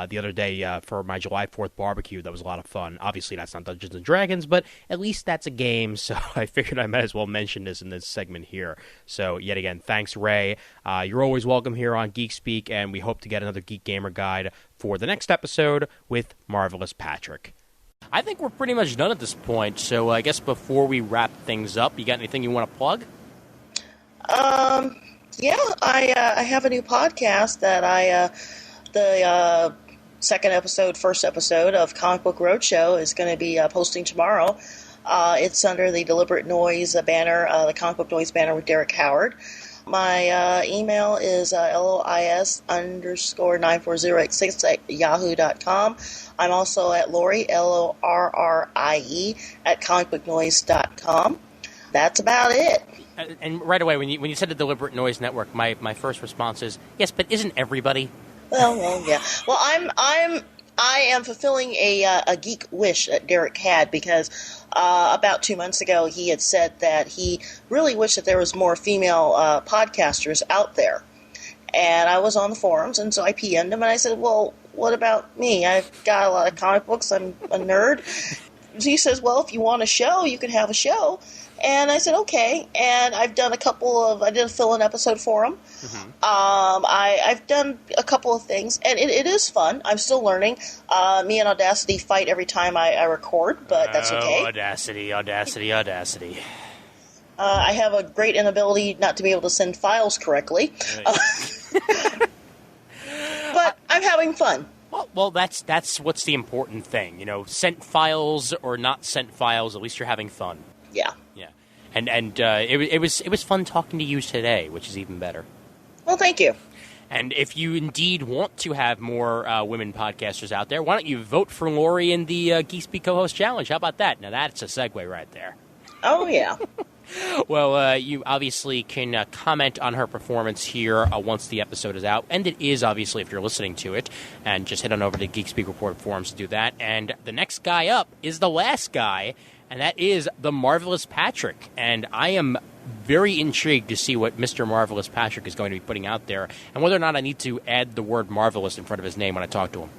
the other day for my July 4th barbecue. That was a lot of fun. Obviously, that's not Dungeons & Dragons, but at least that's a game, so I figured I might as well mention this in this segment here. So, yet again, thanks, Ray. You're always welcome here on Geekspeak, and we hope to get another Geek Gamer Guide for the next episode with Marvelous Patrick. I think we're pretty much done at this point, so I guess before we wrap things up, you got anything you want to plug? Yeah, I have a new podcast that the first episode of Comic Book Roadshow is going to be posting tomorrow. It's under the Deliberate Noise banner, the Comic Book Noise banner with Derek Howard. My email is lois_94086 at yahoo.com. I'm also at Lori, Lorrie, at comicbooknoise.com. That's about it. And right away, when you said the Deliberate Noise Network, my first response is, yes, but isn't everybody? Well, yeah. Well, I am fulfilling a geek wish that Derek had, because about 2 months ago he had said that he really wished that there was more female podcasters out there. And I was on the forums, and so I PM'd him, and I said, well, what about me? I've got a lot of comic books. I'm a nerd. He says, well, if you want a show, you can have a show. And I said, okay. And I've done I did a fill-in episode for him. Mm-hmm. I've done a couple of things, and it is fun. I'm still learning. Me and Audacity fight every time I record, but that's okay. Audacity. I have a great inability not to be able to send files correctly. But I'm having fun. Well, that's what's the important thing. Sent files or not sent files, at least you're having fun. Yeah. Yeah. And it was fun talking to you today, which is even better. Well, thank you. And if you indeed want to have more women podcasters out there, why don't you vote for Lori in the Geekspeak Co-Host Challenge? How about that? Now, that's a segue right there. Oh, yeah. Well, you obviously can comment on her performance here once the episode is out. And it is, obviously, if you're listening to it. And just head on over to Geekspeak Report forums to do that. And the next guy up is the last guy, and that is the Marvelous Patrick. And I am very intrigued to see what Mr. Marvelous Patrick is going to be putting out there, and whether or not I need to add the word marvelous in front of his name when I talk to him.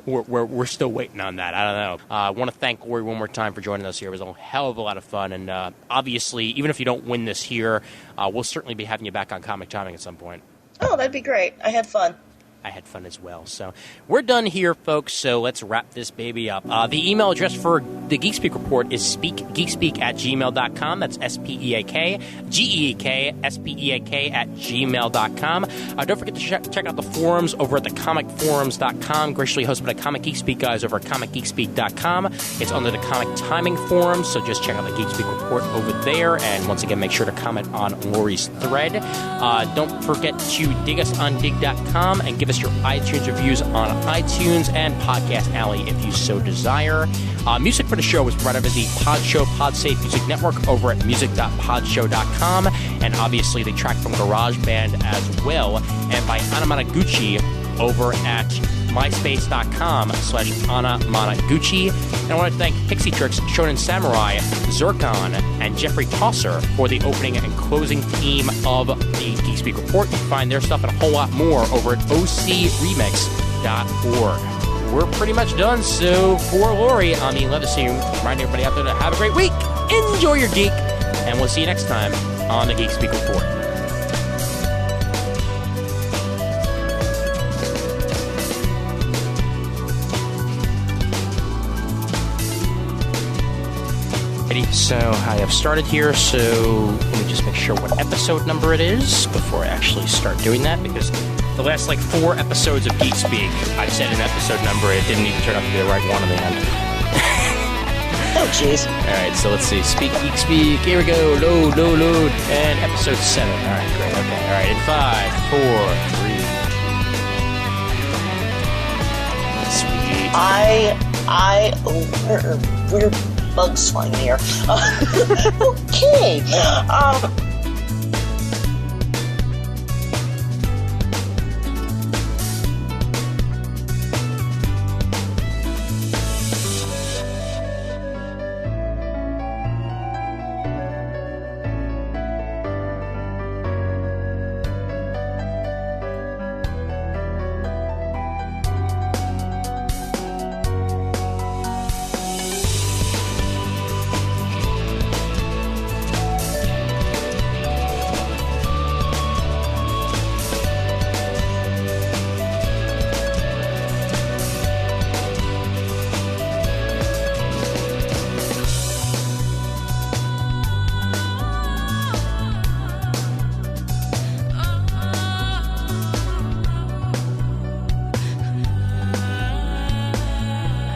We're still waiting on that. I don't know. I want to thank Lori one more time for joining us here. It was a hell of a lot of fun, and obviously, even if you don't win this here, we'll certainly be having you back on Comic Timing at some point. Oh, that'd be great. I had fun. I had fun as well. So we're done here, folks, so let's wrap this baby up. The email address for the Geekspeak Report is geekspeak@gmail.com. That's SPEAK, GEEK, @gmail.com. Don't forget to check out the forums over at the comicforums.com, graciously hosted by Comic Geekspeak guys over at comicgeekspeak.com. It's under the Comic Timing Forum, so just check out the Geekspeak Report over there. And once again, make sure to comment on Lori's thread. Don't forget to dig us on dig.com and give us your iTunes reviews on iTunes and Podcast Alley if you so desire. Music for the show was provided by the Podshow Podsafe Music Network over at music.podshow.com, and obviously the track from GarageBand as well, and by Anna Managuchi over at myspace.com/Anna-Managuchi. And I want to thank Pixie Tricks, Shonen Samurai, Zircon, and Jeffrey Tosser for the opening and closing theme of the Geekspeak Report. You can find their stuff and a whole lot more over at ocremix.org. We're pretty much done, so for Lori, I'm Ian Leatherstein, reminding everybody out there to have a great week, enjoy your geek, and we'll see you next time on the Geekspeak Report. So I have started here, so let me just make sure what episode number it is before I actually start doing that, because the last 4 episodes of Geekspeak, I said an episode number, it didn't even turn out to be the right one in the end. Oh, jeez. Alright, so let's see. Speak, Geekspeak, here we go, load, and episode 7. Alright, great, okay. Alright, in 5, 4, 3... Sweet. We're bugs flying in the air. Okay.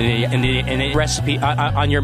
in the recipe on your